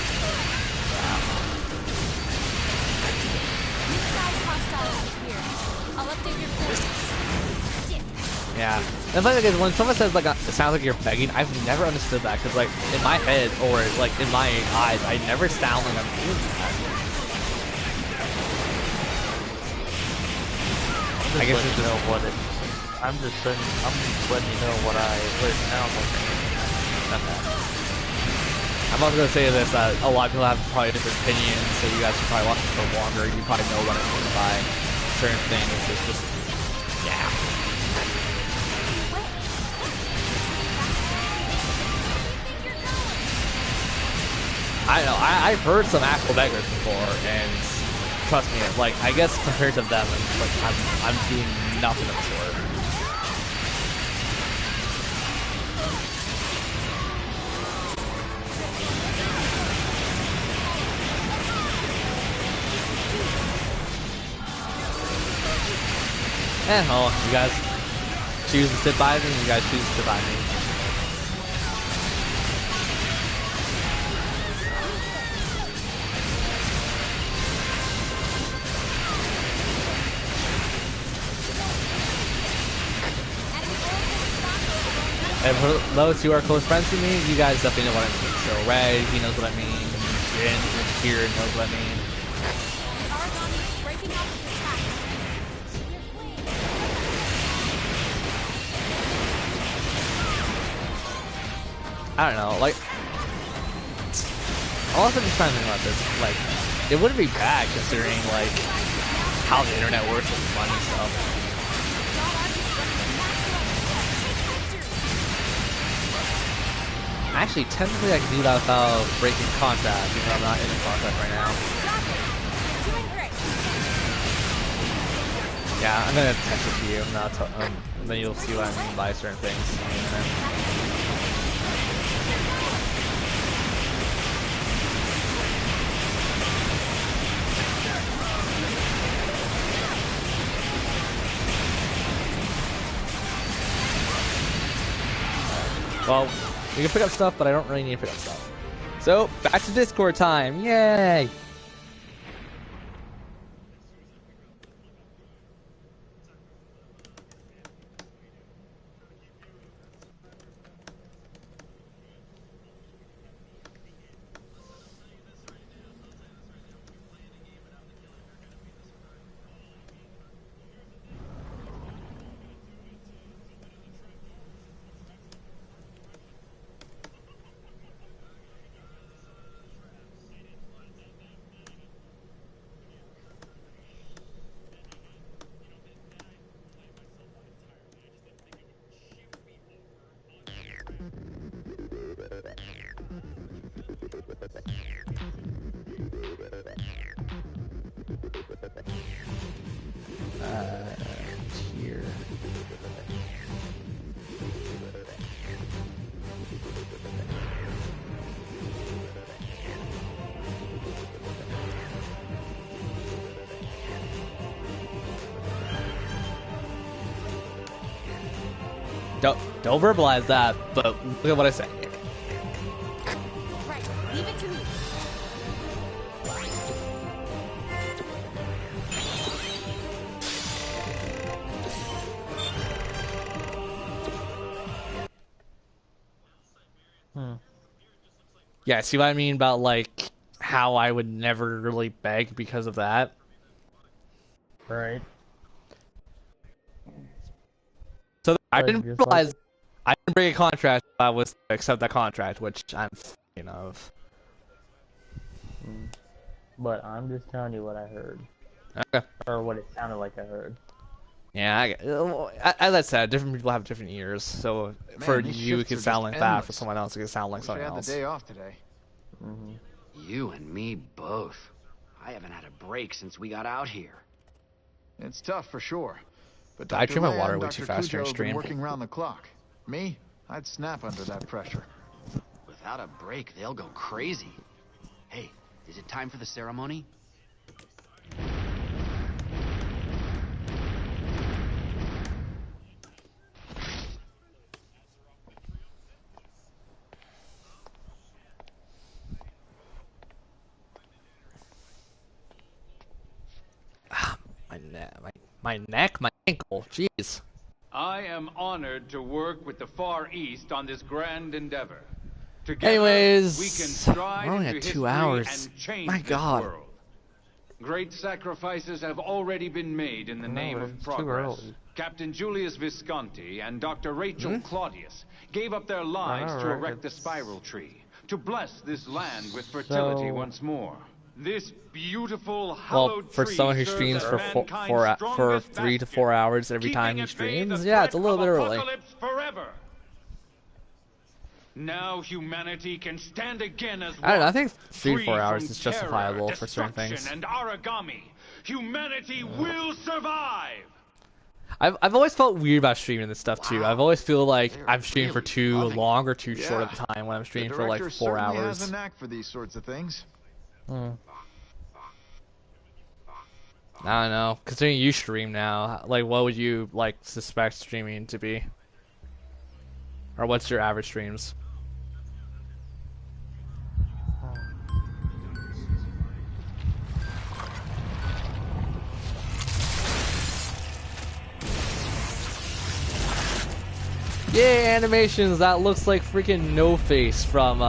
S1: yeah. And the funny thing is, when someone says like, it sounds like you're begging, I've never understood that, because like, in my head, or like in my eyes, I never sound like I'm doing that.
S15: I guess you know what it. I'm just letting you know what it sounds like.
S1: Okay. I'm also gonna say this: that a lot of people have probably different opinions, so you guys should probably watch it for longer. You probably know what I mean by certain things. It's just, yeah. I know. I've heard some actual beggars before, and trust me, like, I guess compared to them, like, I'm doing nothing of the sort. And oh, you guys choose to sit by me, you guys choose to sit by me. And for those who are close friends to me, you guys definitely know what I mean. So Red, he knows what I mean. Jin here knows what I mean.
S6: Aragami is breaking off its attack.
S1: I don't know, like, I'm also just trying to think about this, like, it wouldn't be bad considering, like, how the internet works with money and stuff. Actually, technically I can do that without breaking contract, even though I'm not in a contract right now. Yeah, I'm gonna text it to you, and then you'll see what I mean by certain things on the internet. Well, we can pick up stuff, but I don't really need to pick up stuff. So, back to Discord time. Yay! Here. Don't verbalize that, but look at what I say.
S6: Right, leave it to me.
S1: Yeah, see what I mean about, like, how I would never really beg because of that?
S15: Right.
S1: So I didn't realize I didn't break a contract if I was to accept that contract, which I'm thinking of.
S15: But I'm just telling you what I heard.
S1: Okay.
S15: Or what it sounded like I heard.
S1: Yeah, as I said, different people have different ears. So for you, it could sound like that. For someone else, it could sound like something else.
S9: I had the day off today.
S17: You and me both. I haven't had a break since we got out here.
S9: It's tough for sure. But
S1: I
S9: Dr.
S1: drink my
S9: Leia
S1: water
S9: and
S1: way
S9: Dr.
S1: too fast during
S9: Kujo have been
S1: stream.
S9: working round the clock. Me, I'd snap under that pressure.
S17: Without a break, they'll go crazy. Hey, is it time for the ceremony?
S1: My neck, my ankle, jeez.
S12: I am honored to work with the Far East on this grand endeavor. Together,
S1: Anyways,
S12: we can stride
S1: we're only
S12: into
S1: at 2
S12: history
S1: hours.
S12: and change
S1: My
S12: this
S1: God.
S12: world. Great sacrifices have already been made in the name of
S15: it's too
S12: progress.
S15: early.
S12: Captain Julius Visconti and Dr. Rachel Claudius gave up their lives to
S15: Alright,
S12: erect the spiral tree, to bless this land with fertility
S15: So-
S12: once more. This beautiful
S1: Well,
S12: hallowed
S1: for
S12: tree
S1: someone who
S12: serves
S1: streams
S12: as
S1: for
S12: mankind's
S1: for
S12: strongest
S1: 3 to
S12: bastion,
S1: 4 hours every time
S12: keeping
S1: he
S12: at bay the
S1: streams, yeah, it's a little
S12: threat
S1: bit
S12: of
S1: early.
S12: apocalypse forever. Now humanity can stand again as
S1: I don't know, I
S12: one,
S1: think 3 to 4
S12: free
S1: hours
S12: from
S1: is justifiable
S12: terror,
S1: for certain
S12: destruction,
S1: things.
S12: And origami. Humanity will survive.
S1: I've always felt weird about streaming this stuff too. I've always feel like I'm streaming for too long or too short of a time when I'm streaming for like 4
S9: Has
S1: hours.
S9: a knack for these sorts of things.
S1: I don't know. Considering you stream now, like what would you like suspect streaming to be? Or what's your average streams? Yay, animations! That looks like freaking No Face from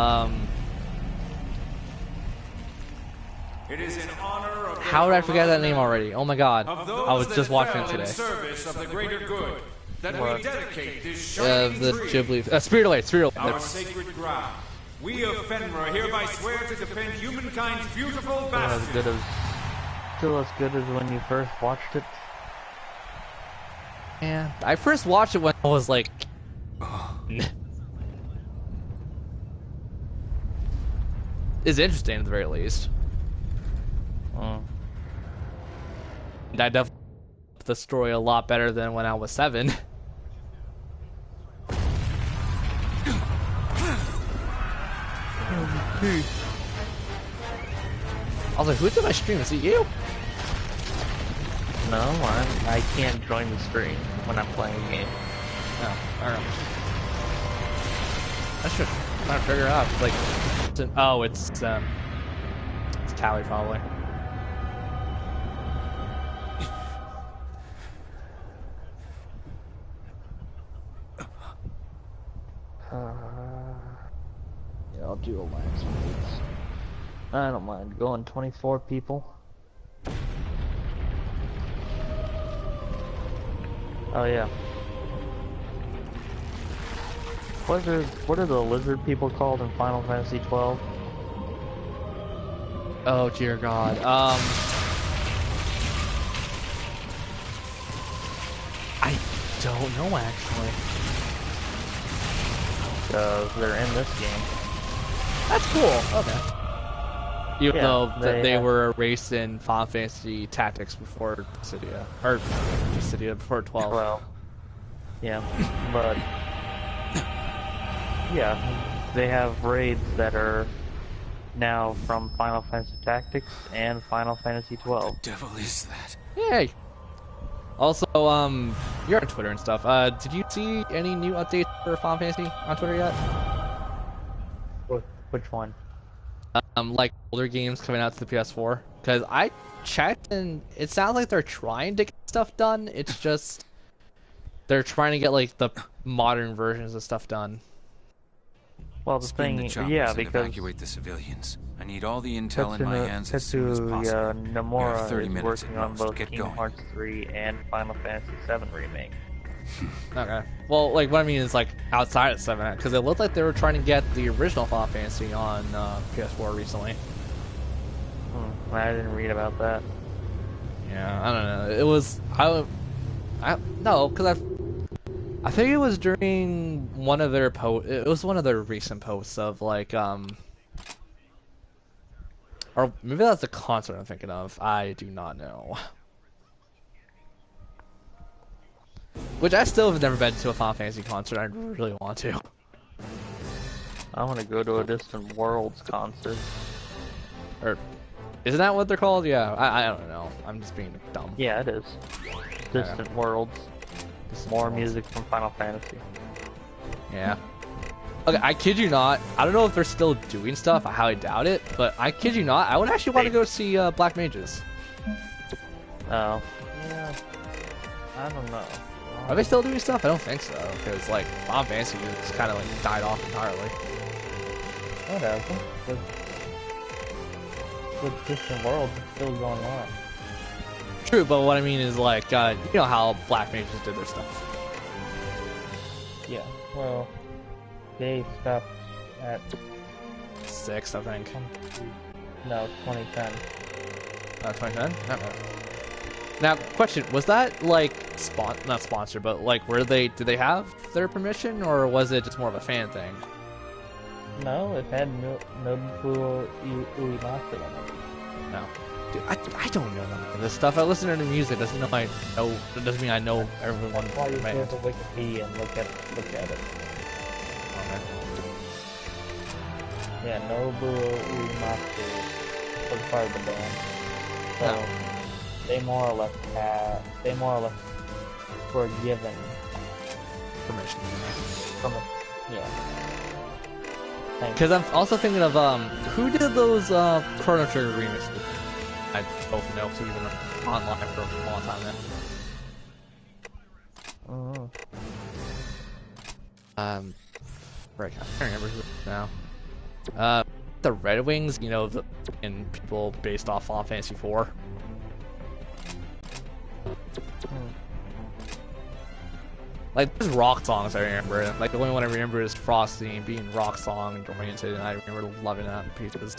S19: It is in honor of
S1: how did I forget that name already? Oh my god.
S19: of
S1: I was
S19: those
S1: just
S19: that
S1: watching it
S19: fell in
S1: today.
S19: service of the greater good that
S1: What?
S19: we dedicate this shining
S1: The
S19: tree.
S1: Ghibli. Spirit Away, Spirit Away.
S19: Our sacred ground. We of Fenrir hereby swear to defend humankind's beautiful
S15: Still
S19: bastion.
S15: as good as when you first watched it.
S1: Yeah, I first watched it when I was like. It's interesting at the very least. And I definitely liked the story a lot better than when I was 7. I was like, who's in my stream? Is it you?
S15: No, I can't join the stream when I'm playing a game.
S1: No, alright. I should try to figure out. Like, it's Tally probably.
S15: Yeah, I'll do alliance raids. I don't mind going 24 people. Oh yeah. What are the lizard people called in Final Fantasy 12?
S1: Oh dear God. I don't know actually.
S15: Because they're in this game.
S1: That's cool. Okay. Even though they
S15: have...
S1: were erased in Final Fantasy Tactics before Dissidia, or Dissidia before 12.
S15: Well, yeah, but yeah, they have raids that are now from Final Fantasy Tactics and Final Fantasy 12.
S19: The devil is that?
S1: Yay! Also, you're on Twitter and stuff. Did you see any new updates for Final Fantasy on Twitter yet?
S15: Which one?
S1: Like older games coming out to the PS4. Because I checked and it sounds like they're trying to get stuff done. It's just they're trying to get like the modern versions of stuff done.
S15: Well, the
S19: Spin
S15: thing,
S19: the choppers
S15: yeah,
S19: and
S15: because
S19: evacuate the civilians. I need all the intel in my hands as soon as possible.
S15: Tetsuya
S19: We
S15: Nomura
S19: have 30
S15: is
S19: minutes
S15: working
S19: at
S15: on
S19: most.
S15: both
S19: Get
S15: Kingdom
S19: going.
S15: Hearts 3 and Final Fantasy 7 Remake.
S1: Okay. Well, like what I mean is like outside of 7, because it looked like they were trying to get the original Final Fantasy on PS4 recently.
S15: I didn't read about that.
S1: Yeah, I don't know. It was no, because I think it was during one of their it was one of their recent posts of like or maybe that's the concert I'm thinking of. I do not know. Which I still have never been to a Final Fantasy concert. I really want to.
S15: I want to go to a Distant Worlds concert.
S1: Or isn't that what they're called? Yeah, I don't know. I'm just being dumb.
S15: Yeah, it is. Distant Worlds. More
S1: Worlds.
S15: music from Final Fantasy.
S1: Yeah. Okay, I kid you not. I don't know if they're still doing stuff. I highly doubt it. But I kid you not. I would actually want to go see Black Mages.
S15: Oh. Yeah. I don't know.
S1: Are they still doing stuff? I don't think so. Because like Final Fantasy just kind of like died off entirely.
S15: Whatever. With Distant Worlds, it's still going on.
S1: True, but what I mean is like, you know how Black Mages did their stuff.
S15: Yeah, well, they stopped at
S1: 6, I think.
S15: No, 2010.
S1: 2010? Okay. Now, question, was that like not sponsored, but like did they have their permission, or was it just more of a fan thing?
S15: No, it had Nobuo Uematsu on it.
S1: No. Dude, I don't know none of this stuff. I listen to the music. Doesn't mean I know. That doesn't mean I know everyone.
S15: Why you go
S1: band.
S15: to Wikipedia and look at it?
S1: Okay.
S15: Yeah, Nobuo Uematsu was part of the band, so they more or less were given
S1: Permission.
S15: Yeah.
S1: Because I'm also thinking of who did those Chrono Trigger remixes? I both know because we've been online for a long time now. Right, I can't remember who now. The Red Wings, you know, and people based off Final Fantasy IV. Like, there's rock songs I remember. Like, the only one I remember is Frosty being rock song oriented, and I remember loving that in pieces.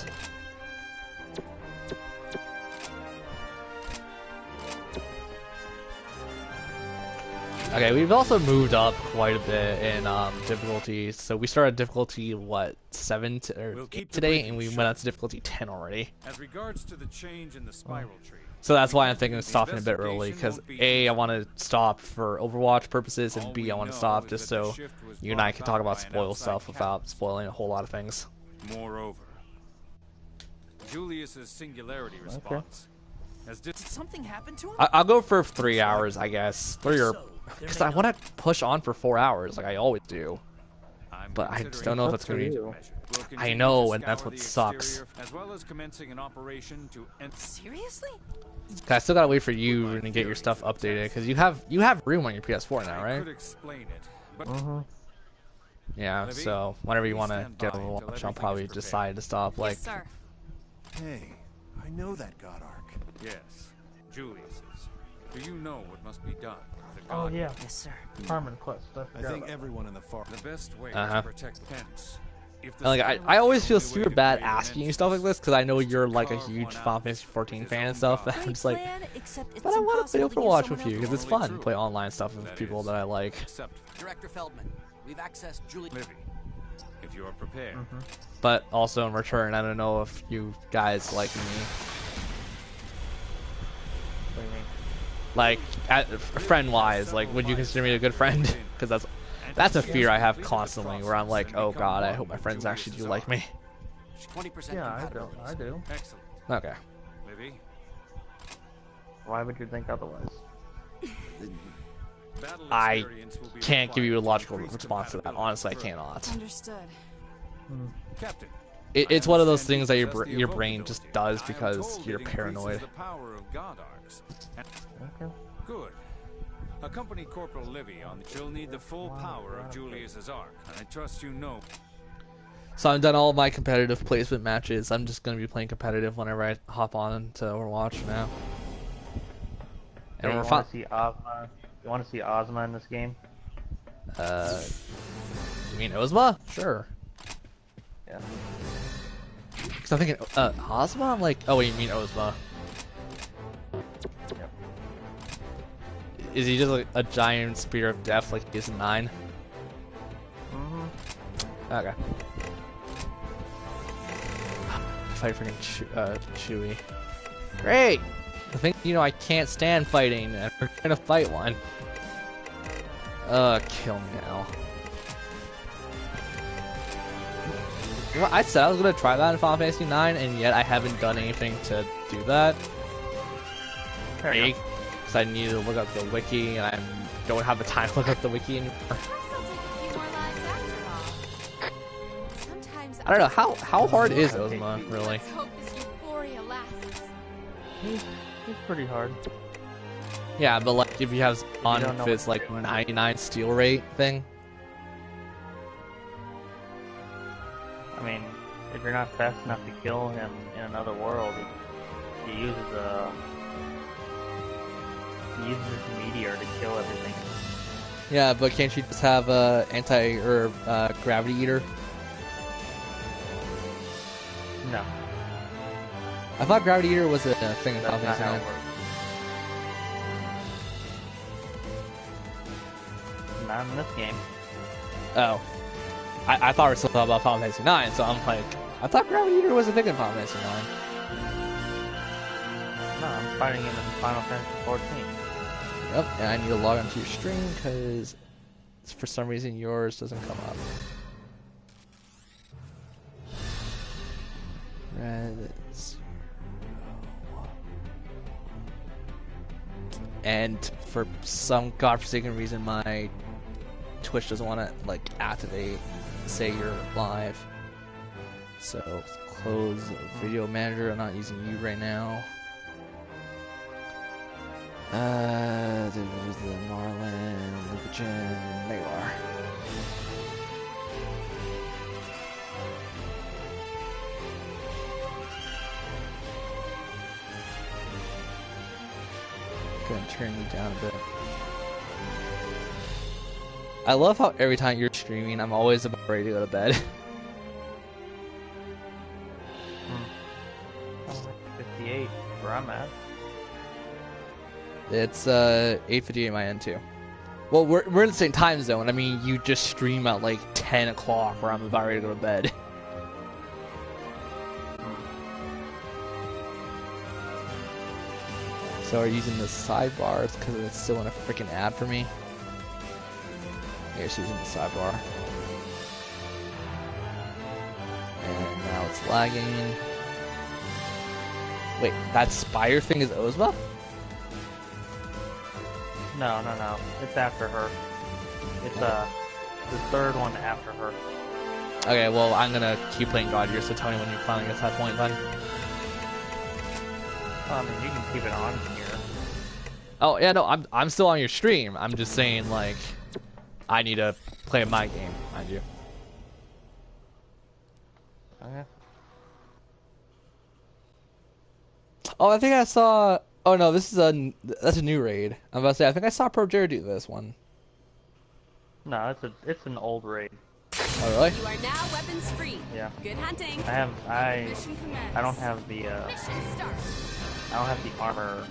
S1: Okay, we've also moved up quite a bit in difficulty. So we started difficulty, what, 7 or 8 today, and we went up to difficulty 10 already.
S19: As regards to the change in the spiral tree.
S1: So that's why I'm thinking of stopping a bit early, because A, I want to stop for Overwatch purposes, and B, I want to stop just so you and I can talk about spoil stuff without spoiling a whole lot of things.
S19: Moreover, Julius's singularity response.
S16: Did something happen to him?
S1: I'll go for 3 hours, I guess. 3 or... Because I want to push on for 4 hours, like I always do. But I just don't know if it's going to be... I know, and that's what sucks.
S19: As well as commencing an operation to
S16: Seriously?
S1: I still gotta wait for you to get your stuff updated, because you have room on your PS4 now, right? Yeah, so whenever you want to get a launch, I'll probably decide to stop. Like,
S14: hey, I know that God Arc.
S19: Yes, Julius's. Do you know what must be done?
S15: Oh yeah.
S16: Yes, sir.
S15: Harmon Quest.
S14: I think everyone in the far.
S19: The best way to protect Pence.
S1: Like I always feel super bad asking you stuff like this, because I know you're like a huge Final Fantasy 14 fan and stuff. And I'm just like, but I want to play Overwatch with you because it's fun to play online stuff with people that I like.
S16: Director Feldman, we've accessed Julie.
S19: Livy, if you are prepared.
S1: But also in return, I don't know if you guys like me.
S15: What do you mean?
S1: Like, friend-wise, like, would you consider me a good friend? Because that's a fear I have constantly, where I'm like, oh god, I hope my friends actually do like me.
S16: 20%
S15: Yeah, I do.
S19: Excellent.
S1: Okay.
S19: Livy,
S15: Why would you think otherwise?
S1: I can't give you a logical response to that. Honestly, I cannot.
S8: Understood.
S19: Captain.
S1: It's one of those things that your brain just does because you're paranoid.
S19: The power of God Arcs.
S15: Okay.
S19: Good. Accompany Corporal Livy on. She'll need the full power of Julius's arc, and I trust you know.
S1: So I've done all my competitive placement matches. I'm just gonna be playing competitive whenever I hop on to Overwatch now. And
S15: Hey,
S1: we're
S15: you want to see Ozma? You want to see Ozma in this game?
S1: You mean Ozma? Sure.
S15: Yeah.
S1: Cause I'm thinking, Ozma? I'm like, oh wait, you mean Ozma?
S15: Yep.
S1: Is he just like a giant spear of death like he is in 9? Okay. Fight freaking Chewie. Great! I think, you know, I can't stand fighting, and we're gonna fight one. Kill me now. You know, I said I was gonna try that in Final Fantasy 9, and yet I haven't done anything to do that. Because I need to look up the wiki, and I don't have the time to look up the wiki anymore. I don't know, how hard is Ozma, really?
S15: He's pretty hard.
S1: Yeah, but like if you have on this like 99 steal rate thing.
S15: I mean, if you're not fast enough to kill him in another world, he uses his meteor to kill everything.
S1: Yeah, but can't you just have gravity eater?
S15: No.
S1: I thought gravity eater was a thing in Final Fantasy 9.
S15: Not in this game.
S1: Oh. I thought we were still talking about Final Fantasy 9, so I'm like, I thought Gravity Eater was a thing in Final Fantasy 9.
S15: No, I'm fighting him in Final Fantasy 14.
S1: Yep, and I need to log onto your stream because for some reason yours doesn't come up. And for some godforsaken reason, my Twitch doesn't want to like activate, say you're live. So close video manager. I'm not using you right now. There's the Marlin, Lucachin, there you are. Gonna turn you down a bit. I love how every time you're streaming, I'm always about ready to go to bed.
S15: 58, where I'm at.
S1: It's 8:58 my end too. Well, we're in the same time zone. I mean, you just stream at like 10 o'clock where I'm about ready to go to bed. So are you using the sidebars because it's still in a freaking ad for me? Here's using the sidebar. And now it's lagging. Wait, that Spire thing is Ozma?
S15: No. It's after her. It's the third one after her.
S1: Okay, well I'm gonna keep playing God Gear, so tell me when you finally get to that point then.
S15: I mean, you can keep it on here.
S1: Oh yeah, no, I'm still on your stream. I'm just saying like I need to play my game, mind you.
S15: Okay.
S1: Oh, I think I saw. Oh no, that's a new raid. I'm about to say I think I saw Pro Jared do this one.
S15: No, it's an old raid.
S1: Oh really?
S6: You are now weapons free.
S15: Yeah.
S6: Good hunting.
S15: I don't have the
S6: Mission start.
S15: I don't have the armor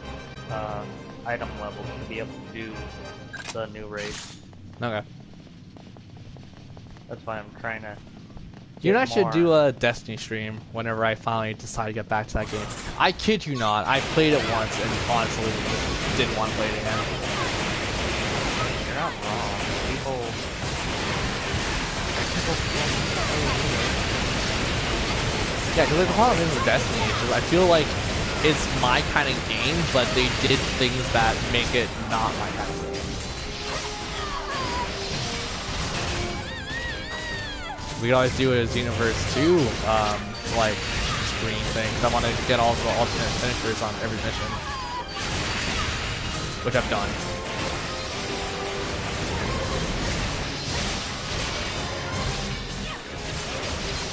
S15: item level to be able to do the new raid.
S1: Okay.
S15: That's why I'm trying to.
S1: You and I should do a Destiny stream whenever I finally decide to get back to that game. I kid you not, I played it once and honestly just didn't want to play it again.
S15: You're not wrong. People
S1: Yeah, because the problem is with Destiny is just I feel like it's my kind of game, but they did things that make it not my kind of game. We could always do a Xenoverse 2 like stream thing. 'Cause I want to get all the alternate finishers on every mission, which I've done.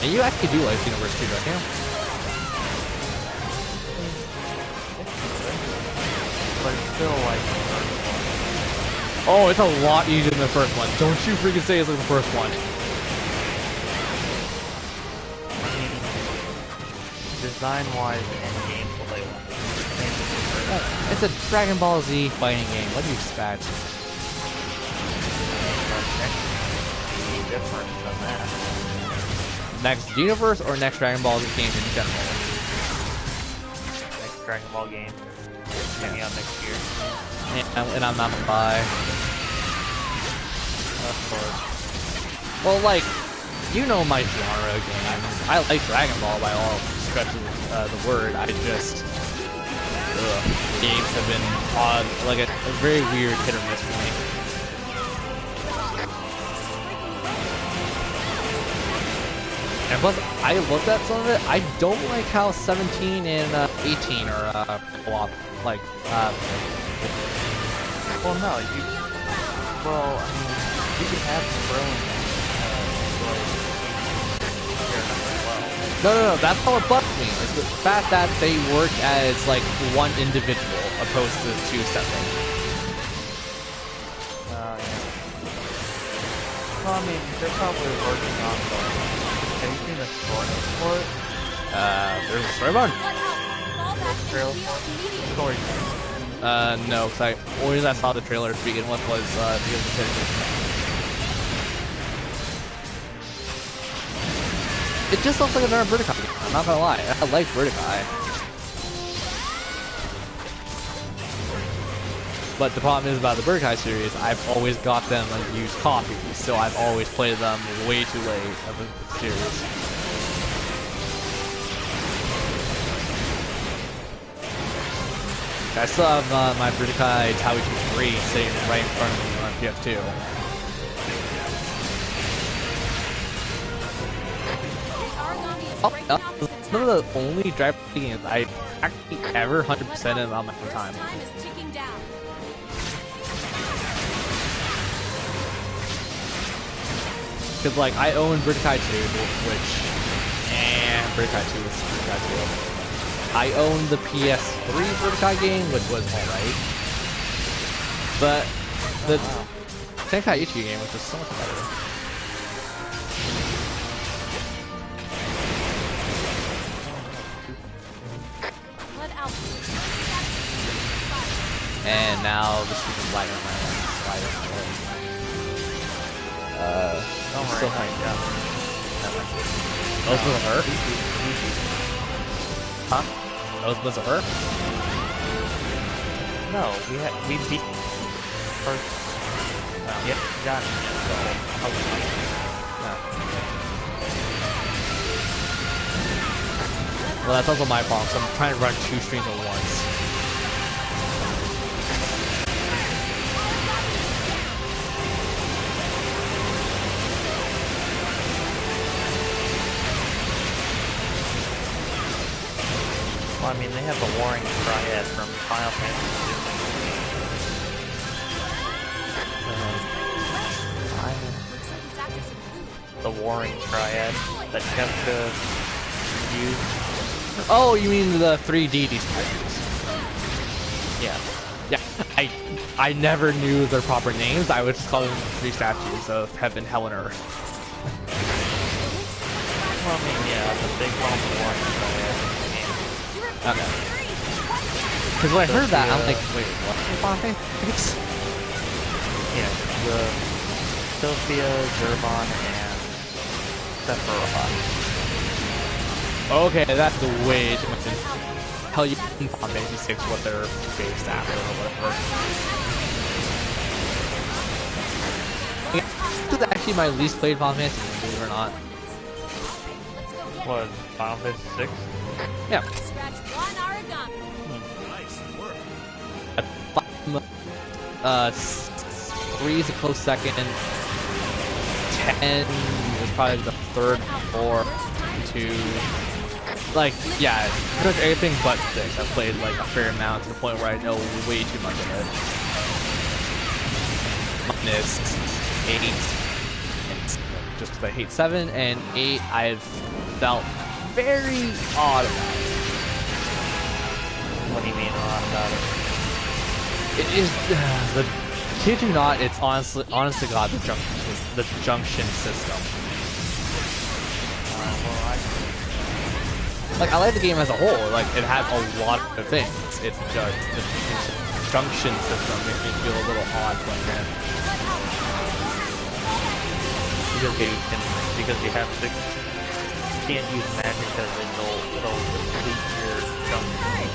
S1: And you actually do like Xenoverse 2, don't you?
S15: But it's still like the first one.
S1: Oh, it's a lot easier than the first one. Don't you freaking say it's like the first one.
S15: Design-wise and gameplay-wise,
S1: it's a Dragon Ball Z fighting game. What do you expect?
S15: different than that.
S1: Next universe or next Dragon Ball Z game in general?
S15: Next Dragon Ball game coming out next year.
S1: And I'm not gonna buy.
S15: Of course.
S1: Well, like, you know my genre of games. I like Dragon Ball by all stretches of the word. I just games have been odd, like a very weird hit or miss for me. And plus, I looked at some of it. I don't like how 17 and 18 are co-op. Like,
S15: well, no, I mean, you can have throwing.
S1: No, that's how it bugs me. It's the fact that they work as like one individual opposed to two separate.
S15: Yeah. Well, I mean, they're probably working on the. Have you seen the story for it?
S1: There's a story mode?
S15: Story.
S1: No, because I only reason I saw the trailer to begin with was because of the pictures. It just looks like another Vertikai game. I'm not gonna lie. I like Vertikai. But the problem is about the Vertikai series, I've always got them like used copies, so I've always played them way too late of the series. I still have my Vertikai Taoichi 3 sitting right in front of me on PS2. One of the only Dragon Ball games I actually ever 100% in on my own time. Because like I own Vertikai 2, which Vertikai 2 is Vertikai 2. I own the PS3 Vertikai game, which was alright. But the Tenkaichi game was just so much better. And now the stupid light on my slider.
S15: Don't worry,
S1: still
S15: I got it.
S1: Those wasn't her? Huh? Those wasn't her?
S15: No, we beat first. Yep, got it. So,
S1: well, that's also my problem, so I'm trying to run 2 streams at once.
S15: Well, I mean, they have the Warring Triad from Final Fantasy. The Warring Triad that Kefka used.
S1: Oh, you mean the 3 deity statues?
S15: Yeah.
S1: Yeah, I never knew their proper names. I would just call them 3 statues of heaven, hell, and earth.
S15: Well, I mean, yeah, the big one, the Warring Triad.
S1: Okay. Because when I heard that, I'm like, wait, what?
S15: Yeah, the Sophia, Zervan, and Sephiroth.
S1: Okay, that's the way too much. Hell, you can Final Fantasy 6 what they're based after or whatever. This is actually my least played Final Fantasy game, believe it or not.
S15: What, Final Fantasy 6?
S1: Yeah.
S6: Scratch 1 origami.
S14: Nice work.
S1: 3 is a close second. 10 is probably the third or 2. Like, yeah, pretty much everything but 6. I played like a fair amount to the point where I know way too much of it. Minus 8. Just because I hate 7 and 8, I've felt very odd about it.
S15: What do you mean odd about it?
S1: It is the kid you not. It's honest to God the junction system. Like, I like the game as a whole. Like, it had a lot of things. It's just the junction system makes me feel a little odd playing it.
S15: Because you have to. You can't use magic because it'll complete your junction.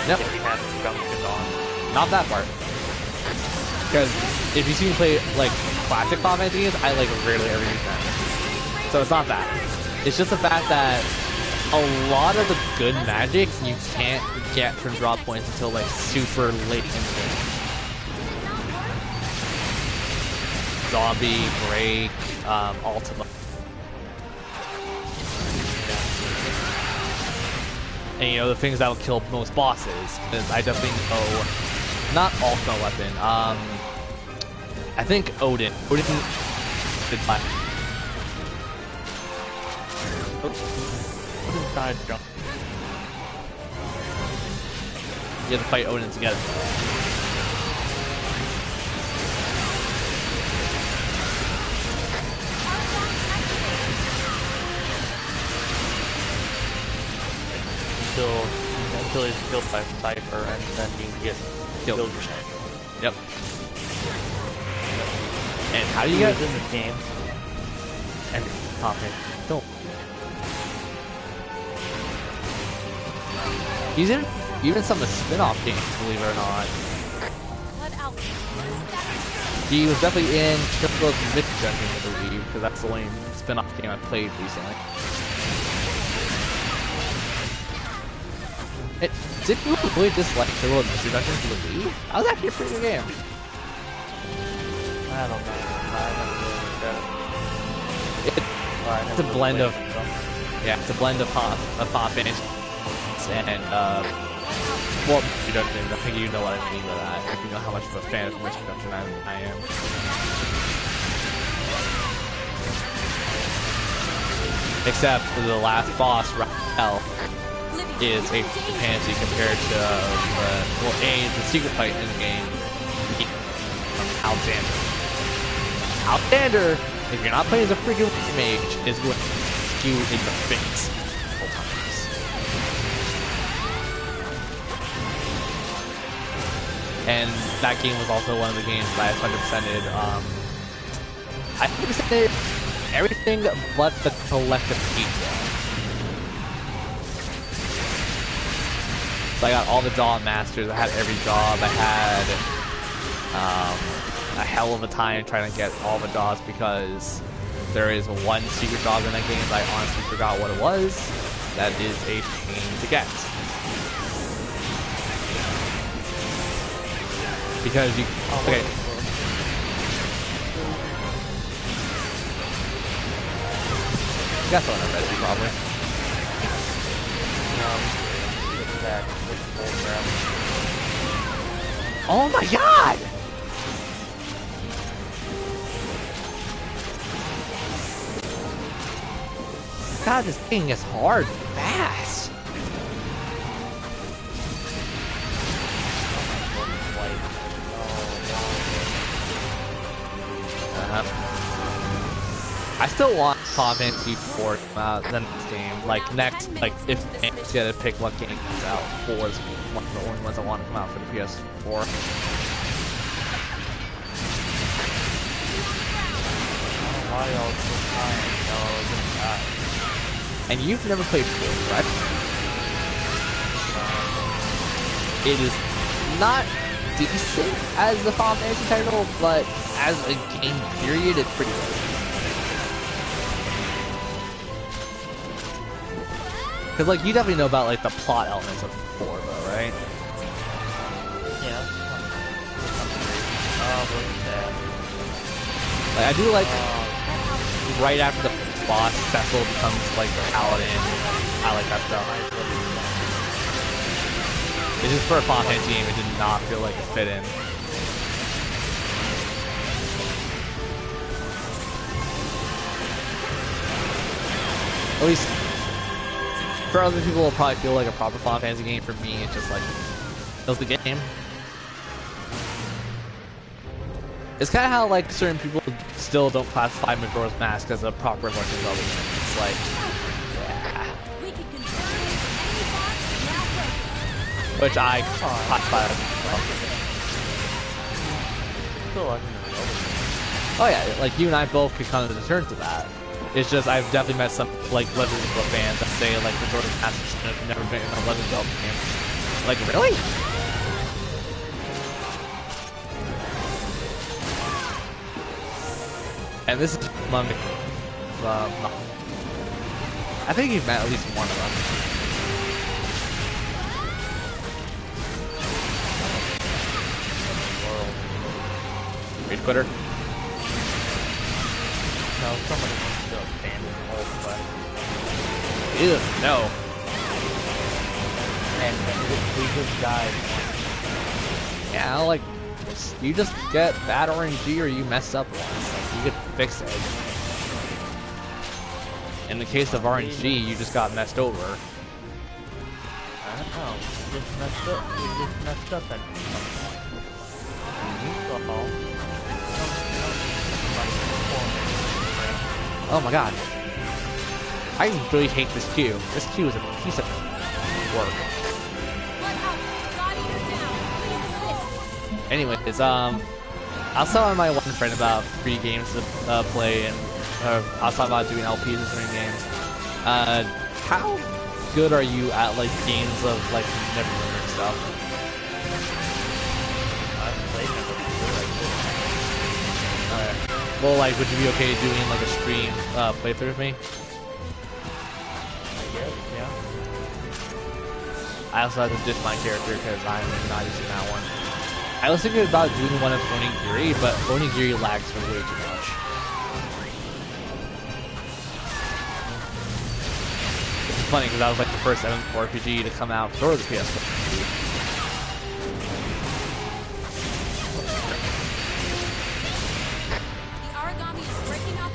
S1: Yep.
S15: If you have junction on.
S1: Not that part. Because if you see me play like classic Final Fantasy games, I like rarely ever use that. So it's not that. It's just the fact that a lot of the good magic you can't get from drop points until like super late in the game. Zombie, Break, Ultima. And you know, the things that will kill most bosses, because I definitely know, not Ultima weapon, I think Odin. Odin did my...
S15: Odin's not a jump.
S1: You have to fight Odin together.
S15: Until he's killed by Cypher, and then you get killed yourself.
S1: Yep. And how do you
S15: get
S1: get
S15: in the game? And okay, don't.
S1: He's in even some of the spin-off games, believe it or not. He was definitely in Triple Myth Dungeon, I believe, because that's the only spin-off game I played recently. Did you really dislike Triple Myth Dungeon for the Wii? That was actually a pretty good game.
S15: I don't know.
S1: It's a blend of it's a blend of Final Fantasy and well, Mystery Dungeon. I think you know what I mean by that. If you know how much of a fan of Mystery Dungeon I am. Except for the last boss, Rael, is a fantasy compared to the secret fight in the game. Alexander. Alexander, if you're not playing as a freaking mage, is going to skew in the face multiple times. And that game was also one of the games that I 100%ed. I 100%ed everything but the collective pizza. So I got all the job masters, I had every job, I had a hell of a time trying to get all the jobs because there is one secret job in that game that I honestly forgot what it was. That is a pain to get. Because you... Okay. You got someone in Resident probably. Oh my god! God, this thing is hard fast. I still want Final Fantasy 4 to come out the next game. Like next, like if games get to pick what game comes out, 4 is one of the only ones I want to come out for the PS4. And you've never played 4, right? It is not decent as the Final Fantasy title, but as a game period, it's pretty good. Because, like, you definitely know about, like, the plot elements of 4, though, right?
S15: Yeah.
S1: Like, I do like, right after the boss, Cecil becomes, like, the paladin. I like that stuff. It's just for a Final Fantasy game, it did not feel like it fit in. At least, for other people, it'll probably feel like a proper Final Fantasy game. For me, it's just like, it was the game. It's kind of how, like, certain people still don't classify Majora's Mask as a proper Legend of Zelda game. It's like, yeah. Which I classify as oh yeah, like, you and I both could come to the terms of that. It's just, I've definitely met some, like, Legend of Zelda fans that say, like, Majora's Mask should have never been in a Legend of Zelda game. Like, really? And this is among I think you've met at least one of them. Rage quitter?
S15: No, somebody wants to abandon the whole quest.
S1: Ew, no.
S15: And we just died.
S1: Yeah, like, you just get bad RNG or you mess up once. Like, you could fix it. In the case of RNG, you just got messed over.
S15: I don't know. You just messed up. You just messed up at some point.
S1: Oh my god. I really hate this queue. This queue is a piece of work. Anyways, I was telling my one friend about free games to play, and I was talking about doing LPs and streaming games. How good are you at, like, games of, like, Neverwinter and stuff?
S15: I've played Neverwinter,
S1: Okay. Well, like, would you be okay doing, like, a stream playthrough with me?
S15: I guess, yeah.
S1: I also have to ditch my character because I'm not using that one. I was thinking about doing one of Onigiri, but Onigiri lags for way too much. It's funny because that was like the first MMORPG to come out for the PS4.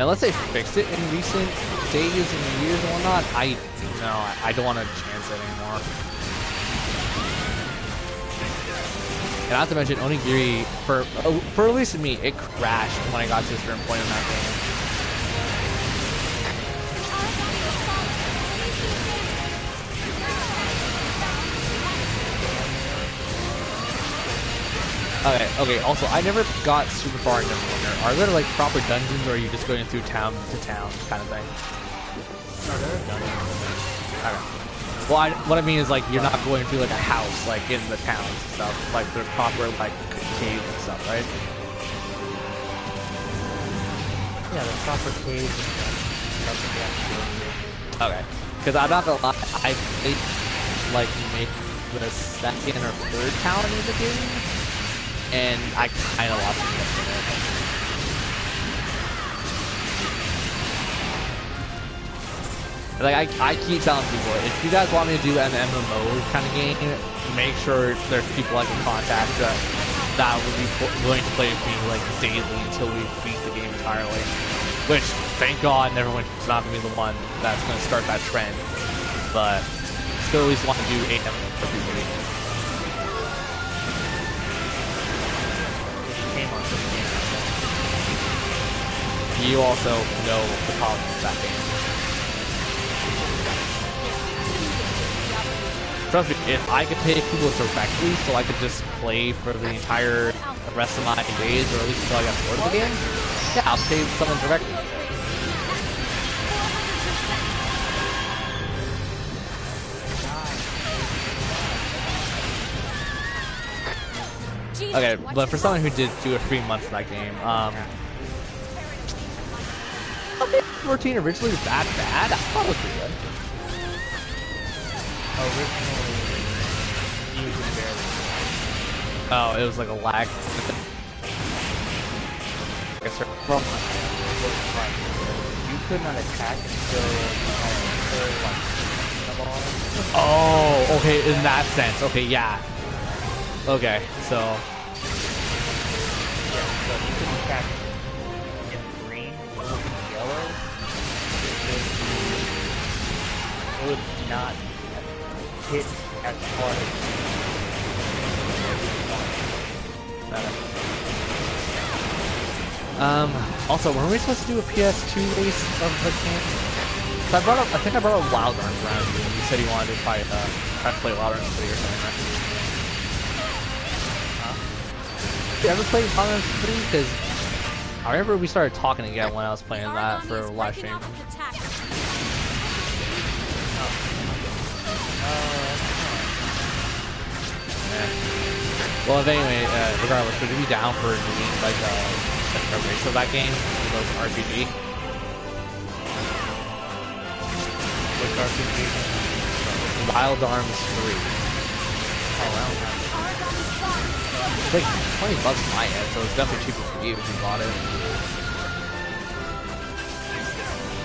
S1: Unless they fixed it in recent days and years and whatnot, I don't want to chance it anymore. not to mention Onigiri, for at least me, it crashed when I got to a certain point in that game. Okay, also, I never got super far into Neverwinter. Are there, like, proper dungeons, or are you just going through town to town kind of thing?
S15: No, there are dungeons.
S1: Okay. Well, what I mean is, like, you're not going through, like, a house, like, in the town and stuff. Like, they're proper, like, caves and stuff, right?
S15: Yeah, the proper caves and stuff that you have to go through.
S1: Okay. Because I'm not gonna lie, I played, like, maybe the second or third town in the game. And I kind of lost interest in it. Like, I keep telling people, if you guys want me to do an MMO kind of game, make sure there's people I can contact that would be willing to play with me, like, daily until we beat the game entirely. Which, thank God, Neverwinter's not going to be the one that's going to start that trend. But, still at least want to do 8 MMOs for everybody. You also know the problem with that game. Trust me, if I could pay people directly so I could just play for the entire rest of my days, or at least until I got bored of the game, yeah, I'll pay someone directly. Okay, but for someone who did do a free month for that game, 14 originally was that bad? I thought it was pretty good.
S15: Originally, you could barely.
S1: Oh, it was like a lag.
S15: From you could not attack until you had the ball.
S1: Oh, okay, in that sense. Okay, yeah. Okay, so.
S15: Yeah, so you could attack in green, blue, and yellow. It would not hit as hard
S1: as also, weren't we supposed to do a PS2 race of the game? So I think I brought up Wild Arms around you, and you said you wanted to try to play Wild Arms 3 or something, right? Huh? You ever played Wild Arms 3? Because I remember we started talking again when I was playing that for a live stream. Well, anyway, regardless, would you be down for doing like a race of that game? Like an RPG?
S15: Which RPG?
S1: Wild Arms 3.
S15: Oh, Wild Arms.
S1: It's like $20 in my head, so it's definitely cheaper for you if you bought it.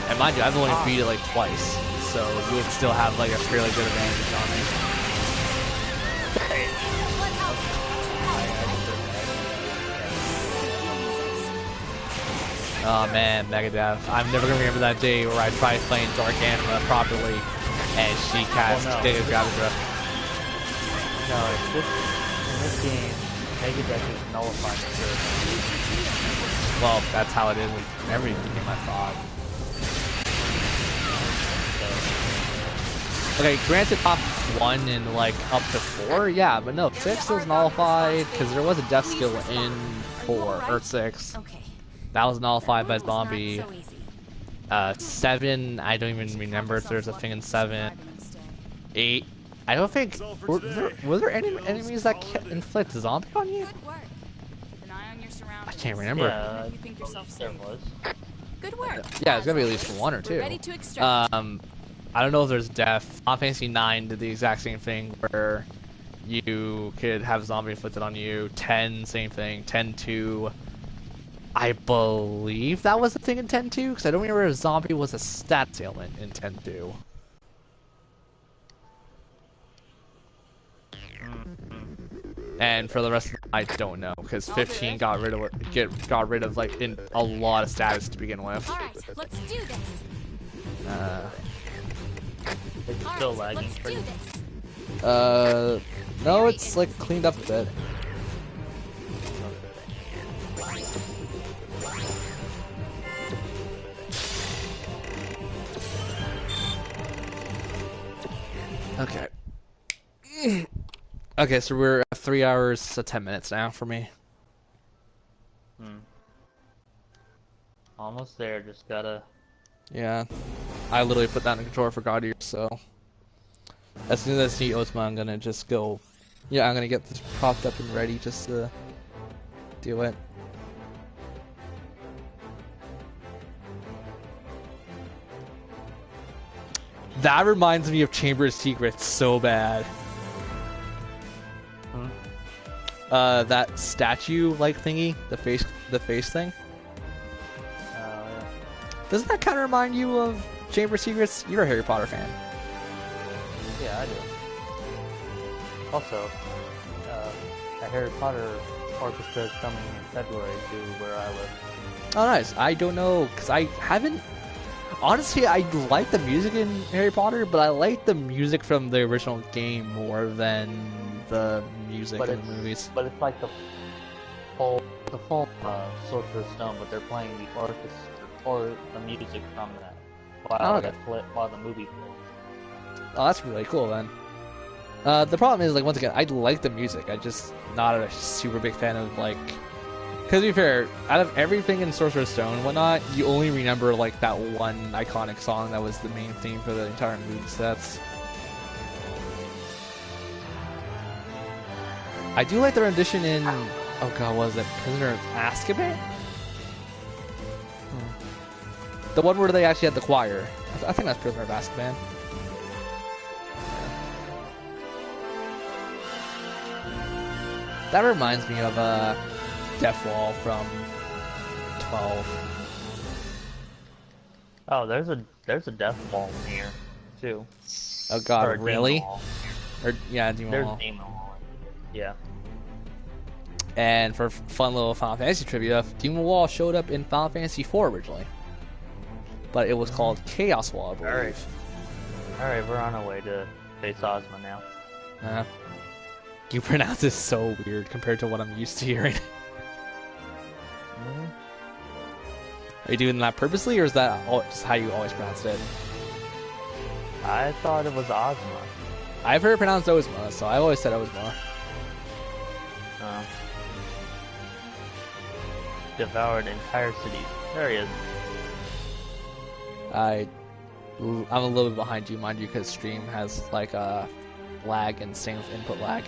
S1: And mind you, I've only beat it like twice, so you would still have like a fairly good advantage on me. Oh man, Megadev. I'm never gonna remember that day where I tried playing Dark Anima properly and she cast Data Gravitar.
S15: No, in this game, Megadev is nullified.
S1: Well, that's how it is in every game, I thought. Okay, granted top 1 and like up to 4, yeah, but no, 6 was nullified because there was a death skill in 4 or 6. That was nullified by zombie. 7, I don't even remember if there's a thing in 7. 8, I don't think. Were there any enemies that inflict zombie on you? I can't remember.
S15: Yeah, there was.
S6: Good work.
S1: Yeah, it's gonna be at least 1 or 2.
S6: Ready to extract.
S1: I don't know if there's death. Final Fantasy 9 did the exact same thing where you could have zombie inflicted on you. 10, same thing. 10-2. I believe that was the thing in 10-2, because I don't remember if zombie was a stats ailment in 10-2. And for the rest of them, I don't know, because 15 got rid of like in a lot of status to begin with.
S6: All right, let's do this.
S15: It's still lagging.
S1: No, it's like cleaned up a bit. Okay. Okay, so we're at 3 hours 10 minutes now for me.
S15: Almost there, just gotta...
S1: Yeah. I literally put down the controller for God Eater, so... As soon as I see Ozma, I'm gonna just go... Yeah, I'm gonna get this propped up and ready just to... do it. That reminds me of Chamber of Secrets so bad. That statue-like thingy, the face thing.
S15: Yeah.
S1: Doesn't that kind of remind you of Chamber of Secrets? You're a Harry Potter fan.
S15: Yeah, I do. Also, a Harry Potter orchestra is coming in February to where I live.
S1: Oh, nice. I don't know, because I haven't... Honestly, I like the music in Harry Potter, but I like the music from the original game more than the music in the movies.
S15: But it's like the full Sorcerer's Stone, but they're playing the orchestra or the music from that while the movie plays.
S1: Oh, that's really cool then. The problem is, like, once again, I like the music. I'm just not a super big fan of, like... Because to be fair, out of everything in Sorcerer's Stone and whatnot, you only remember, like, that one iconic song that was the main theme for the entire movie sets. I do like the rendition in... Oh god, what was it? Prisoner of Azkaban? The one where they actually had the choir. I think that's Prisoner of Azkaban. That reminds me of Deathwall from 12.
S15: Oh, there's a Deathwall here too.
S1: Oh god,
S15: Or
S1: really?
S15: Demon Wall.
S1: Or yeah, Demon
S15: There's
S1: Wall.
S15: Demon Wall. Yeah.
S1: And for fun little Final Fantasy trivia, Demon Wall showed up in Final Fantasy IV originally, but it was called Chaos Wall, I believe.
S15: Alright, we're on our way to face Ozma now.
S1: You pronounce this so weird compared to what I'm used to hearing. Are you doing that purposely, or is that just how you always pronounce it?
S15: I thought it was Ozma.
S1: I've heard it pronounced Ozma, so I always said Ozma.
S15: Devoured entire cities. There he is.
S1: I'm a little bit behind you, mind you, because stream has like a lag and same with input lag.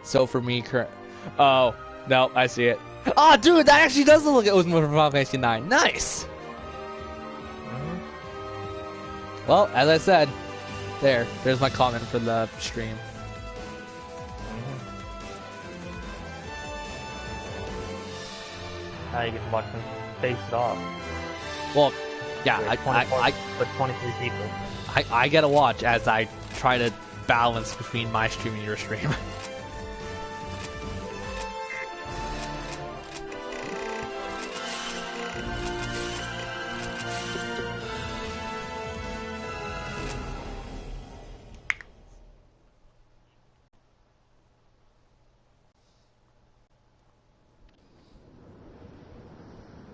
S1: So for me, oh no, I see it. Oh, dude, that actually does look like Ozma from Final Fantasy IX. Nice. Well, as I said, there's my comment for the stream.
S15: Now you get to watch them face it off.
S1: Well, yeah,
S15: with 23 people.
S1: I gotta watch as I try to balance between my stream and your stream.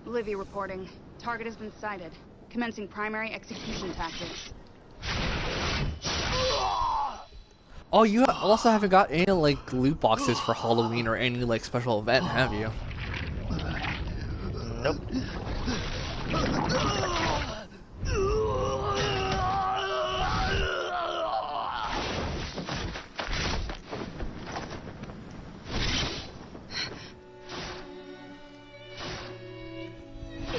S8: Livy reporting. Target has been sighted. Commencing primary execution tactics.
S1: Oh, you also haven't got any like loot boxes for Halloween or any like special event, have you?
S15: Nope.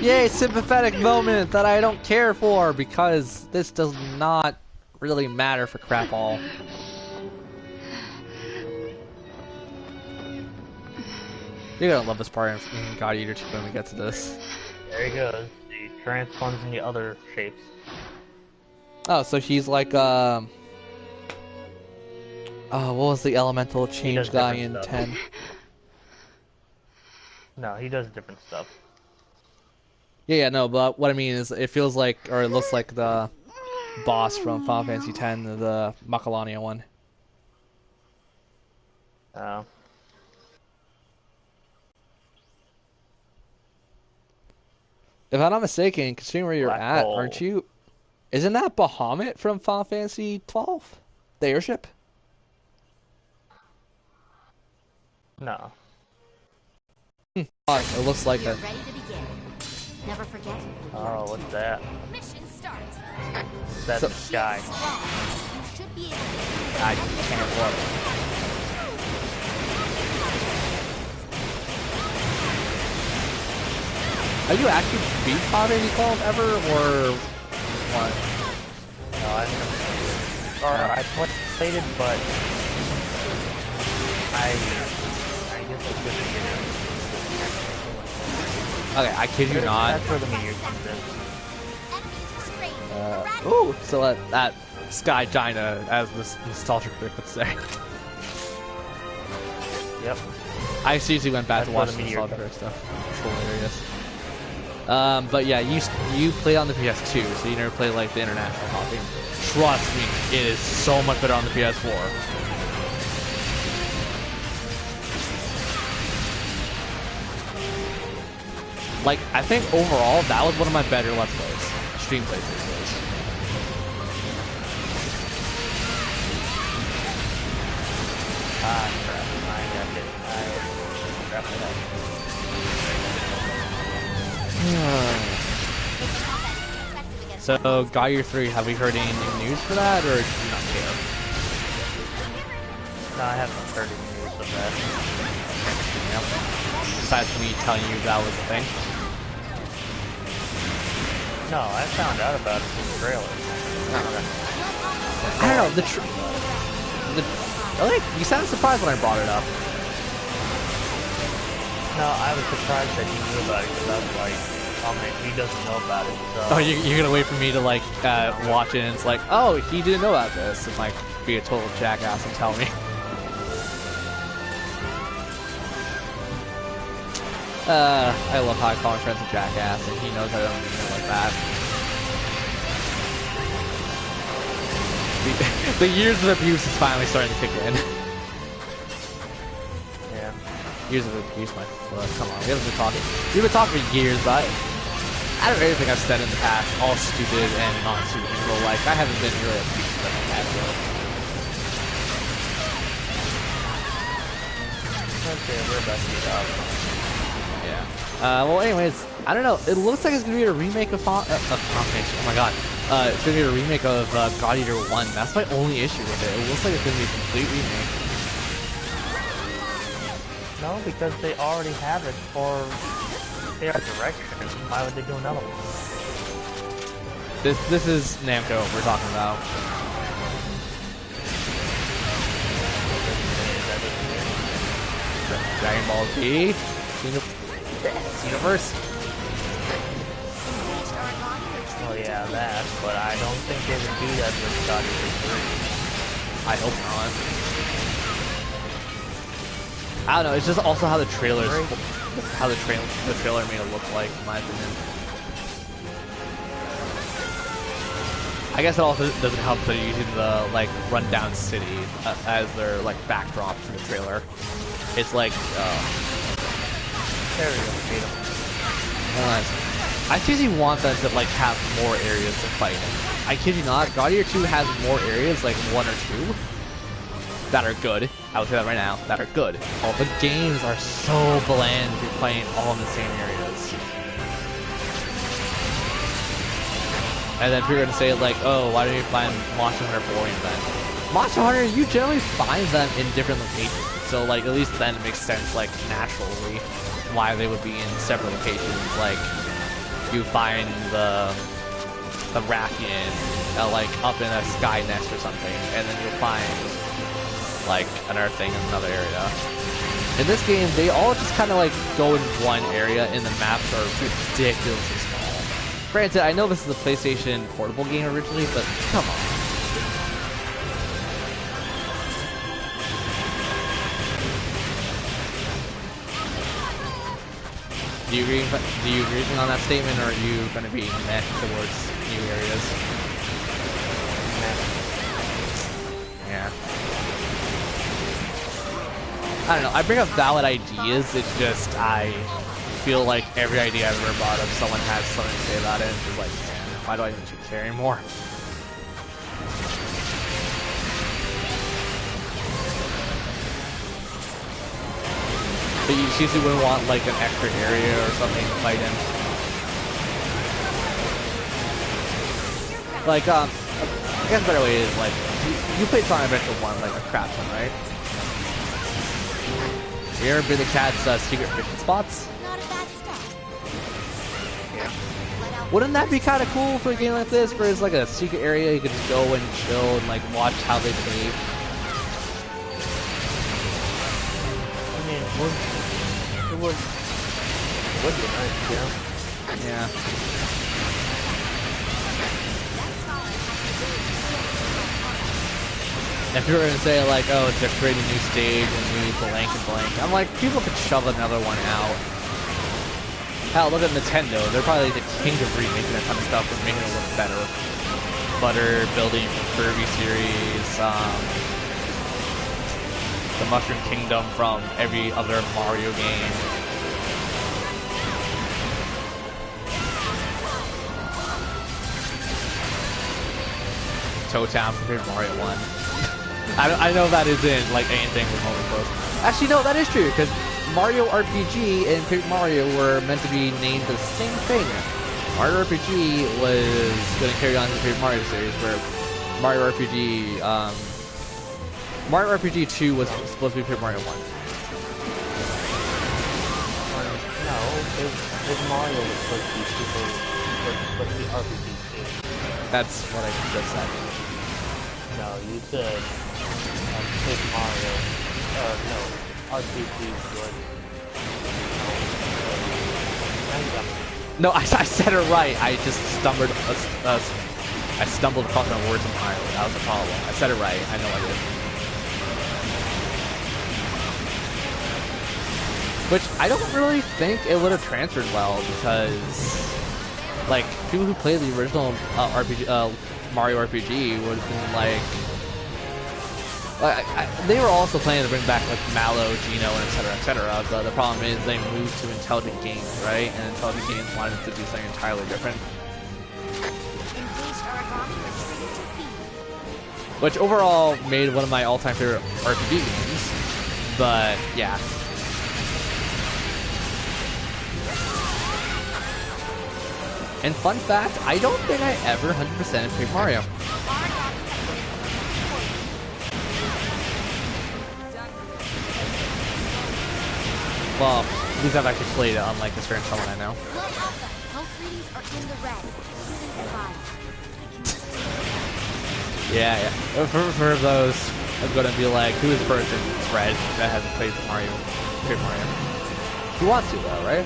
S1: Yay, sympathetic moment that I don't care for because this does not really matter for crap all. You're gonna love this part in God Eater 2 when we get to this.
S15: There he goes. He transforms into other shapes.
S1: Oh, so he's like oh, what was the elemental change guy in 10?
S15: No, he does different stuff.
S1: Yeah, no, but what I mean is it feels like, or it looks like the boss from Final Fantasy X, the Macalania one. If I'm not mistaken, considering where you're
S15: Black
S1: at,
S15: hole.
S1: aren't you? Isn't that Bahamut from Final Fantasy 12? The airship?
S15: No.
S1: Oh, it looks like
S10: You're
S1: it.
S10: ready to begin. Never forget.
S15: Oh, what's that?
S10: Mission starts.
S15: That's
S1: So-
S15: the sky.
S10: You should be able to.
S1: I can't look. Have you actually beat Final Fantasy 12 ever, or what?
S15: No, I haven't. Or I played it, but I guess I couldn't get it.
S1: Okay, I kid you not.
S15: That's where the meteor comes in.
S1: Ooh, so that Sky Gina, as the nostalgia critic would say.
S15: Yep.
S1: I seriously went back
S15: That's
S1: to
S15: where
S1: watch
S15: the
S1: the
S15: meteor
S1: nostalgia critic stuff. It's hilarious. But yeah, you play on the PS2, so you never play like the international copy. Trust me, it is so much better on the PS4. Like, I think overall, that was one of my better Let's Plays. Stream playthroughs.
S15: Ah, crap. I got it. I wrapped it up.
S1: So, God Year 3, have we heard any new news for that, or do you not care?
S15: No, I haven't heard any news of that.
S1: Yep. Besides me telling you that was the thing.
S15: No, I found out about it from the trailer.
S1: I don't know, like, you sounded surprised when I brought it up.
S15: No, I was surprised that he knew about it, because I was like, oh man, he doesn't know about it, so...
S1: Oh, you're gonna wait for me to, like, watch it, and it's like, oh, he didn't know about this, and, like, be a total jackass and tell me. I love how I call my friends a jackass, and he knows I don't mean it like that. The years of abuse is finally starting to kick in.
S15: Yeah.
S1: Years of abuse, my foot. Come on, we haven't been talking. We've been talking for years, but I don't really think I've said in the past all stupid and not stupid in real life. I haven't been really abusive in that way.
S15: Okay, we're about to get out.
S1: Yeah. Well, anyways, I don't know. It looks like it's gonna be a remake of Final Fantasy. Oh my god. It's gonna be a remake of God Eater 1. That's my only issue with it. It looks like it's gonna be a complete remake.
S15: No, because they already have it for their direction. Why would they do another one?
S1: This is Namco we're talking about. Dragon Ball Z Universe.
S15: Well, yeah, that, but I don't think they would do that with God Eater 3.
S1: I hope not. I don't know. It's just also how the trailer made it look like, in my opinion. I guess it also doesn't help that they're using the like rundown city as their like backdrop for the trailer. It's like,
S15: there we go.
S1: I seriously want them to like have more areas to fight in. I kid you not, God Eater 2 has more areas, like 1 or 2, that are good. I will say that right now, that are good. All the games are so bland if you're playing all in the same areas. And then people are gonna say like, oh, why don't you find Monster Hunter boring then? Monster Hunter, you generally find them in different locations. So like, at least then it makes sense, like, naturally, why they would be in separate locations. Like, you find the Rathian, like, up in a sky nest or something, and then you'll find, like, another thing in another area. In this game, they all just kind of, like, go in one area, and the maps are ridiculously small. Granted, I know this is a PlayStation portable game originally, but come on. Do you agree on that statement, or are you going to be meh towards new areas? Yeah. I don't know. I bring up valid ideas. It's just I feel like every idea I've ever brought up, someone has something to say about it. And it's like, man, why do I even care anymore? But you usually wouldn't want like an extra area or something to fight in. Like, I guess a better way is like, you played Sonic Adventure 1 like a crap ton, right? You ever been to Cat's secret mission spots?
S10: Yeah.
S1: Wouldn't that be kind of cool for a game like this, where it's like a secret area you could just go and chill and like watch how they behave?
S15: I mean, it would be nice, yeah.
S1: Yeah. If you were gonna say like, oh, they're creating a new stage and new blank and blank, I'm like, people could shove another one out. Hell, look at Nintendo. They're probably the king of remaking that kind of stuff and making it look better. Butter, building Kirby series, the Mushroom Kingdom from every other Mario game. Toad Town from Paper Mario 1. I know that isn't like anything remotely close. Actually, no, that is true, because Mario RPG and Paper Mario were meant to be named the same thing. Mario RPG was going to carry on the Paper Mario series, where Mario RPG 2 was supposed to be Paper Mario 1.
S15: No, Paper Mario was supposed to be RPG 2.
S1: That's what I just said.
S15: No, you said Paper Mario. No, RPG was.
S1: No, I said it right. I just stumbled. I stumbled across my words entirely. That was the problem. I said it right. I know I did. Which I don't really think it would have transferred well, because like people who played the original Mario RPG would have been like. They were also planning to bring back like Mallow, Geno, and etc. But the problem is they moved to Intelligent Games, right? And Intelligent Games wanted to do something entirely different. Which overall made one of my all-time favorite RPG games. But yeah. And fun fact, I don't think I ever 100%ed Paper Mario. Well, at least I've actually played it, unlike a certain someone I know. Yeah. For those, I'm gonna be like, who is the person, Fred, that hasn't played Paper Mario? He wants to though, right?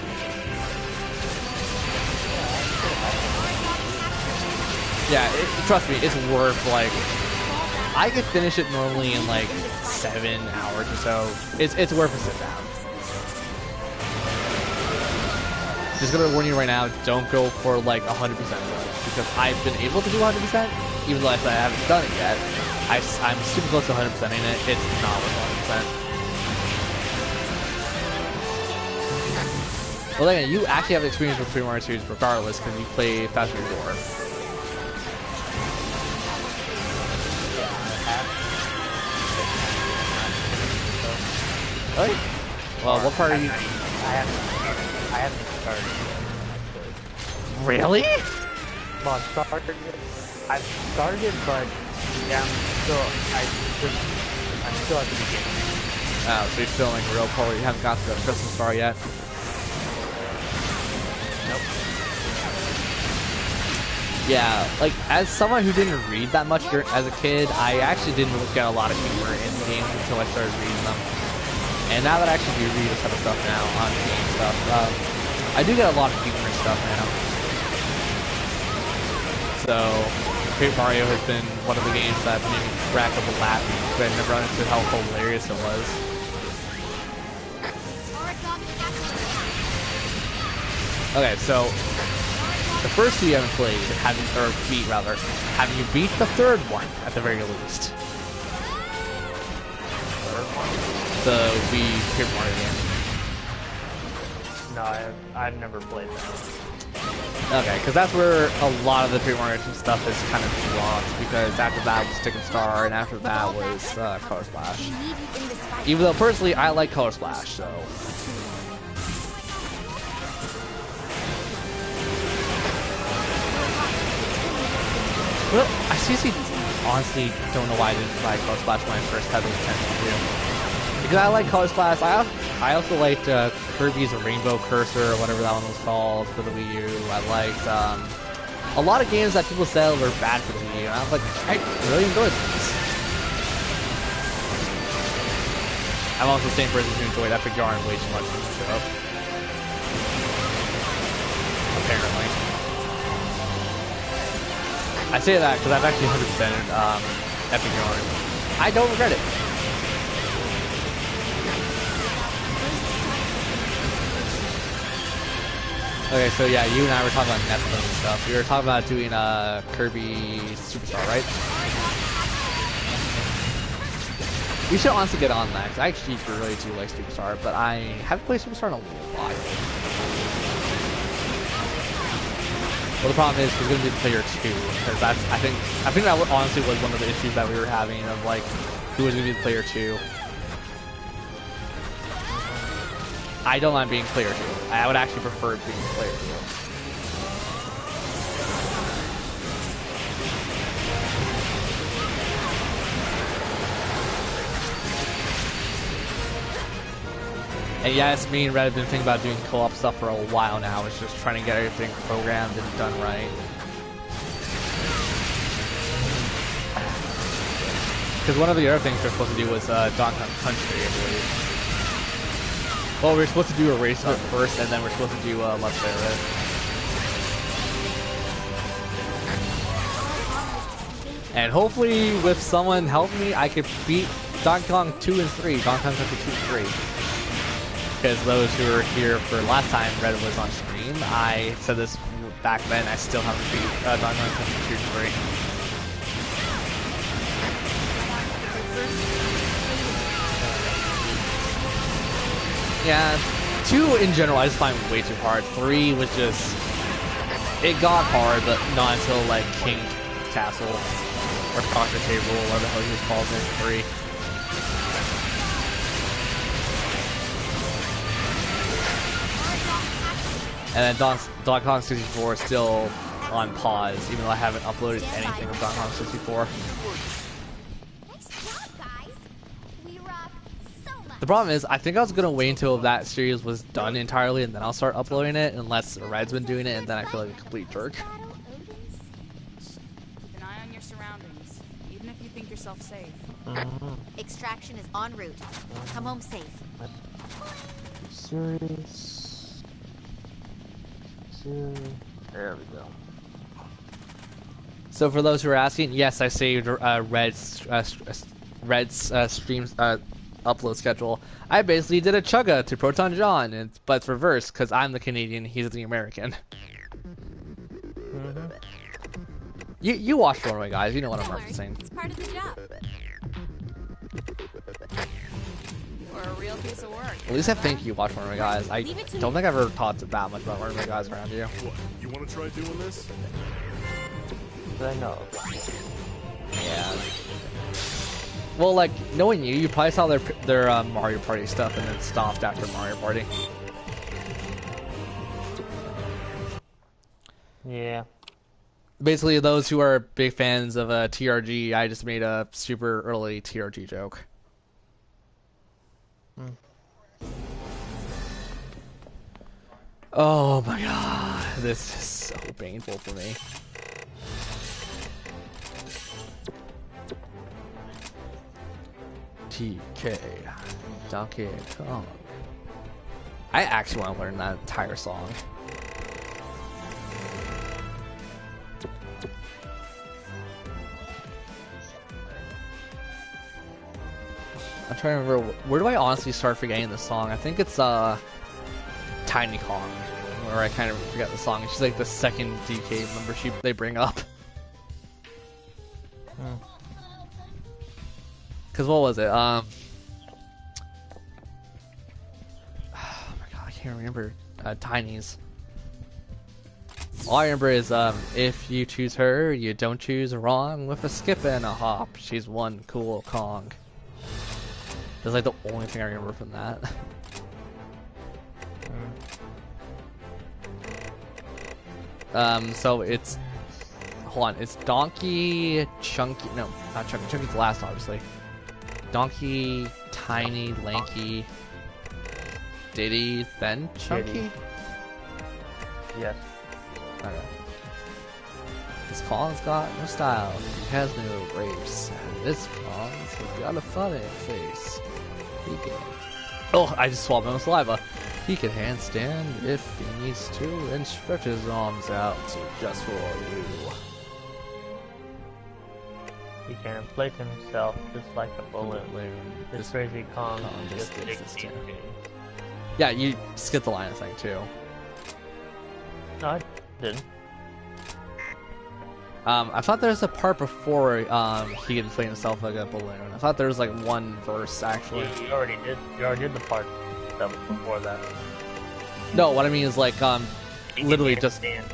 S1: Yeah, trust me, it's worth like. I could finish it normally in like 7 hours or so. It's worth a sit down. Just gonna warn you right now, don't go for like 100% because I've been able to do 100%, even though I haven't done it yet. I'm super close to 100% in it. It's not worth 100%. Well, again, you actually have experience with Paper Mario series regardless because you play Faster Door. Really? Well, what part are you?
S15: I haven't started yet, actually.
S1: Really?
S15: Well, I've started, but yeah, I'm still at the beginning.
S1: Oh, so you're still like a real pro. You haven't got to the Christmas bar yet.
S15: Nope.
S1: Yeah, like as someone who didn't read that much as a kid, I actually didn't get a lot of humor in the games until I started reading them. And now that I actually do read this type of stuff now on game stuff, I do get a lot of humorous stuff now. So, Paper Mario has been one of the games that made me crack up a laugh, but I never understood how hilarious it was. Okay, so the first two you haven't played, or beat rather, have you beat the third one at the very least? The Wii Paper Mario game.
S15: No, I've never played that.
S1: Okay, because that's where a lot of the Paper Mario stuff is kind of dropped, because after that was Stick and Star, and after that was Color Splash. Even though personally I like Color Splash, so. But I seriously, honestly, don't know why I didn't like Color Splash when I first had the intention to. Because I like Color Splash. I also liked Kirby's Rainbow Cursor, or whatever that one was called, for the Wii U. I liked a lot of games that people said were bad for the Wii U, and I was like, I really enjoyed these. I'm also the same person who enjoyed Epic Yarn way too much in the show. Apparently. I say that because I've actually 100%ed Epic Yarn. I don't regret it. Okay, so yeah, you and I were talking about Netflix and stuff. We were talking about doing Kirby Superstar, right? We should honestly get on that, because I actually really do like Superstar, but I haven't played Superstar in a while. Well, the problem is he's going to do the player 2, because that's, I think that honestly was one of the issues that we were having of like, who was going to be the player 2. I don't mind being player 2. I would actually prefer being player 2. And yes, me and Red have been thinking about doing co-op stuff for a while now. It's just trying to get everything programmed and done right. Because one of the other things we're supposed to do was Donkey Kong Country, I believe. Well, we're supposed to do a race hunt first, and then we're supposed to do Let's Play of it. And hopefully, with someone helping me, I could beat Donkey Kong 2 and 3, Donkey Kong Country 2 and 3. Because those who were here for last time Red was on stream, I said this back then, I still haven't beat Donkey Kong Country 2 and 3. Yeah, 2 in general I just find way too hard. 3 was just, it got hard, but not until like King Castle or Conquer Table, whatever the hell he was called in 3. And then Donkey Kong 64 is still on pause, even though I haven't uploaded anything of Donkey Kong 64. The problem is, I think I was going to wait until that series was done entirely and then I'll start uploading it, unless Red's been doing it, and then I feel like a complete jerk.
S8: Keep an eye on your surroundings, even if you think yourself safe.
S10: Extraction is en route. Come home safe.
S15: Serious. There we go.
S1: So for those who are asking, yes, I saved Red's stream upload schedule. I basically did a chugga to Proton John, but it's reversed because I'm the Canadian, he's the American. You watch Runaway, guys. You know what I'm referencing.
S6: It's part of the job. Or a real piece of work.
S1: At least I think you watch Runaway, guys. I don't think I've ever talked that much about Runaway, guys around you.
S14: What, you want to try doing this?
S15: I know.
S1: Yeah. Well, like, knowing you, you probably saw their Mario Party stuff and then stopped after Mario Party.
S15: Yeah.
S1: Basically, those who are big fans of TRG, I just made a super early TRG joke. Oh my god, this is so painful for me. TK, Donkey Kong. I actually want to learn that entire song. I'm trying to remember, where do I honestly start forgetting the song? I think it's Tiny Kong, where I kind of forget the song. She's like the second DK membership they bring up. Cause what was it? Oh my god, I can't remember. Tinies. All I remember is if you choose her, you don't choose wrong with a skip and a hop. She's one cool Kong. That's like the only thing I remember from that. So it's, hold on, it's Donkey, Chunky, no, not Chunky, Chunky's the last obviously. Donkey, Tiny, Lanky, Diddy, then Chunky?
S15: Diddy. Yes.
S1: Okay. This Kong's got no style, he has no race, and this Kong's got a funny face. He can... Oh, I just swallowed my saliva. He can handstand if he needs to and stretch his arms out just for you.
S15: He can inflate himself just like a balloon. This crazy Kong just exists.
S1: Yeah, you skipped the line of thing too.
S15: No, I didn't.
S1: I thought there was a part before he could inflate himself like a balloon. I thought there was like one verse actually.
S15: You already did. You already did the part that was before that.
S1: No, what I mean is like literally just.
S15: Handstand.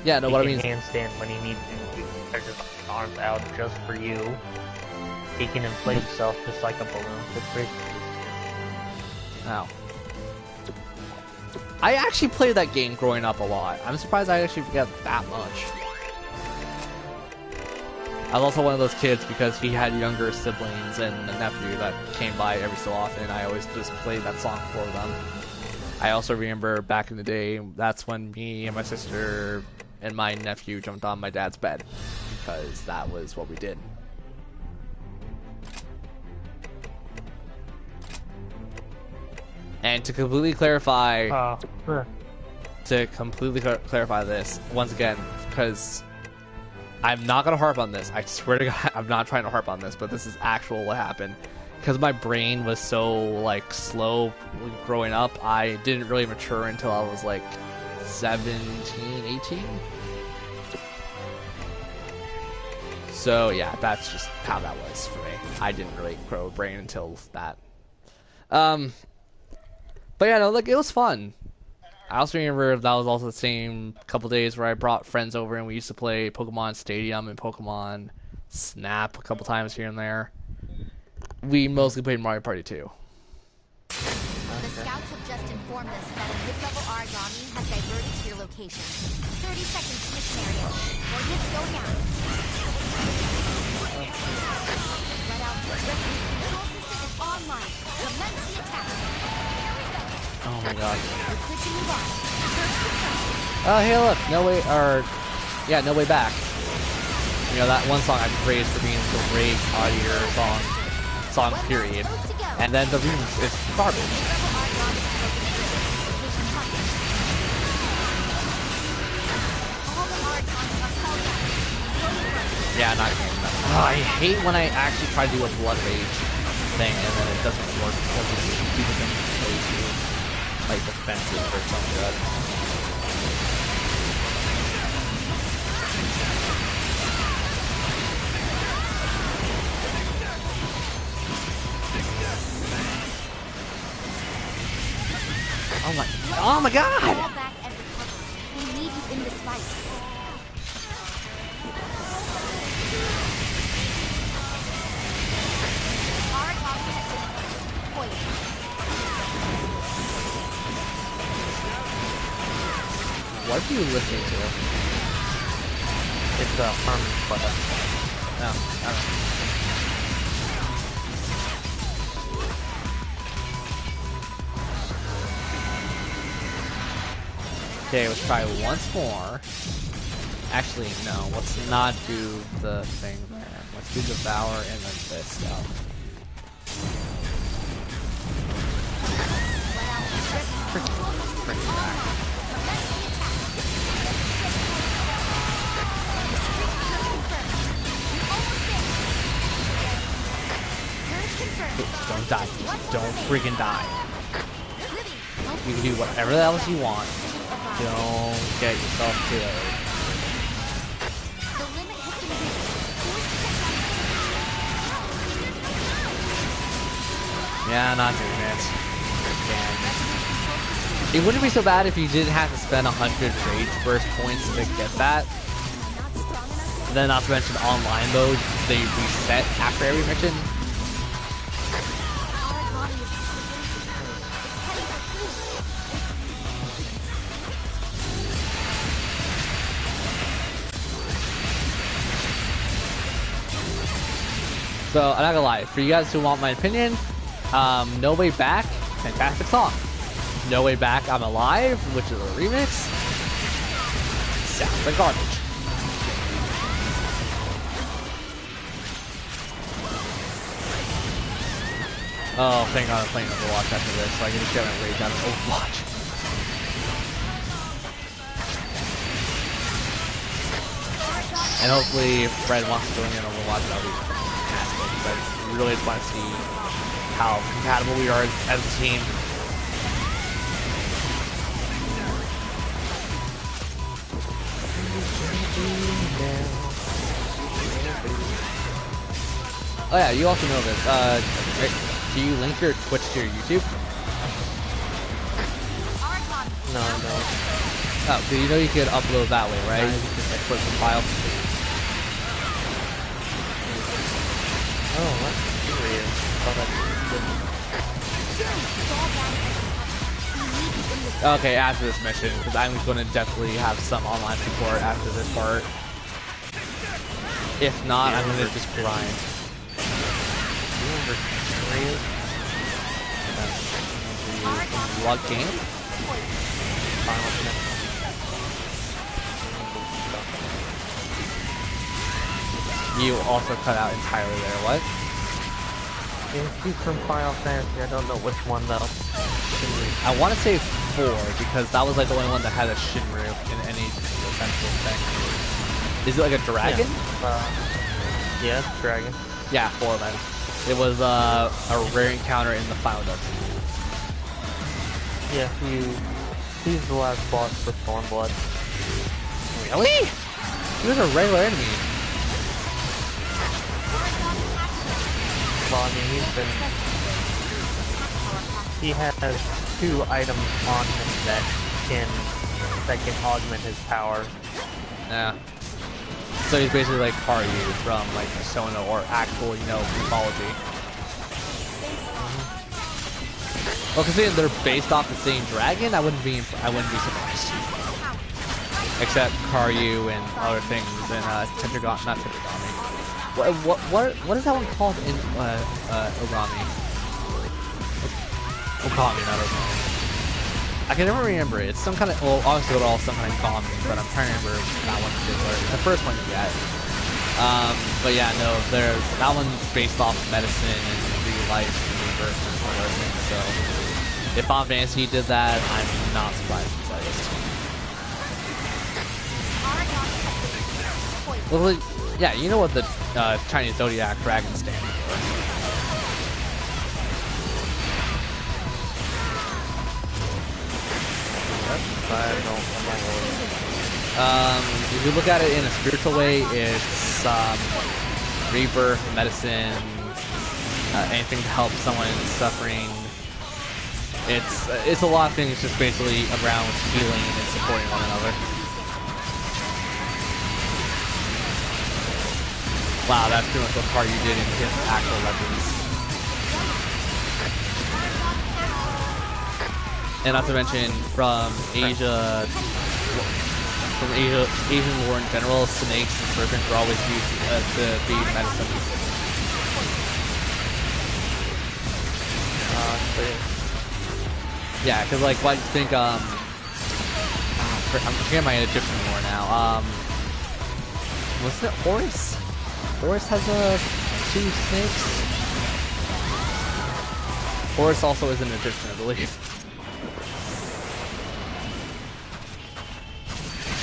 S1: Yeah, no, what I mean is
S15: handstand when he needs to. He stretches his arms out just for you. He can inflate himself just like a balloon. It's crazy.
S1: Ow. I actually played that game growing up a lot. I'm surprised I actually forget that much. I was also one of those kids because he had younger siblings and a nephew that came by every so often, and I always just played that song for them. I also remember back in the day, that's when me and my sister and my nephew jumped on my dad's bed, because that was what we did. And to completely clarify, clarify this once again, because I'm not gonna harp on this. I swear to God, I'm not trying to harp on this, but this is actual what happened. Because my brain was so like slow growing up, I didn't really mature until I was like 17, 18. So yeah, that's just how that was for me. I didn't really grow a brain until that. But yeah, no, like it was fun. I also remember that was also the same couple days where I brought friends over and we used to play Pokemon Stadium and Pokemon Snap a couple times here and there. We mostly played Mario Party 2.
S10: The scouts have just informed us that a mid-level Aragami has diverted to your location. 30 seconds to mission area. Coordinates go down. Let out. Rescue control system is online. Commence the attack.
S1: Oh my God.
S10: You're clear to move on.
S1: Oh, hey look, No Way Back. You know, that one song I praised for being the great audio song period. And then the remix is garbage. Yeah, not again. I hate when I actually try to do a Blood Rage thing and then it doesn't work because people can play too like defensive or something like that. Oh my God!
S10: We need you in this fight.
S1: What are you listening to?
S15: It's a Harmony Flutter.
S1: No, I don't know. Okay, let's try once more. Actually, no, let's not do the thing there. Let's do Devour and then this stuff. Freaking back. Don't die. Don't freaking die. You can do whatever else you want. Don't get yourself killed. Yeah, not doing it. Again. It wouldn't be so bad if you didn't have to spend 100 rage burst points to get that. And then not to mention online mode, they reset after every mission. So I'm not gonna lie, for you guys who want my opinion, No Way Back, fantastic song. No Way Back, I'm Alive, which is a remix, sounds like garbage. Oh, thank God I'm playing Overwatch after this, so I can just get my rage out of Overwatch. And hopefully Fred wants to join in Overwatch, that'll be fantastic. I really just want to see how compatible we are as a team. Oh yeah, you also know this. Do you link your Twitch to your YouTube?
S15: No.
S1: Oh, so you know you could upload that way, right? You can just export some file.
S15: Oh, what?
S1: Okay, after this mission, because I'm going to definitely have some online support after this part. If not, I'm going to just grind. Log game? You also cut out entirely there, what?
S15: He's from Final Fantasy, I don't know which one though.
S1: I want to say 4, because that was like the only one that had a Shinru in any essential thing. Is it like a dragon?
S15: Yeah, it's a dragon.
S1: Yeah, 4 then. It was a rare encounter in the final dungeon.
S15: Yeah, he's the last boss for Stormblood.
S1: Really? He was a regular enemy.
S15: Well, I mean, he has 2 items on him that can augment his power.
S1: Yeah. So he's basically like Karyu from like Persona or actual, you know, mythology. Well, considering they're based off the same dragon, I wouldn't be surprised. Except Karyu and other things in Tetragami, not Tetragami. What is that one called in Ogami? Okami, not Ogami. I can never remember it. It's some kind of, well, obviously they're all some kind of Gami, but I'm trying to remember that one in particular. It's the first one you get. But yeah, no, that one's based off medicine and real life and rebirth and some other things. So if Final Fantasy did that, I'm not surprised in the slightest. Well, yeah, you know what the Chinese Zodiac Dragon stand for. If you look at it in a spiritual way, it's rebirth, medicine, anything to help someone suffering. It's a lot of things, just basically around healing and supporting one another. Wow, that's pretty much what part you did in his actual Legends. And not to mention, from Asian lore in general, snakes and serpents were always used to be medicine. Yeah, because like, why do you think, I'm forgetting my Egyptian lore now. Was it Horus? Horus has 2 snakes? Horus also is an Egyptian, I believe.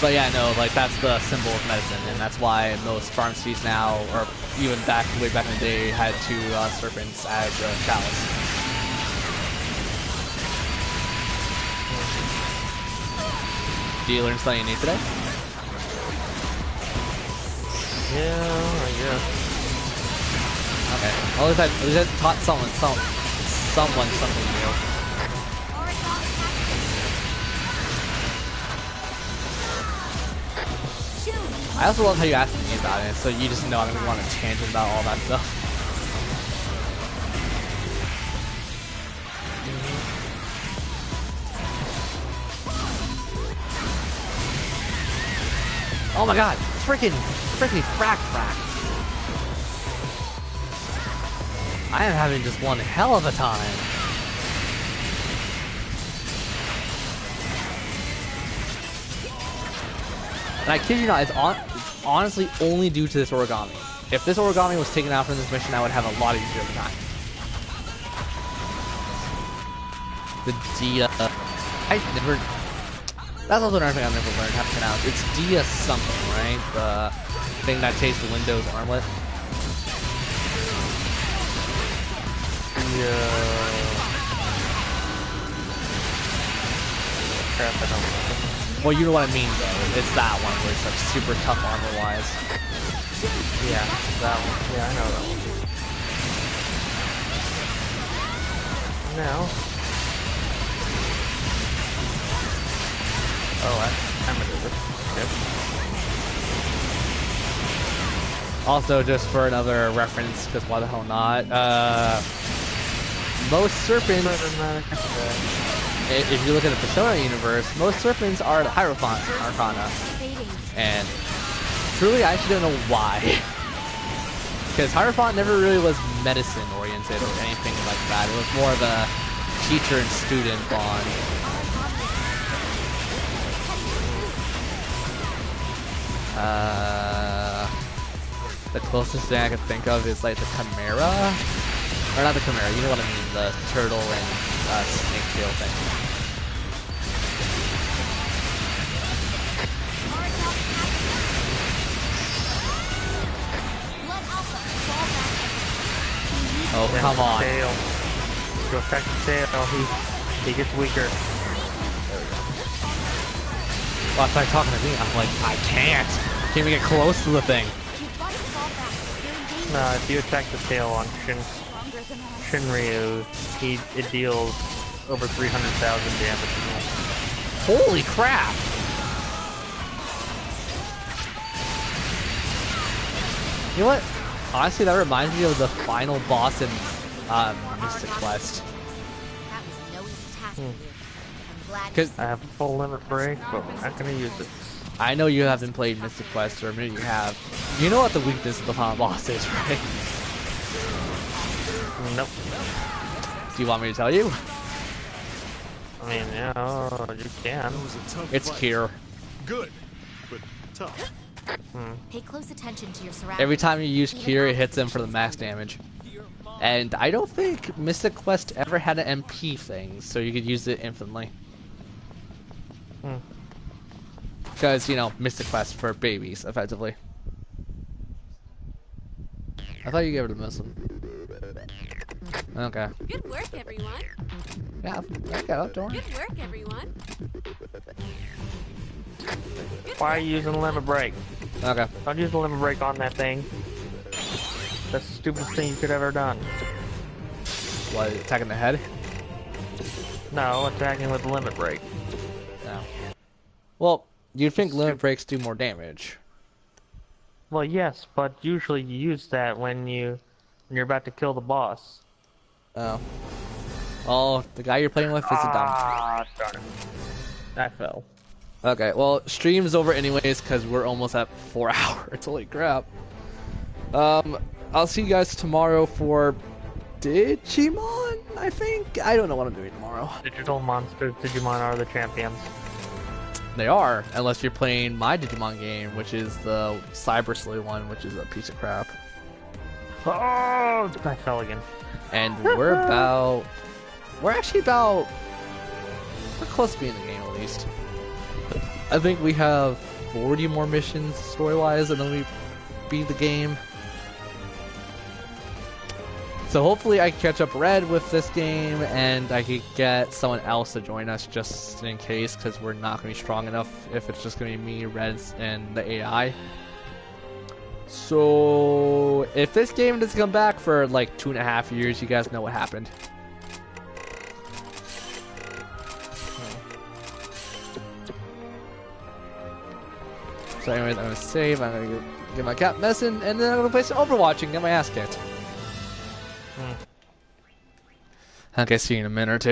S1: But yeah, no, like that's the symbol of medicine, and that's why most pharmacies now, or even way back in the day, had 2 serpents as a chalice. Did you learn something new today?
S15: Yeah, I guess.
S1: Okay. Well, at least I taught someone something new. I also love how you asked me about it, so you just know I'm gonna go on a tangent about all that stuff. Oh my god, freaking frack. I am having just one hell of a time. And I kid you not, it's honestly only due to this origami. If this origami was taken out from this mission, I would have a lot easier of a time. The Dia... That's also another thing I've never learned how to pronounce. It's Dia something, right? The thing that takes the Windows armlet.
S15: Crap, I don't know.
S1: Well, you know what I mean, though. It's that one where it's like super tough armor-wise.
S15: Yeah, that one. Yeah, I know that one. Now. Oh, I'm gonna do this. Yep.
S1: Also, just for another reference, because why the hell not? Most serpents. If you look at the Persona universe, most serpents are the Hierophant Arcana. And truly, I actually don't know why. Because Hierophant never really was medicine oriented or anything like that. It was more of a teacher and student bond. The closest thing I can think of is like the Chimera. Or not the Chimera, you know what I mean, the turtle and snake tail thing. Oh, come on.
S15: Tail. Go attack the tail. He gets weaker.
S1: Well, if I'm talking to me, I'm like, I can't even get close to the thing.
S15: No, if you attack the tail on Shinryu, it deals over 300,000 damage.
S1: Holy crap! You know what? Honestly, that reminds me of the final boss in Mystic Quest. Because
S15: I have a full limit break, but I'm not gonna use it.
S1: I know you haven't played Mystic Quest, or maybe you have. You know what the weakness of the final boss is, right?
S15: Nope.
S1: Do you want me to tell you?
S15: I mean, yeah, you can.
S1: It's Kier.
S14: Good, but tough.
S10: Pay close attention to your surroundings.
S1: Every time you use Kier, it hits him for the max damage. And I don't think Mystic Quest ever had an MP thing, so you could use it infinitely. Because, you know, Mystic Quest for babies, effectively. I thought you gave it a missile. Okay.
S6: Good work, everyone.
S1: Yeah, I got it, don't worry.
S6: Good work, everyone.
S15: Why are you using limit break?
S1: Okay.
S15: Don't use the limit break on that thing. That's the stupidest thing you could ever done.
S1: What, attacking the head?
S15: No, attacking with the limit break.
S1: No. Well, you'd think limit breaks do more damage.
S15: Well, yes, but usually you use that when you're about to kill the boss.
S1: Oh. Oh, the guy you're playing with is a dumb.
S15: Ah, darn it. I fell.
S1: Okay, well, stream's over anyways because we're almost at 4 hours. Holy crap. I'll see you guys tomorrow for Digimon, I think? I don't know what I'm doing tomorrow.
S15: Digital monsters, Digimon are the champions.
S1: They are, unless you're playing my Digimon game, which is the Cyber Slay one, which is a piece of crap.
S15: Oh, I fell again.
S1: And we're actually we're close to being in the game at least. I think we have 40 more missions story-wise, and then we beat the game. So hopefully I can catch up Red with this game, and I could get someone else to join us just in case, because we're not going to be strong enough if it's just going to be me, Red, and the AI. So if this game doesn't come back for like 2.5 years, you guys know what happened. So anyways, I'm gonna save. I'm gonna get my cat medicine, and then I'm gonna play some Overwatch and get my ass kicked. Okay, see you in a minute or two.